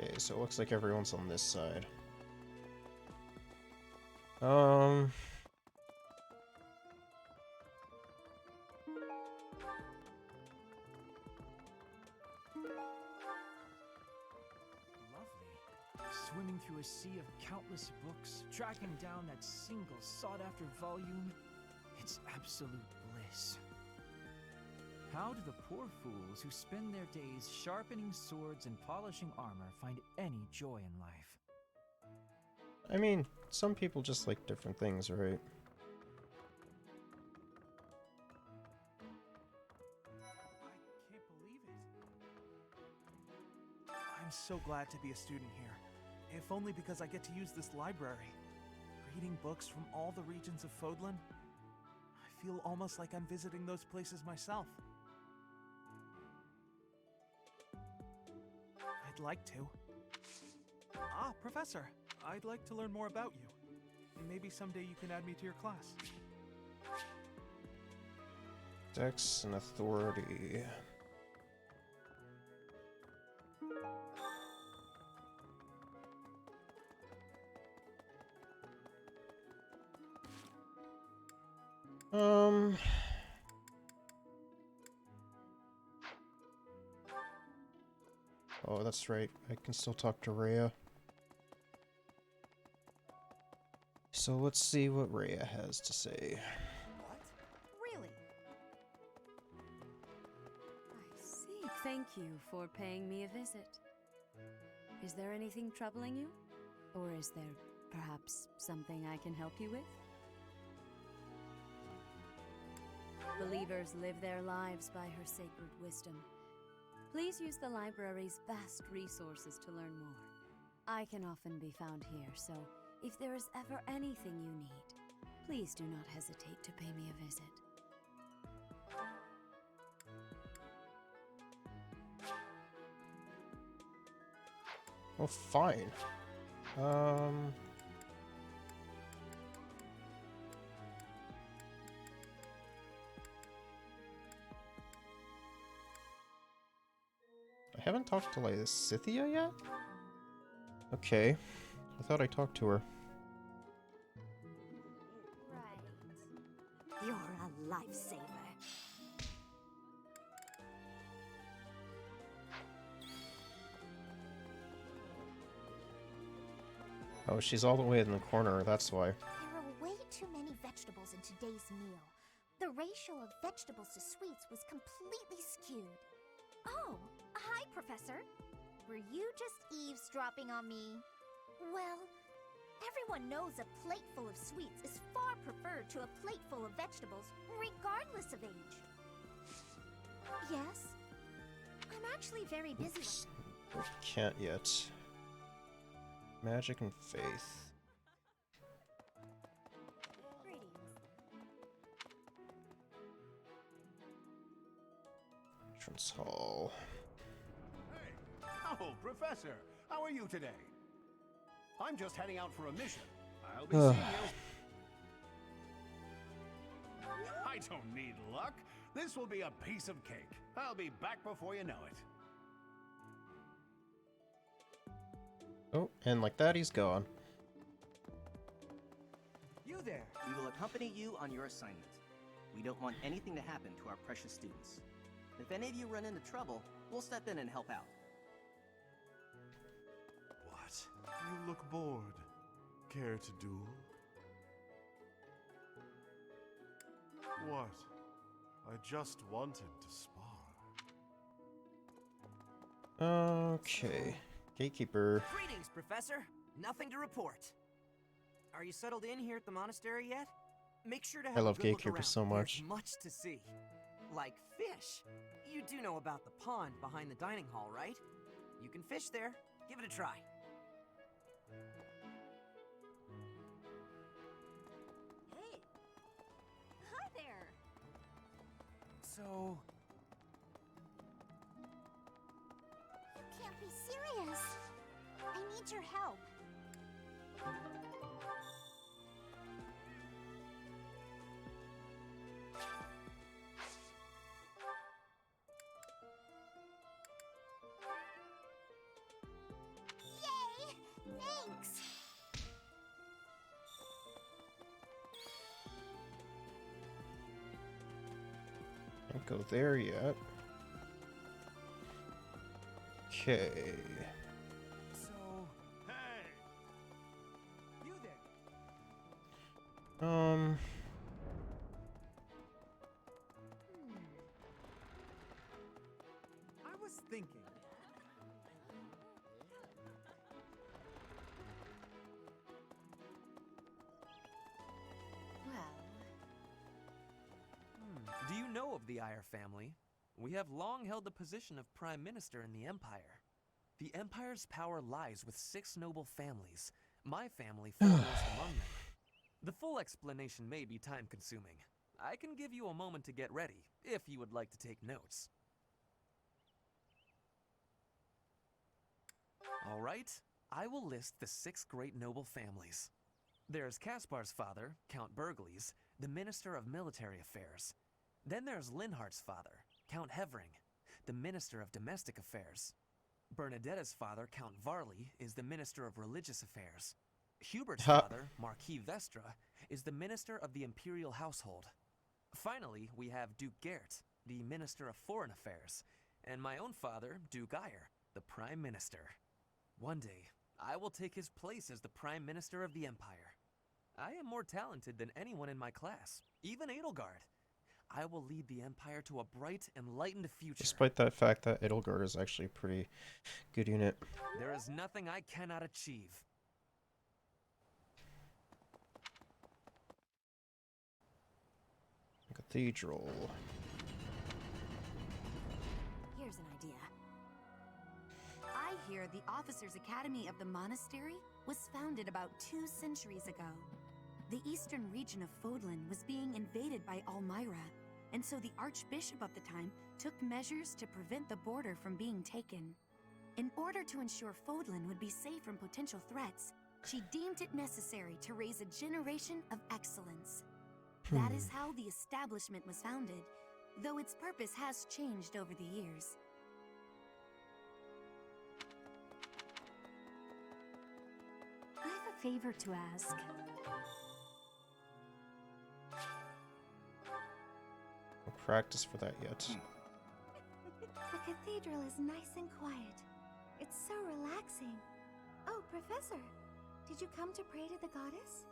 Okay, so it looks like everyone's on this side. Swimming through a sea of countless books, tracking down that single sought-after volume, it's absolute bliss. How do the poor fools who spend their days sharpening swords and polishing armor find any joy in life? I mean, some people just like different things, right? I can't believe it. I'm so glad to be a student here. If only because I get to use this library. Reading books from all the regions of Fodlan, I feel almost like I'm visiting those places myself. I'd like to. Ah, Professor, I'd like to learn more about you. Maybe someday you can add me to your class. Dex and authority. Oh, that's right. I can still talk to Rhea. So let's see what Rhea has to say. What? Really? I see. Thank you for paying me a visit. Is there anything troubling you? Or is there perhaps something I can help you with? Believers live their lives by her sacred wisdom. Please use the library's vast resources to learn more. I can often be found here, so if there is ever anything you need, please do not hesitate to pay me a visit. Well, fine. I haven't talked to Lysithea yet? Okay. I thought I talked to her. Right. You're a lifesaver. Oh, she's all the way in the corner, that's why. There are way too many vegetables in today's meal. The ratio of vegetables to sweets was completely skewed. Oh, hi, Professor. Were you just eavesdropping on me? Well, everyone knows a plate full of sweets is far preferred to a plate full of vegetables, regardless of age. Yes? I'm actually very busy. Oops. Can't yet. Magic and faith. Entrance hall. Oh, Professor, how are you today? I'm just heading out for a mission. I'll be seeing you. I don't need luck. This will be a piece of cake. I'll be back before you know it. Oh, and like that, he's gone. You there! We will accompany you on your assignment. We don't want anything to happen to our precious students. If any of you run into trouble, we'll step in and help out. What? You look bored. Care to duel? What? I just wanted to spar. Okay. Gatekeeper. Greetings, Professor. Nothing to report. Are you settled in here at the monastery yet? Make sure to have I love a good look Gatekeeper around. so much. There's much to see. Like fish. You do know about the pond behind the dining hall, right? You can fish there. Give it a try. Hey! Hi there! So... You can't be serious. I need your help. Yay! Thanks! Can't go there yet. Okay. So... Hey! You there! I was thinking. Do you know of the Iyer family? We have long held the position of Prime Minister in the Empire. The Empire's power lies with 6 noble families, my family foremost among them. The full explanation may be time-consuming. I can give you a moment to get ready, if you would like to take notes. All right, I will list the 6 great noble families. There's Caspar's father, Count Burgles, the Minister of Military Affairs. Then there's Linhardt's father, Count Hevering, the Minister of Domestic Affairs. Bernadetta's father, Count Varley, is the Minister of Religious Affairs. Hubert's father, Marquis Vestra, is the Minister of the Imperial Household. Finally, we have Duke Gert, the Minister of Foreign Affairs, and my own father, Duke Iyer, the Prime Minister. One day, I will take his place as the Prime Minister of the Empire. I am more talented than anyone in my class, even Edelgard. I will lead the Empire to a bright, enlightened future. Despite that fact that Edelgard is actually a pretty good unit. There is nothing I cannot achieve. Cathedral. Here's an idea. I hear the Officers' Academy of the Monastery was founded about 2 centuries ago. The eastern region of Fodlan was being invaded by Almyra, and so the Archbishop of the time took measures to prevent the border from being taken. In order to ensure Fodlan would be safe from potential threats, she deemed it necessary to raise a generation of excellence. That is how the establishment was founded, though its purpose has changed over the years. I have a favor to ask. No practice for that yet. The cathedral is nice and quiet. It's so relaxing. Oh, Professor, did you come to pray to the goddess?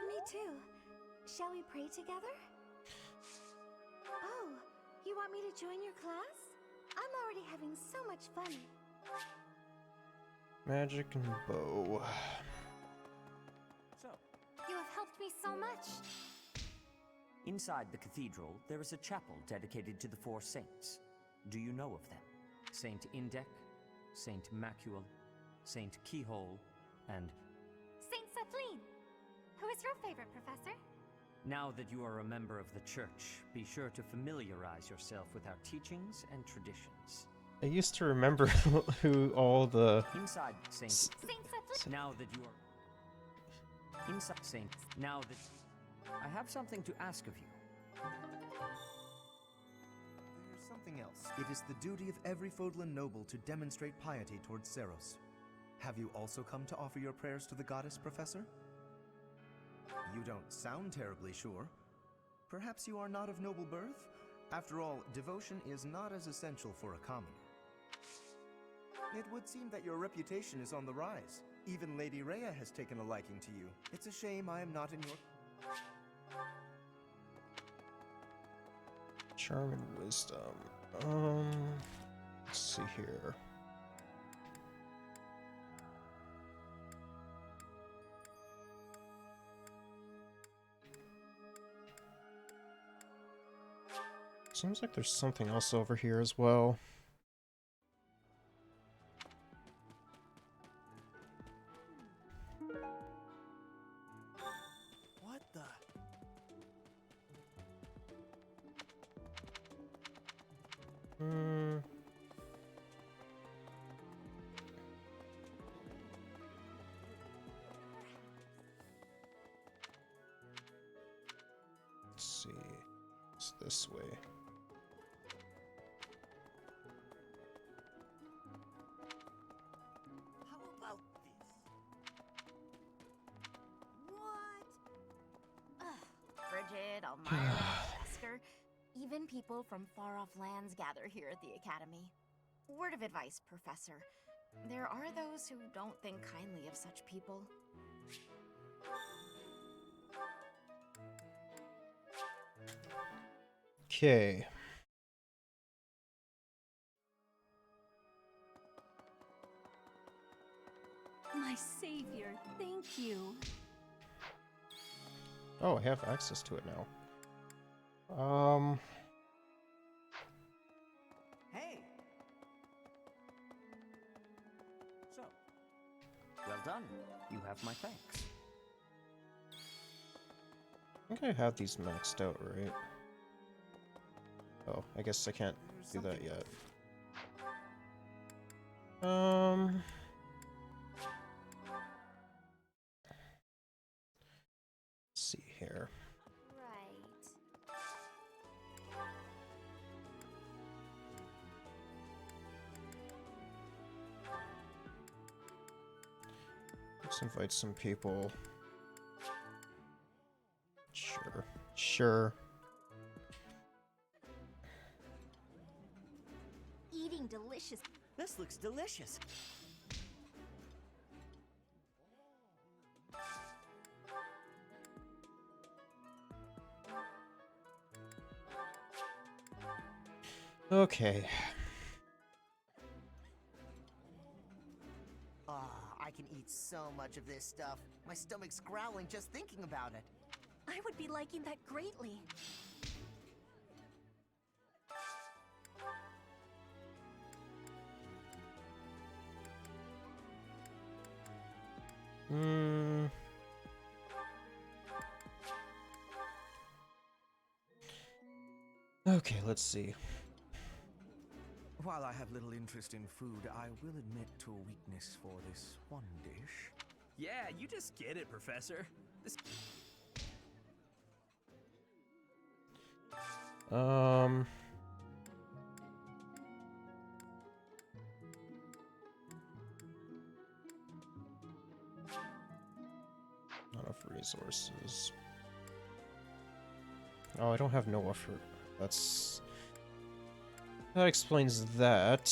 Me too. Shall we pray together? Oh, you want me to join your class? I'm already having so much fun. Magic and bow. So, You have helped me so much. Inside the cathedral, there is a chapel dedicated to the 4 saints. Do you know of them? Saint Indech, Saint Macule, Saint Keyhole, and... Saint Sepline. Who is your favorite, Professor? Now that you are a member of the church, be sure to familiarize yourself with our teachings and traditions. I used to remember who all the... Inside Saint... Saint Sepline. Now that you are... Inside Saint... Now that... I have something to ask of you. There's something else. It is the duty of every Fodlan noble to demonstrate piety towards Seros. Have you also come to offer your prayers to the goddess, Professor? You don't sound terribly sure. Perhaps you are not of noble birth? After all, devotion is not as essential for a commoner. It would seem that your reputation is on the rise. Even Lady Rhea has taken a liking to you. It's a shame I am not in your... Charm and wisdom. Let's see here. Seems like there's something else over here as well. this way. How about this? What? Ugh, Bridget, Elmira, Chester, even people from far-off lands gather here at the Academy. Word of advice, Professor. There are those who don't think kindly of such people. Okay. My savior, thank you. Oh, I have access to it now. Hey! So, well done. You have my thanks. I think I have these maxed out, right? Oh, I guess I can't do that yet. Let's see here. Right. Let's invite some people. Sure. Sure. Eating delicious. This looks delicious. Okay. I can eat so much of this stuff. My stomach's growling just thinking about it. I would be liking that greatly. Okay, let's see. While I have little interest in food, I will admit to a weakness for this one dish. Yeah, you just get it, Professor. This... Not enough resources. Oh, I don't have no effort. That explains that.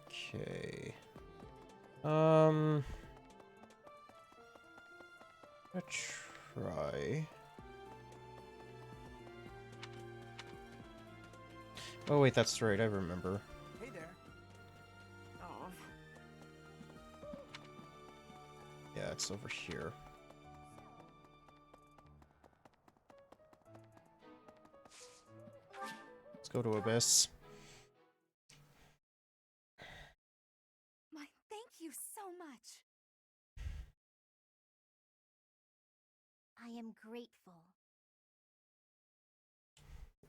Okay. Let's try. Oh wait, that's right, I remember. Hey there. Oh. Yeah, it's over here. Let's go to Abyss. My thank you so much. I am grateful.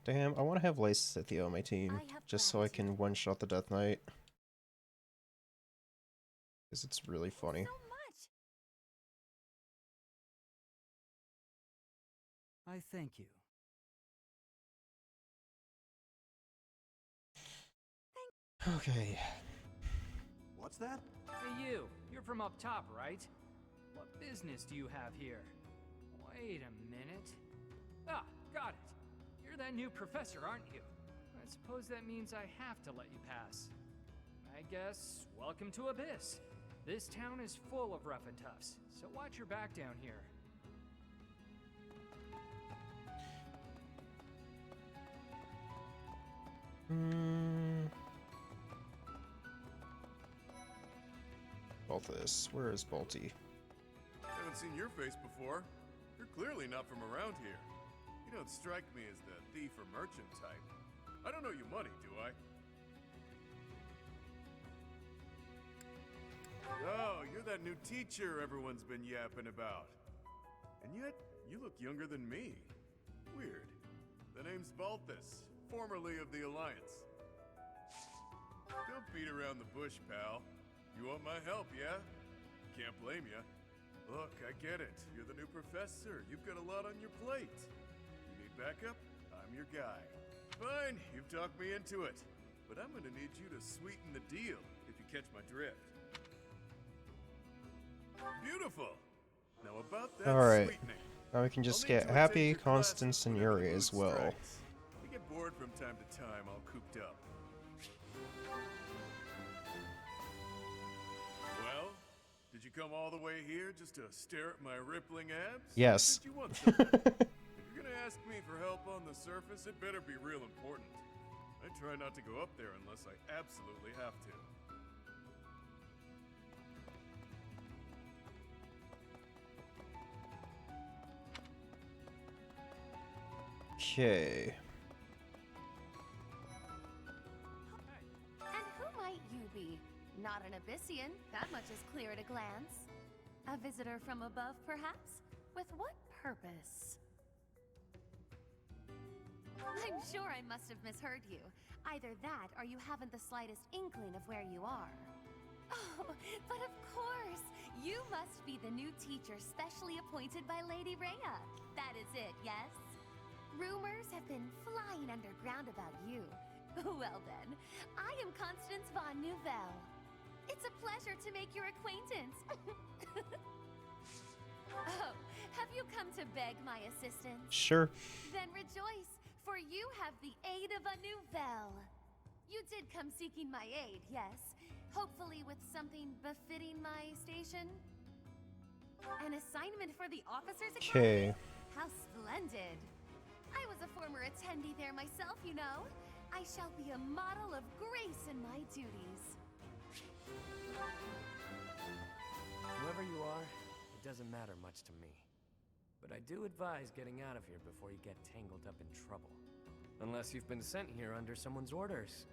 Damn, I want to have Lysithea on my team, just so I can one-shot the Death Knight. Because it's really funny. I thank you. Okay. What's that? Hey you, you're from up top, right? What business do you have here? Wait a minute. Ah, got it. You're that new professor, aren't you? I suppose that means I have to let you pass. I guess, welcome to Abyss. This town is full of rough and toughs, so watch your back down here. Balthus, where is Balti? Haven't seen your face before. You're clearly not from around here. You don't strike me as the thief or merchant type. I don't owe you money, do I? Oh, you're that new teacher everyone's been yapping about. And yet, you look younger than me. Weird. The name's Balthus, formerly of the Alliance. Don't beat around the bush, pal. You want my help, yeah? Can't blame ya. Look, I get it. You're the new professor. You've got a lot on your plate. You need backup? I'm your guy. Fine, you've talked me into it. But I'm gonna need you to sweeten the deal, if you catch my drift. Beautiful! Now about that Alright. sweetening. Now we can just I'll need get to Happy, attend your classes Constance, and whenever the Yuri mood as well. strikes. I get bored from time to time, all cooped up. Well, did you come all the way here just to stare at my rippling abs? Yes. Or did you want something? If you're gonna ask me for help on the surface, it better be real important. I try not to go up there unless I absolutely have to. Okay. And who might you be? Not an Abyssian, that much is clear at a glance. A visitor from above, perhaps? With what purpose? I'm sure I must have misheard you. Either that, or you haven't the slightest inkling of where you are. Oh, but of course! You must be the new teacher specially appointed by Lady Rhea. That is it, yes? Rumors have been flying underground about you. Well then, I am Constance von Nouvelle. It's a pleasure to make your acquaintance. Oh, have you come to beg my assistance? Sure. Then rejoice, for you have the aid of a Nouvelle. You did come seeking my aid, yes? Hopefully with something befitting my station? An assignment for the Officers Academy? Okay. How splendid. I was a former attendee there myself, you know. I shall be a model of grace in my duties. Whoever you are, it doesn't matter much to me. But I do advise getting out of here before you get tangled up in trouble. Unless you've been sent here under someone's orders.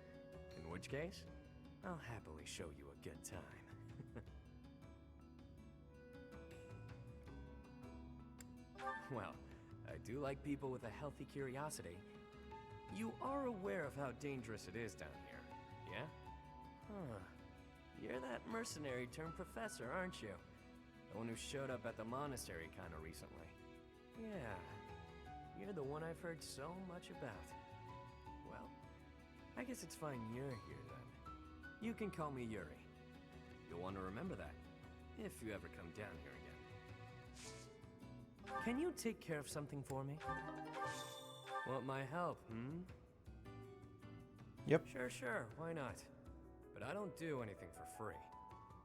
In which case, I'll happily show you a good time. Well, I do like people with a healthy curiosity. You are aware of how dangerous it is down here, yeah? Huh. You're that mercenary turned professor, aren't you? The one who showed up at the monastery kinda recently. Yeah. You're the one I've heard so much about. Well, I guess it's fine you're here then. You can call me Yuri. You'll want to remember that, if you ever come down here again. Can you take care of something for me? Want my help, Yep. Sure, why not? But I don't do anything for free.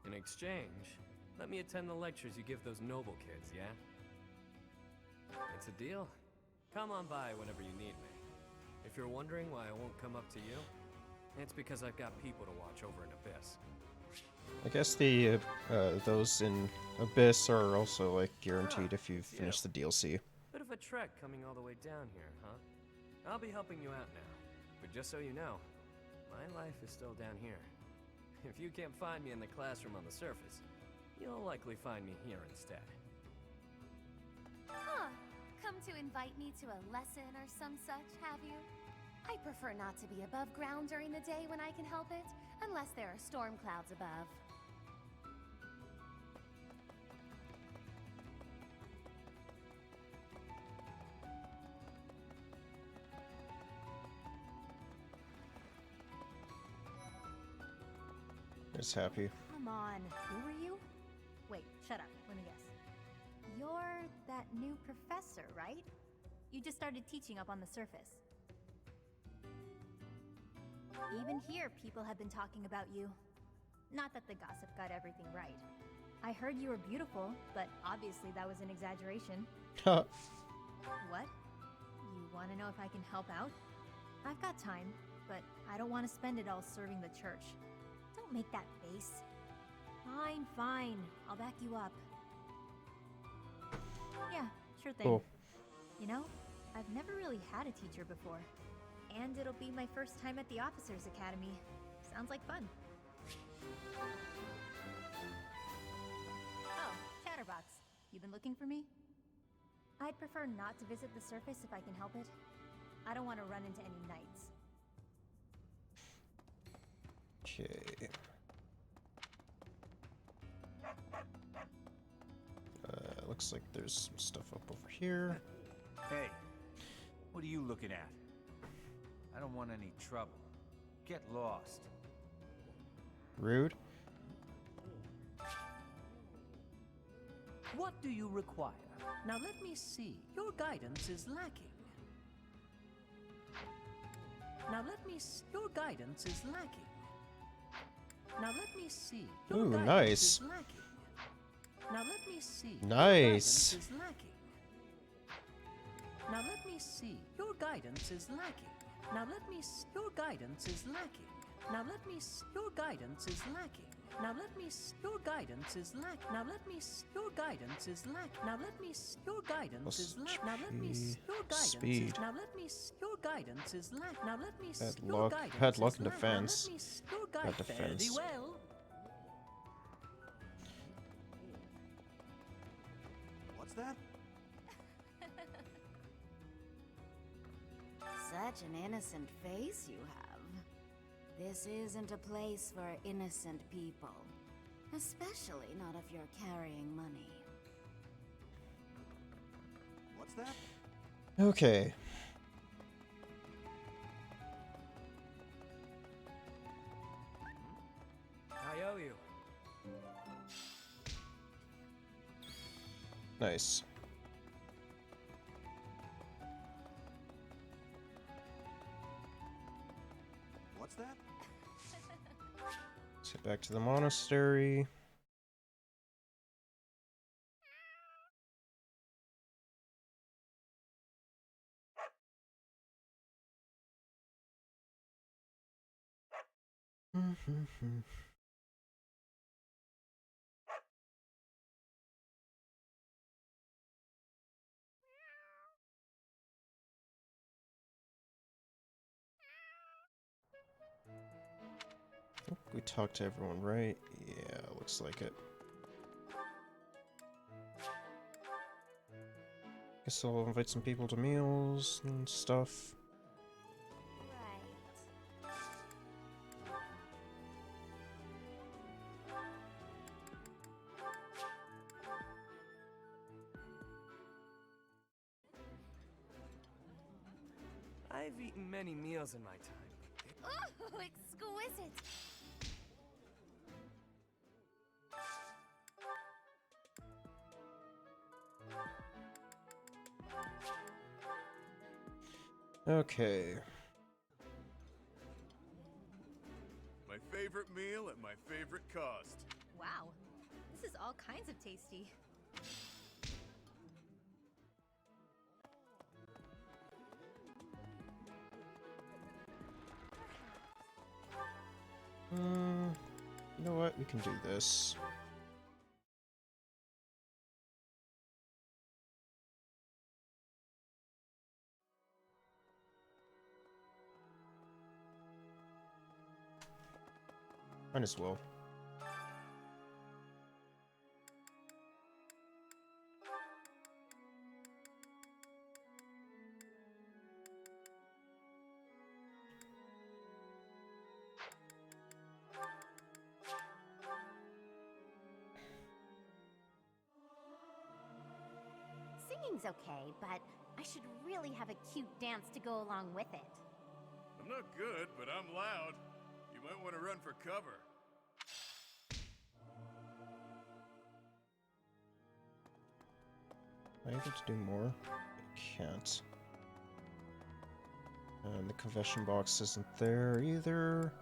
In exchange, let me attend the lectures you give those noble kids, yeah? It's a deal. Come on by whenever you need me. If you're wondering why I won't come up to you, it's because I've got people to watch over in Abyss. I guess the those in Abyss are also like guaranteed if you've finished the DLC. Bit of a trek coming all the way down here, huh? I'll be helping you out now. But just so you know, my life is still down here. If you can't find me in the classroom on the surface, you'll likely find me here instead. Huh. Come to invite me to a lesson or some such, have you? I prefer not to be above ground during the day when I can help it, unless there are storm clouds above. It's Happy. Come on, who are you? Wait, shut up. Let me guess. You're that new professor, right? You just started teaching up on the surface. Even here, people have been talking about you. Not that the gossip got everything right. I heard you were beautiful, but obviously that was an exaggeration. What? You want to know if I can help out? I've got time, but I don't want to spend it all serving the church. Don't make that face. Fine. I'll back you up. Yeah, sure thing. Cool. You know, I've never really had a teacher before. And it'll be my first time at the Officers Academy. Sounds like fun. Oh, Chatterbox. You been looking for me? I'd prefer not to visit the surface if I can help it. I don't want to run into any knights. Okay. looks like there's some stuff up over here. Hey, what are you looking at? I don't want any trouble. Get lost. Rude. What do you require? Now let me see. Your guidance is lacking. Now let me see. Your guidance is lacking. Now let me see. Your Ooh, guidance nice. is lacking. Now let me see. Your Nice. guidance is lacking. Now let me see. Your guidance is lacking. Now let me see. Your guidance is lacking. Now let me see. Your guidance is lacking. Now let me see. Your guidance is lacking. Now let me see. Your guidance is lacking. Now let me see. Your guidance is lacking. Now let me see. Your guidance Speed. is. Now let me see. Your guidance is lacking. Now let me see. Bad Your luck. guidance Bad luck is in lacking. defense. Now let me see. Your Bad guidance. Very defense. well. What's that? Such an innocent face you have. This isn't a place for innocent people. Especially not if you're carrying money. What's that? Okay. I owe you. Nice. What's that? Let's get back to the monastery. We talked to everyone, right? Yeah, looks like it. Guess I'll invite some people to meals and stuff. I've eaten many meals in my time. Ooh, exquisite! Okay. My favorite meal at my favorite cost. Wow, this is all kinds of tasty. You know what? We can do this. Might as well. Singing's okay, but I should really have a cute dance to go along with it. I'm not good, but I'm loud. You might want to run for cover. Am I able to do more? I can't. And the confession box isn't there either.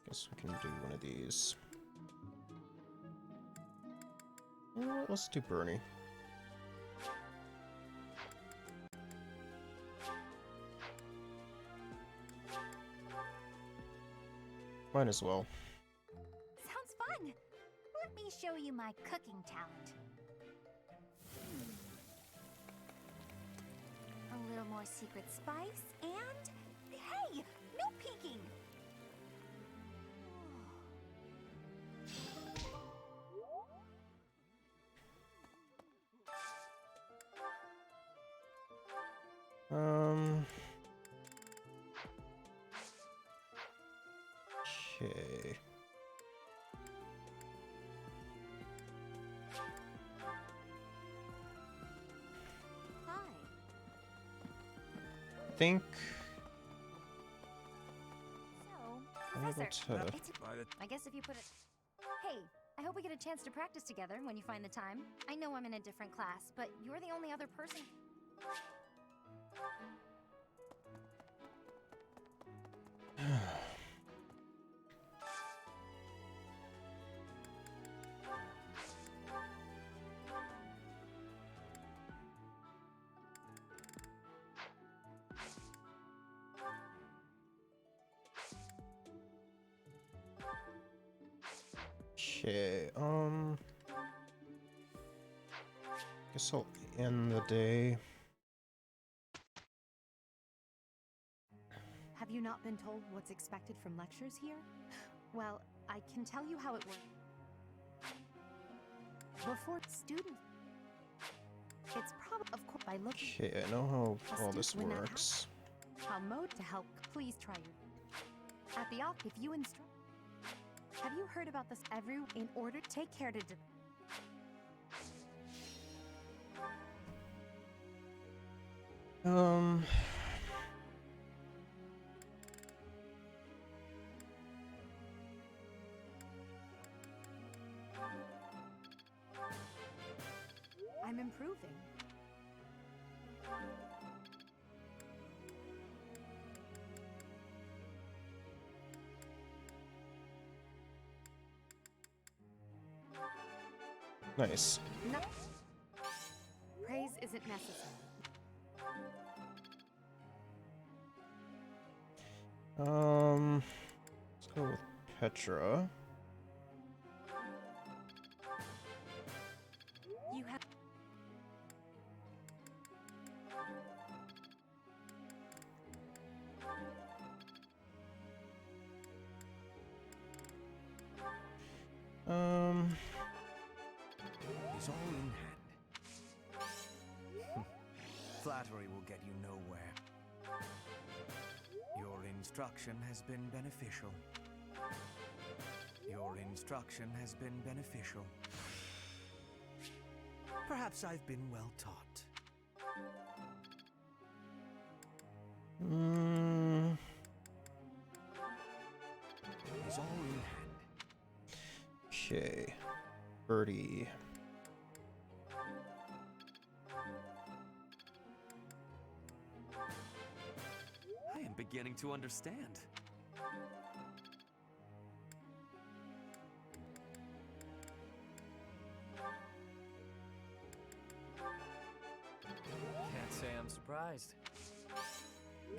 Guess we can do one of these. You know what? Let's do Bernie. Might as well. Sounds fun! Let me show you my cooking talent. A little more secret spice, and... Hey! No peeking! Okay. Hi. Think So, I'm able Professor, to. I guess if you put it... Hey, I hope we get a chance to practice together when you find the time. I know I'm in a different class, but you're the only other person... Okay, guess I'll end the day. Have you not been told what's expected from lectures here? Well, I can tell you how it works. Before student, it's probably, of course, by looking. Okay, I know how all this when that works. How mode to help, please try your... At the op, if you instruct... Have you heard about this? In order, take care to... I'm improving. Nice. No. Praise isn't necessary. Let's go with Petra. You have... It's all in hand. Flattery will get you nowhere. Your instruction has been beneficial. Your instruction has been beneficial. Perhaps I've been well taught. It's all in hand. Okay. Birdie. I am beginning to understand. Can't say I'm surprised.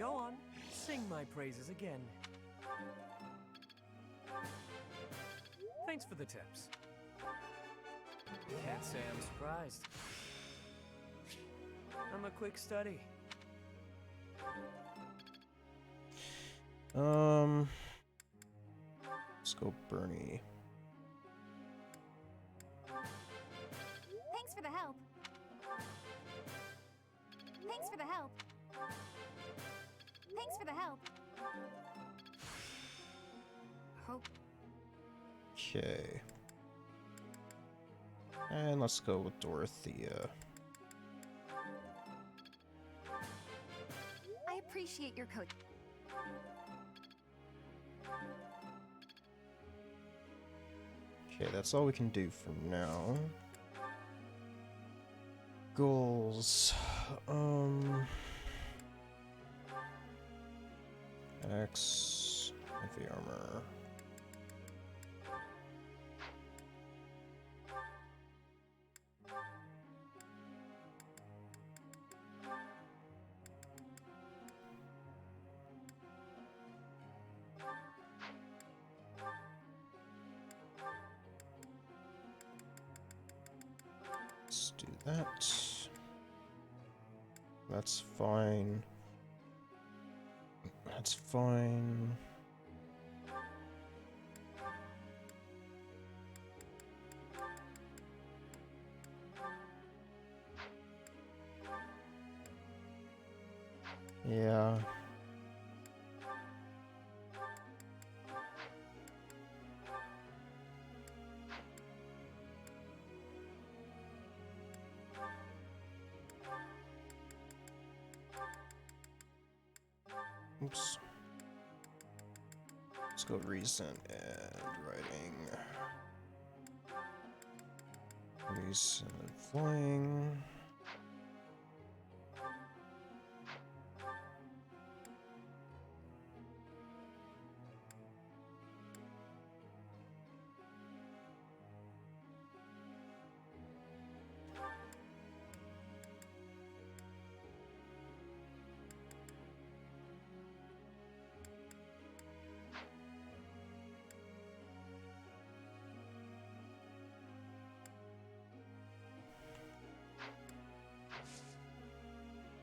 Go on, sing my praises again. Thanks for the tips. Can't say I'm surprised. I'm a quick study. Let's go Bernie. Thanks for the help. Thanks for the help. Thanks for the help. Hope. Okay. And let's go with Dorothea. I appreciate your coach. Okay, that's all we can do for now. Goals. X heavy armor. Let's do that. That's fine. That's fine. Yeah. Oops. Let's go recent and writing. Recent flying.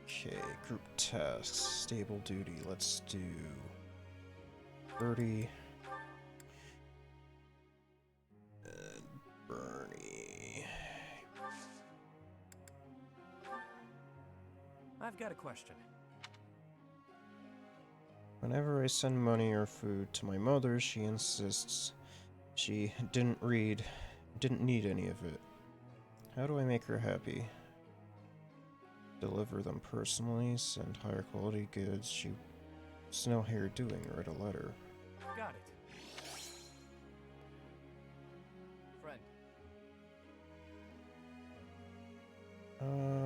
Okay, group tasks, stable duty. Let's do Birdie and Bernie. I've got a question. Whenever I send money or food to my mother, she insists she didn't need any of it. How do I make her happy? Deliver them personally, send higher quality goods. She wants to know how you're doing, write a letter. Got it. Friend.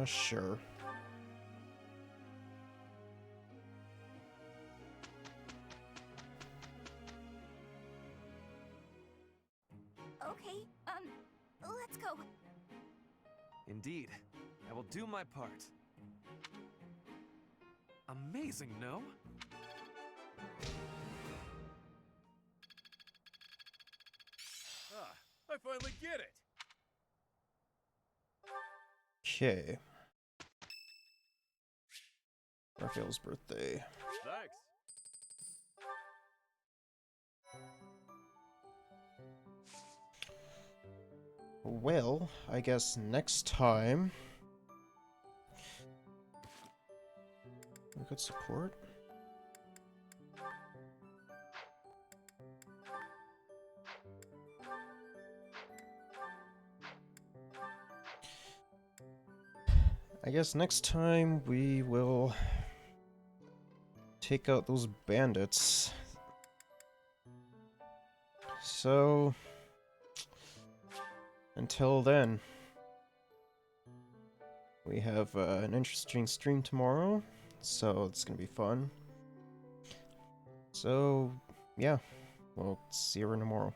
Sure. Okay, let's go. Indeed. I will do my part. Amazing, no? Ah, I finally get it! Okay. Raphael's birthday. Thanks. Well, I guess next time we could support. I guess next time we will take out those bandits. So, until then, we have an interesting stream tomorrow, so it's gonna be fun. So, yeah, we'll see you tomorrow.